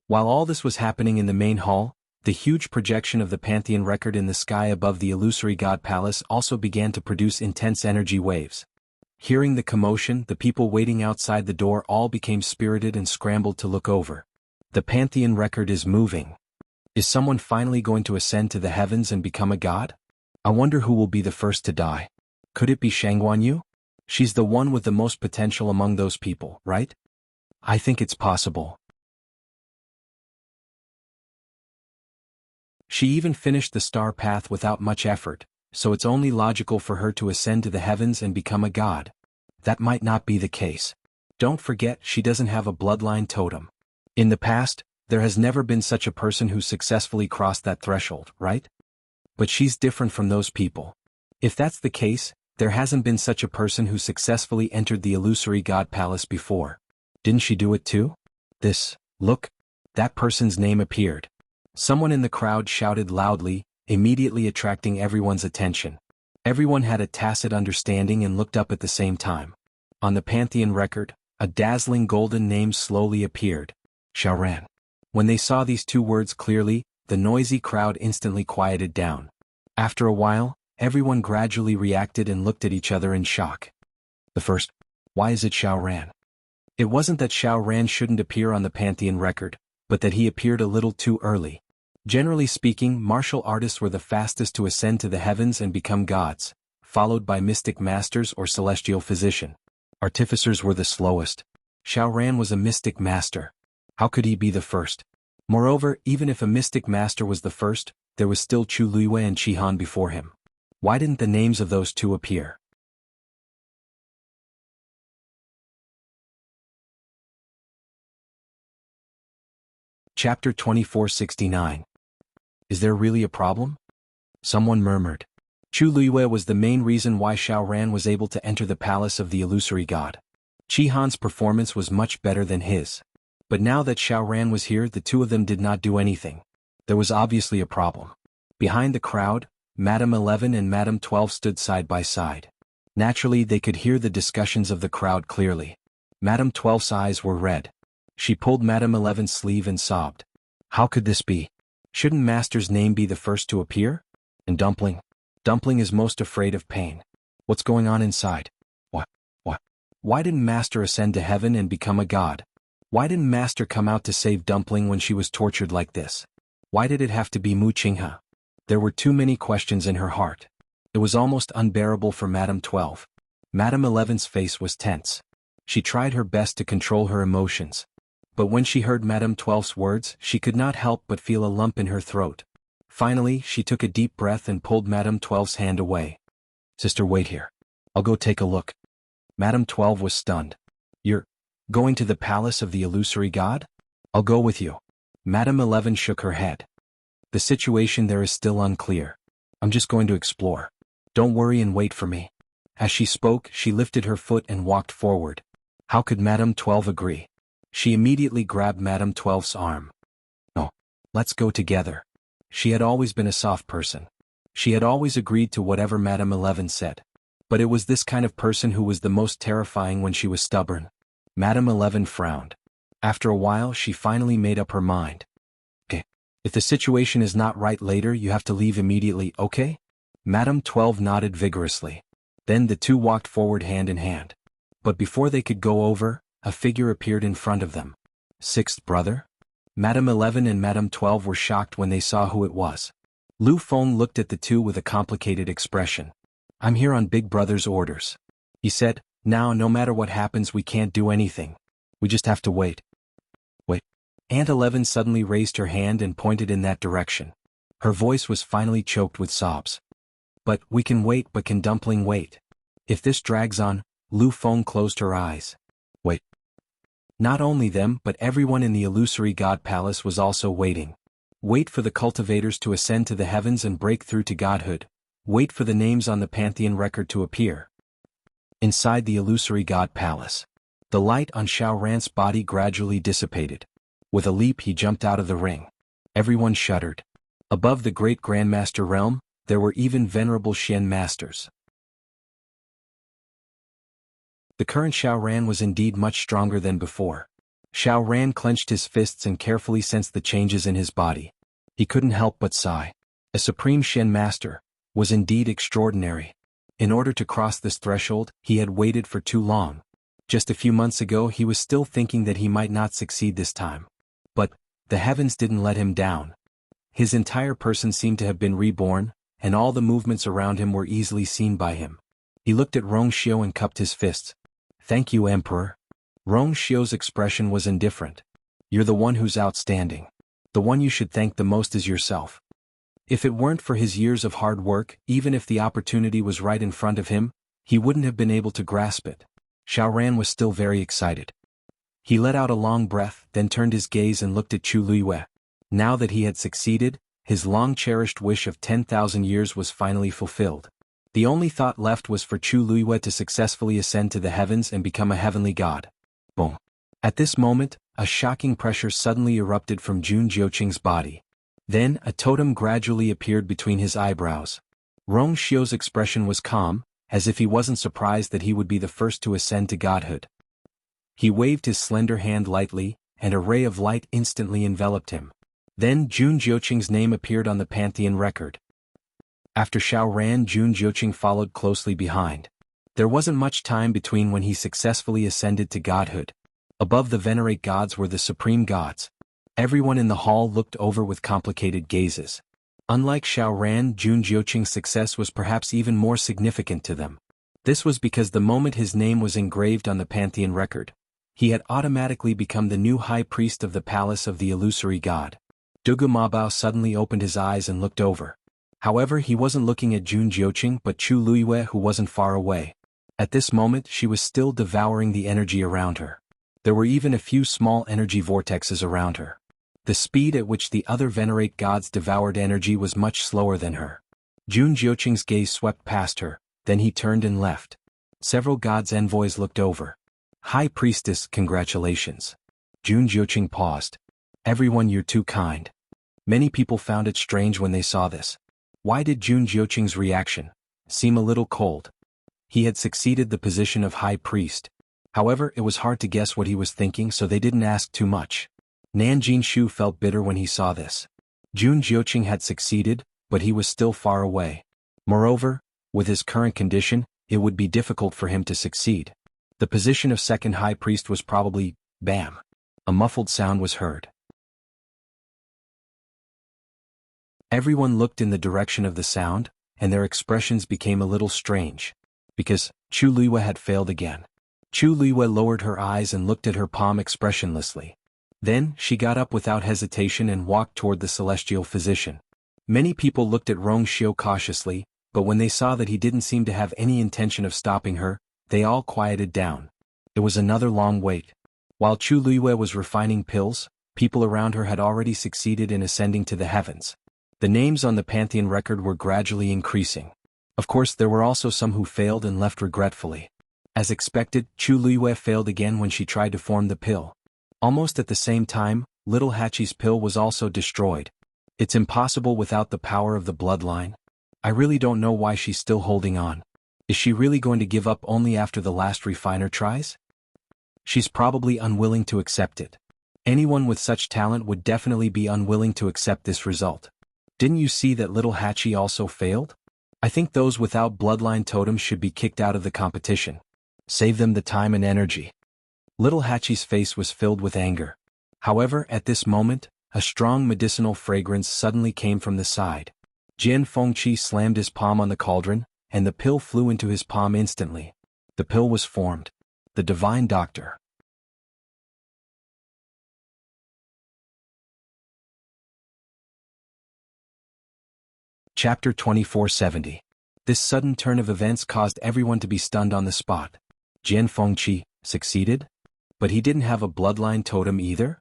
Speaker 1: While all this was happening in the main hall, the huge projection of the Pantheon record in the sky above the illusory god palace also began to produce intense energy waves. Hearing the commotion, the people waiting outside the door all became spirited and scrambled to look over. The Pantheon record is moving. Is someone finally going to ascend to the heavens and become a god? I wonder who will be the first to die. Could it be Xuanhuan? She's the one with the most potential among those people, right? I think it's possible. She even finished the star path without much effort, so it's only logical for her to ascend to the heavens and become a god. That might not be the case. Don't forget, she doesn't have a bloodline totem. In the past, there has never been such a person who successfully crossed that threshold, right? But she's different from those people. If that's the case, there hasn't been such a person who successfully entered the illusory god palace before. Didn't she do it too? Look, that person's name appeared. Someone in the crowd shouted loudly, immediately attracting everyone's attention. Everyone had a tacit understanding and looked up at the same time. On the Pantheon record, a dazzling golden name slowly appeared. Xiaoran. When they saw these two words clearly, the noisy crowd instantly quieted down. After a while, everyone gradually reacted and looked at each other in shock. The first, why is it Xiaoran? It wasn't that Xiaoran shouldn't appear on the Pantheon record, but that he appeared a little too early. Generally speaking, martial artists were the fastest to ascend to the heavens and become gods, followed by mystic masters or celestial physician. Artificers were the slowest. Xiaoran was a mystic master. How could he be the first? Moreover, even if a mystic master was the first, there was still Chu Luiyue and Qi Han before him. Why didn't the names of those two appear? Chapter 2469. Is there really a problem? Someone murmured. Chu Luiyue was the main reason why Xiaoran was able to enter the palace of the illusory god. Qi Han's performance was much better than his. But now that Xiaoran was here, the two of them did not do anything. There was obviously a problem. Behind the crowd, Madame 11 and Madame 12 stood side by side. Naturally, they could hear the discussions of the crowd clearly. Madame 12's eyes were red. She pulled Madame 11's sleeve and sobbed. How could this be? Shouldn't Master's name be the first to appear? And Dumpling? Dumpling is most afraid of pain. What's going on inside? What? Why didn't Master ascend to heaven and become a god? Why didn't Master come out to save Dumpling when she was tortured like this? Why did it have to be Mu Qinghe? There were too many questions in her heart. It was almost unbearable for Madame 12. Madame Eleven's face was tense. She tried her best to control her emotions. But when she heard Madame 12's words, she could not help but feel a lump in her throat. Finally, she took a deep breath and pulled Madame 12's hand away. "Sister, wait here. I'll go take a look." Madame 12 was stunned. "You're going to the palace of the illusory god?" "I'll go with you." Madame 11 shook her head. "The situation there is still unclear. I'm just going to explore. Don't worry and wait for me." As she spoke, she lifted her foot and walked forward. How could Madame 12 agree? She immediately grabbed Madame 12's arm. "No, let's go together." She had always been a soft person. She had always agreed to whatever Madame 11 said. But it was this kind of person who was the most terrifying when she was stubborn. Madame 11 frowned. After a while, she finally made up her mind. "Okay. If the situation is not right later, you have to leave immediately, okay?" Madame 12 nodded vigorously. Then the two walked forward hand in hand. But before they could go over, a figure appeared in front of them. Sixth brother? Madame 11 and Madame 12 were shocked when they saw who it was. Lu Feng looked at the two with a complicated expression. "I'm here on Big Brother's orders," he said. "Now, no matter what happens, we can't do anything. We just have to wait." "Wait." Aunt 11 suddenly raised her hand and pointed in that direction. Her voice was finally choked with sobs. "But we can wait, but can Dumpling wait? If this drags on..." Lu Feng closed her eyes. "Wait." Not only them, but everyone in the illusory god palace was also waiting. Wait for the cultivators to ascend to the heavens and break through to godhood. Wait for the names on the pantheon record to appear. Inside the illusory god palace, the light on Xianxia's body gradually dissipated. With a leap he jumped out of the ring. Everyone shuddered. Above the great grandmaster realm, there were even venerable Xian masters. The current Xianxia was indeed much stronger than before. Xianxia clenched his fists and carefully sensed the changes in his body. He couldn't help but sigh. A supreme Xian master was indeed extraordinary. In order to cross this threshold, he had waited for too long. Just a few months ago he was still thinking that he might not succeed this time. But the heavens didn't let him down. His entire person seemed to have been reborn, and all the movements around him were easily seen by him. He looked at Rongxiu and cupped his fists. "Thank you, Emperor." Rongxiu's expression was indifferent. "You're the one who's outstanding. The one you should thank the most is yourself." If it weren't for his years of hard work, even if the opportunity was right in front of him, he wouldn't have been able to grasp it. Xianxia was still very excited. He let out a long breath, then turned his gaze and looked at Chu Luiyue. Now that he had succeeded, his long-cherished wish of 10,000 years was finally fulfilled. The only thought left was for Chu Luiyue to successfully ascend to the heavens and become a heavenly god. Boom. At this moment, a shocking pressure suddenly erupted from Jun Jiuqing's body. Then, a totem gradually appeared between his eyebrows. Rongxiu's expression was calm, as if he wasn't surprised that he would be the first to ascend to godhood. He waved his slender hand lightly, and a ray of light instantly enveloped him. Then Jun Jiuqing's name appeared on the pantheon record. After Xianxia, Jun Jiuqing followed closely behind. There wasn't much time between when he successfully ascended to godhood. Above the venerate gods were the supreme gods. Everyone in the hall looked over with complicated gazes. Unlike Xianxia, Jun Jiuqing's success was perhaps even more significant to them. This was because the moment his name was engraved on the pantheon record, he had automatically become the new high priest of the palace of the illusory god. Dugu Mabao suddenly opened his eyes and looked over. However, he wasn't looking at Jun Jiuqing but Chu Luiyue, who wasn't far away. At this moment she was still devouring the energy around her. There were even a few small energy vortexes around her. The speed at which the other venerate gods devoured energy was much slower than her. Jun Jiuqing's gaze swept past her, then he turned and left. Several gods' envoys looked over. "High Priestess, congratulations." Jun Jiuqing paused. "Everyone, you're too kind." Many people found it strange when they saw this. Why did Jun Jiuqing's reaction seem a little cold? He had succeeded the position of high priest. However, it was hard to guess what he was thinking, so they didn't ask too much. Nanjin Shu felt bitter when he saw this. Jun Jiuqing had succeeded, but he was still far away. Moreover, with his current condition, it would be difficult for him to succeed. The position of second high priest was probably, bam. A muffled sound was heard. Everyone looked in the direction of the sound, and their expressions became a little strange. because Chu Luiwe had failed again. Chu Luiwe lowered her eyes and looked at her palm expressionlessly. Then, she got up without hesitation and walked toward the celestial physician. Many people looked at Rong Xiu cautiously, but when they saw that he didn't seem to have any intention of stopping her, they all quieted down. It was another long wait. While Chu Luiwe was refining pills, people around her had already succeeded in ascending to the heavens. The names on the Pantheon record were gradually increasing. Of course, there were also some who failed and left regretfully. As expected, Chu Luiwe failed again when she tried to form the pill. Almost at the same time, Little Hachi's pill was also destroyed. It's impossible without the power of the bloodline. I really don't know why she's still holding on. Is she really going to give up only after the last refiner tries? She's probably unwilling to accept it. Anyone with such talent would definitely be unwilling to accept this result. Didn't you see that Little Hachi also failed? I think those without bloodline totems should be kicked out of the competition. Save them the time and energy. Little Hachi's face was filled with anger. However, at this moment, a strong medicinal fragrance suddenly came from the side. Jian Fengqi slammed his palm on the cauldron, and the pill flew into his palm instantly. The pill was formed. The Divine Doctor. Chapter 2470. This sudden turn of events caused everyone to be stunned on the spot. Jian Fengqi succeeded? But he didn't have a bloodline totem either?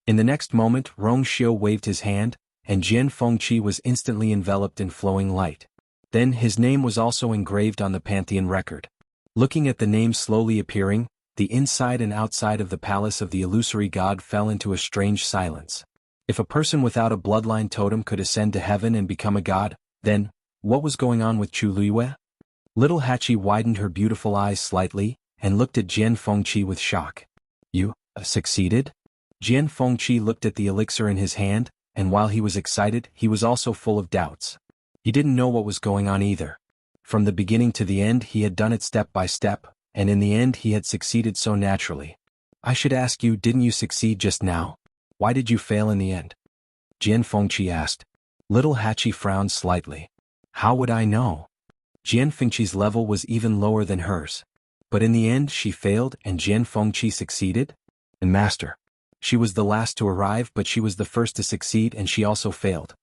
Speaker 1: In the next moment, Rong Xiu waved his hand, and Jian Fengqi was instantly enveloped in flowing light. Then his name was also engraved on the Pantheon record. Looking at the name slowly appearing, the inside and outside of the palace of the illusory god fell into a strange silence. If a person without a bloodline totem could ascend to heaven and become a god, then, what was going on with Chu Luiwe? Little Hachi widened her beautiful eyes slightly, and looked at Jian Fengqi with shock. You succeeded? Jian Fengqi looked at the elixir in his hand, and while he was excited, he was also full of doubts. He didn't know what was going on either. From the beginning to the end he had done it step by step, and in the end he had succeeded so naturally. I should ask you, didn't you succeed just now? Why did you fail in the end? Jian Fengqi asked. Little Hachi frowned slightly. How would I know? Jian Fengqi's level was even lower than hers. But in the end she failed and Jian Fengqi succeeded? And master. She was the last to arrive, but she was the first to succeed and she also failed.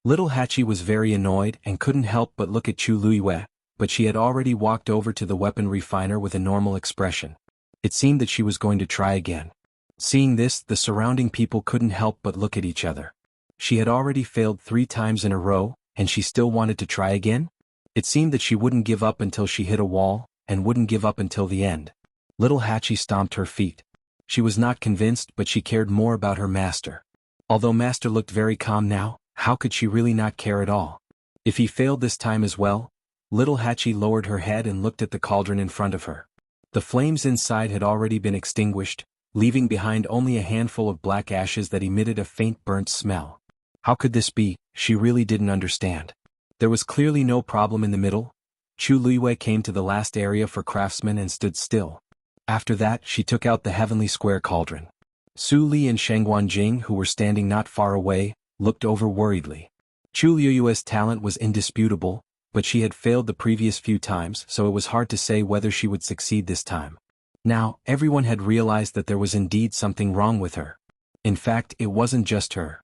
Speaker 1: Little Hachi was very annoyed and couldn't help but look at Chu Luiwe, but she had already walked over to the weapon refiner with a normal expression. It seemed that she was going to try again. Seeing this, the surrounding people couldn't help but look at each other. She had already failed 3 times in a row, and she still wanted to try again? It seemed that she wouldn't give up until she hit a wall, and wouldn't give up until the end. Little Hachi stomped her feet. She was not convinced, but she cared more about her master. Although master looked very calm now, how could she really not care at all? If he failed this time as well? Little Hachi lowered her head and looked at the cauldron in front of her. The flames inside had already been extinguished, leaving behind only a handful of black ashes that emitted a faint burnt smell. How could this be? She really didn't understand. There was clearly no problem in the middle. Chu Luiwe came to the last area for craftsmen and stood still. After that, she took out the heavenly square cauldron. Su Li and Xuanhuan Jing, who were standing not far away, looked over worriedly. Chu Luiwe's talent was indisputable, but she had failed the previous few times, so it was hard to say whether she would succeed this time. Now, everyone had realized that there was indeed something wrong with her. In fact, it wasn't just her.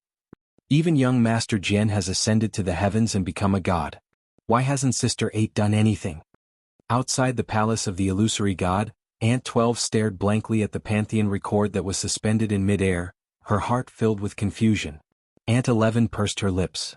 Speaker 1: Even young Master Jian has ascended to the heavens and become a god. Why hasn't Sister 8 done anything? Outside the palace of the illusory god, Aunt 12 stared blankly at the Pantheon record that was suspended in mid-air, her heart filled with confusion. Aunt 11 pursed her lips.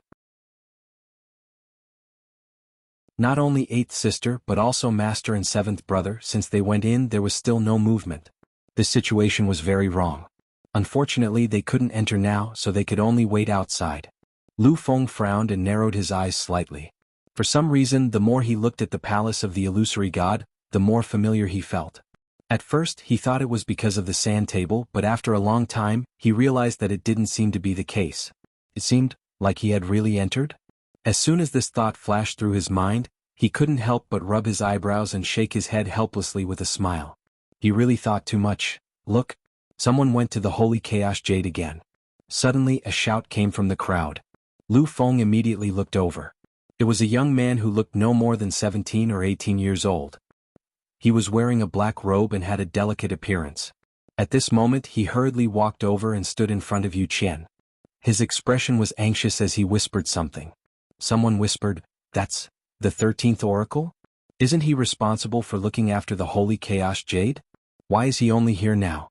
Speaker 1: Not only 8th sister but also master and 7th brother, since they went in there was still no movement. This situation was very wrong. Unfortunately they couldn't enter now, so they could only wait outside. Lu Feng frowned and narrowed his eyes slightly. For some reason, the more he looked at the palace of the illusory god, the more familiar he felt. At first he thought it was because of the sand table, but after a long time, he realized that it didn't seem to be the case. It seemed like he had really entered? As soon as this thought flashed through his mind, he couldn't help but rub his eyebrows and shake his head helplessly with a smile. He really thought too much. Look! Someone went to the Holy Chaos Jade again. Suddenly a shout came from the crowd. Lu Feng immediately looked over. It was a young man who looked no more than 17 or 18 years old. He was wearing a black robe and had a delicate appearance. At this moment he hurriedly walked over and stood in front of Yu Qian. His expression was anxious as he whispered something. Someone whispered, "That's the 13th oracle? Isn't he responsible for looking after the holy chaos jade? Why is he only here now?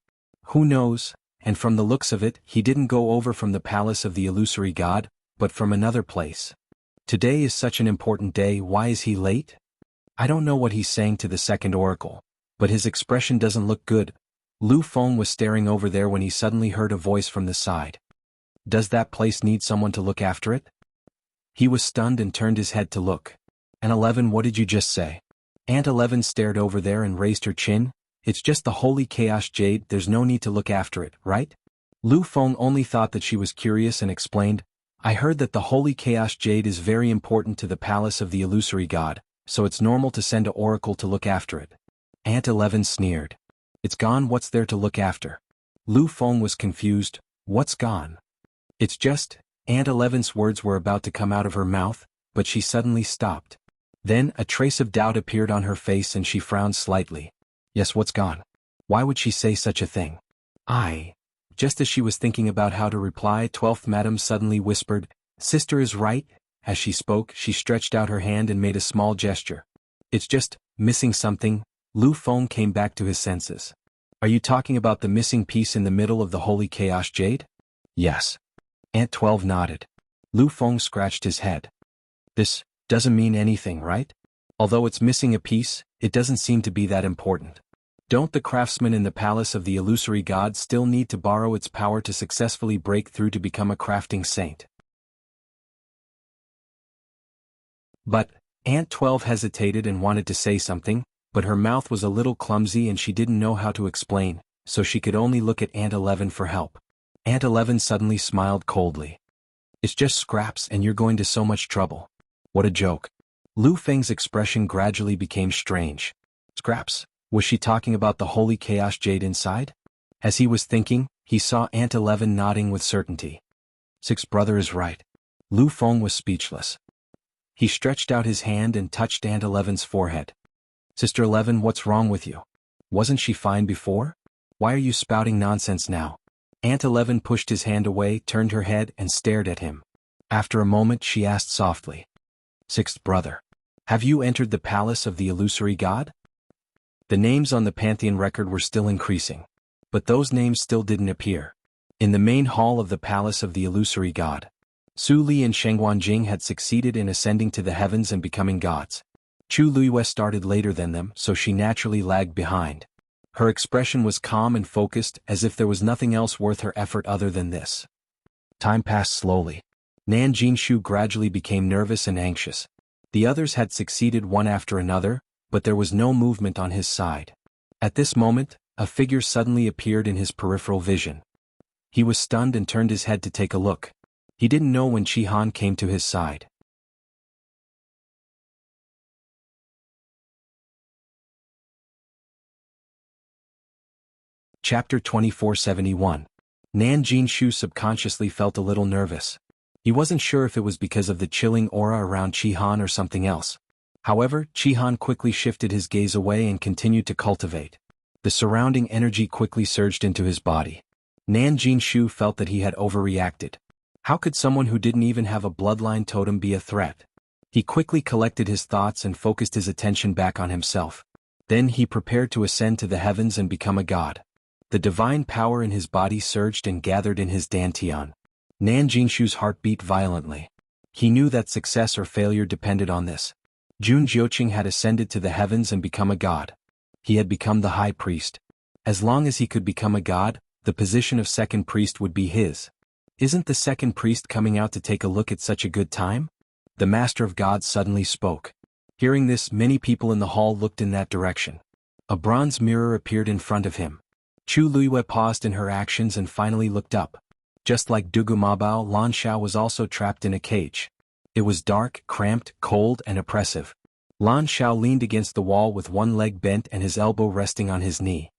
Speaker 1: Who knows?" And from the looks of it, he didn't go over from the palace of the illusory god, but from another place. Today is such an important day, why is he late? I don't know what he's saying to the second oracle, but his expression doesn't look good. Lu Feng was staring over there when he suddenly heard a voice from the side. Does that place need someone to look after it? He was stunned and turned his head to look. Aunt 11, what did you just say? Aunt 11 stared over there and raised her chin. It's just the holy chaos jade, there's no need to look after it, right? Lu Feng only thought that she was curious and explained, I heard that the holy chaos jade is very important to the palace of the illusory god, so it's normal to send an oracle to look after it. Aunt 11 sneered. It's gone, what's there to look after? Lu Feng was confused, what's gone? It's just, Aunt 11's words were about to come out of her mouth, but she suddenly stopped. Then a trace of doubt appeared on her face and she frowned slightly. Yes, what's gone? Why would she say such a thing? Just as she was thinking about how to reply, 12th Madam suddenly whispered, Sister is right. As she spoke, she stretched out her hand and made a small gesture. It's just, missing something. Lu Feng came back to his senses. Are you talking about the missing piece in the middle of the holy chaos jade? Yes. Aunt 12 nodded. Lu Feng scratched his head. This doesn't mean anything, right? Although it's missing a piece, it doesn't seem to be that important. Don't the craftsmen in the palace of the illusory god still need to borrow its power to successfully break through to become a crafting saint? But, Aunt 12 hesitated and wanted to say something, but her mouth was a little clumsy and she didn't know how to explain, so she could only look at Aunt 11 for help. Aunt 11 suddenly smiled coldly. It's just scraps and you're going to so much trouble. What a joke. Lu Feng's expression gradually became strange. Scraps? Was she talking about the holy chaos jade inside? As he was thinking, he saw Aunt 11 nodding with certainty. Sixth brother is right. Lu Feng was speechless. He stretched out his hand and touched Aunt 11's forehead. Sister 11, what's wrong with you? Wasn't she fine before? Why are you spouting nonsense now? Aunt 11 pushed his hand away, turned her head and stared at him. After a moment she asked softly. Sixth brother, have you entered the palace of the illusory god? The names on the pantheon record were still increasing. But those names still didn't appear. In the main hall of the palace of the illusory god, Su Li and Xuanhuan Jing had succeeded in ascending to the heavens and becoming gods. Chu Luiyue started later than them, so she naturally lagged behind. Her expression was calm and focused, as if there was nothing else worth her effort other than this. Time passed slowly. Nan Jinshu gradually became nervous and anxious. The others had succeeded one after another, but there was no movement on his side. At this moment, a figure suddenly appeared in his peripheral vision. He was stunned and turned his head to take a look. He didn't know when Qihan came to his side. Chapter 2471. Nan Jinshu subconsciously felt a little nervous. He wasn't sure if it was because of the chilling aura around Qihan or something else. However, Qihan quickly shifted his gaze away and continued to cultivate. The surrounding energy quickly surged into his body. Nan Jinshu felt that he had overreacted. How could someone who didn't even have a bloodline totem be a threat? He quickly collected his thoughts and focused his attention back on himself. Then he prepared to ascend to the heavens and become a god. The divine power in his body surged and gathered in his dantian. Nan Jinshu's heart beat violently. He knew that success or failure depended on this. Jun Jiuqing had ascended to the heavens and become a god. He had become the high priest. As long as he could become a god, the position of second priest would be his. Isn't the second priest coming out to take a look at such a good time? The master of gods suddenly spoke. Hearing this, many people in the hall looked in that direction. A bronze mirror appeared in front of him. Chu Luiyue paused in her actions and finally looked up. Just like Dugu Mabao, Lan Xiao was also trapped in a cage. It was dark, cramped, cold, and oppressive. Lan Xiao leaned against the wall with one leg bent and his elbow resting on his knee.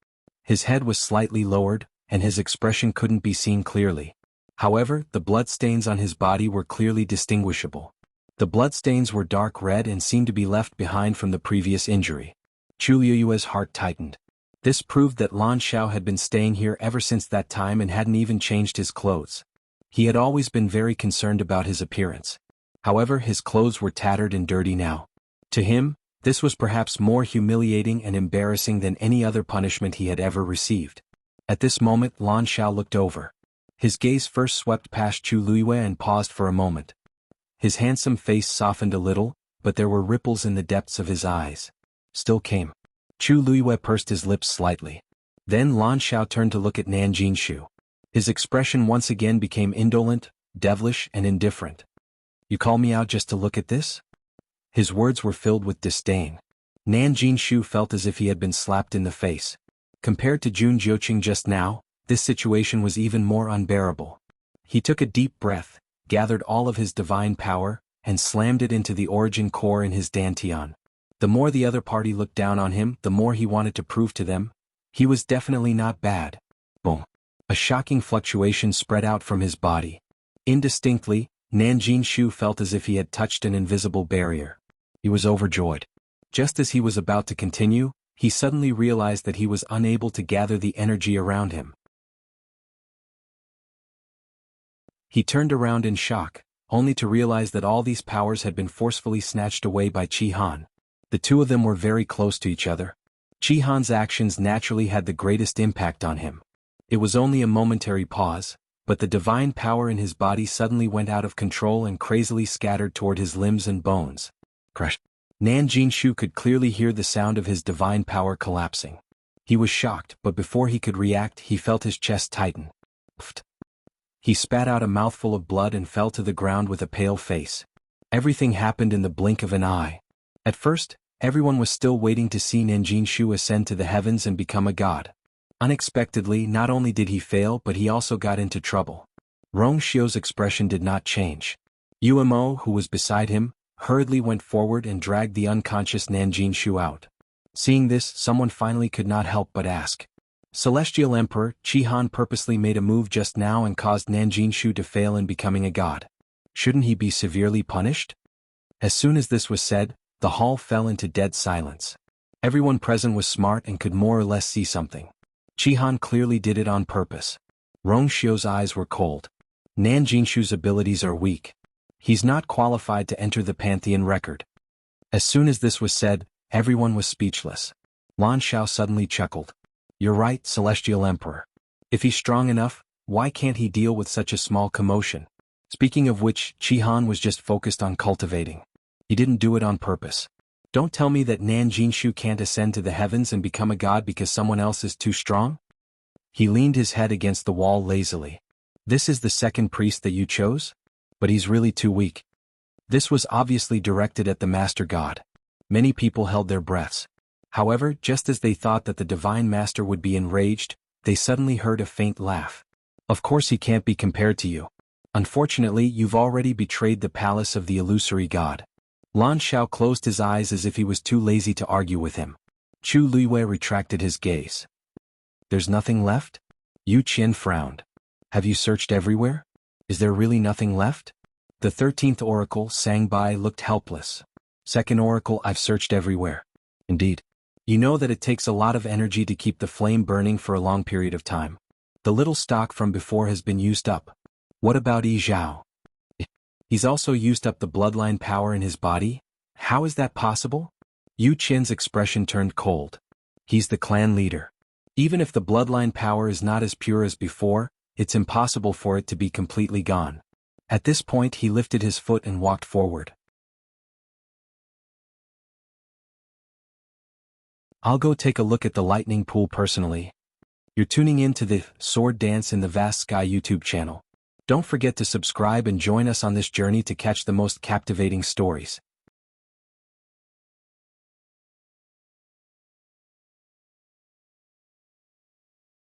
Speaker 1: His head was slightly lowered, and his expression couldn't be seen clearly. However, the bloodstains on his body were clearly distinguishable. The bloodstains were dark red and seemed to be left behind from the previous injury. Chu Liyue's heart tightened. This proved that Lan Xiao had been staying here ever since that time and hadn't even changed his clothes. He had always been very concerned about his appearance. However, his clothes were tattered and dirty now. To him, this was perhaps more humiliating and embarrassing than any other punishment he had ever received. At this moment, Lan Xiao looked over. His gaze first swept past Chu Liyue and paused for a moment. His handsome face softened a little, but there were ripples in the depths of his eyes. Still came. Chu Liyue pursed his lips slightly. Then Lan Xiao turned to look at Nan Jinshu. His expression once again became indolent, devilish, and indifferent. "You call me out just to look at this?" His words were filled with disdain. Nan Jinshu felt as if he had been slapped in the face. Compared to Jun Jiuqing just now, this situation was even more unbearable. He took a deep breath, gathered all of his divine power, and slammed it into the origin core in his dantian. The more the other party looked down on him, the more he wanted to prove to them, he was definitely not bad. Boom. A shocking fluctuation spread out from his body. Indistinctly, Nan Jinshu felt as if he had touched an invisible barrier. He was overjoyed. Just as he was about to continue, he suddenly realized that he was unable to gather the energy around him. He turned around in shock, only to realize that all these powers had been forcefully snatched away by Qi Han. The two of them were very close to each other. Qi Han's actions naturally had the greatest impact on him. It was only a momentary pause, but the divine power in his body suddenly went out of control and crazily scattered toward his limbs and bones. Crush. Nan Jinshu could clearly hear the sound of his divine power collapsing. He was shocked, but before he could react, he felt his chest tighten. Pfft. He spat out a mouthful of blood and fell to the ground with a pale face. Everything happened in the blink of an eye. At first, everyone was still waiting to see Nan Jinshu ascend to the heavens and become a god. Unexpectedly, not only did he fail, but he also got into trouble. Rong Xiu's expression did not change. Yuemo, who was beside him, hurriedly went forward and dragged the unconscious Nan Jinshu out. Seeing this, someone finally could not help but ask. Celestial Emperor, Qi Han purposely made a move just now and caused Nan Jinshu to fail in becoming a god. Shouldn't he be severely punished? As soon as this was said, the hall fell into dead silence. Everyone present was smart and could more or less see something. Qi Han clearly did it on purpose. Rong Xiu's eyes were cold. Nan Jinshu's abilities are weak. He's not qualified to enter the Pantheon record. As soon as this was said, everyone was speechless. Lan Xiao suddenly chuckled. "You're right, Celestial Emperor. If he's strong enough, why can't he deal with such a small commotion?" Speaking of which, Qi Han was just focused on cultivating. He didn't do it on purpose. Don't tell me that Nan Jinshu can't ascend to the heavens and become a god because someone else is too strong? He leaned his head against the wall lazily. "This is the second priest that you chose? But he's really too weak." This was obviously directed at the Master God. Many people held their breaths. However, just as they thought that the Divine Master would be enraged, they suddenly heard a faint laugh. "Of course he can't be compared to you. Unfortunately, you've already betrayed the palace of the illusory god." Lan Xiao closed his eyes as if he was too lazy to argue with him. Chu Liyue retracted his gaze. "There's nothing left?" Yu Qian frowned. "Have you searched everywhere? Is there really nothing left?" The 13th oracle, Sangbai, looked helpless. "Second oracle, I've searched everywhere." "Indeed. You know that it takes a lot of energy to keep the flame burning for a long period of time. The little stock from before has been used up. What about Yi Zhao? He's also used up the bloodline power in his body? How is that possible?" Yu Qian's expression turned cold. "He's the clan leader. Even if the bloodline power is not as pure as before, it's impossible for it to be completely gone." At this point he lifted his foot and walked forward. "I'll go take a look at the lightning pool personally." You're tuning in to the Sworddance in the Vast Sky YouTube channel. Don't forget to subscribe and join us on this journey to catch the most captivating stories.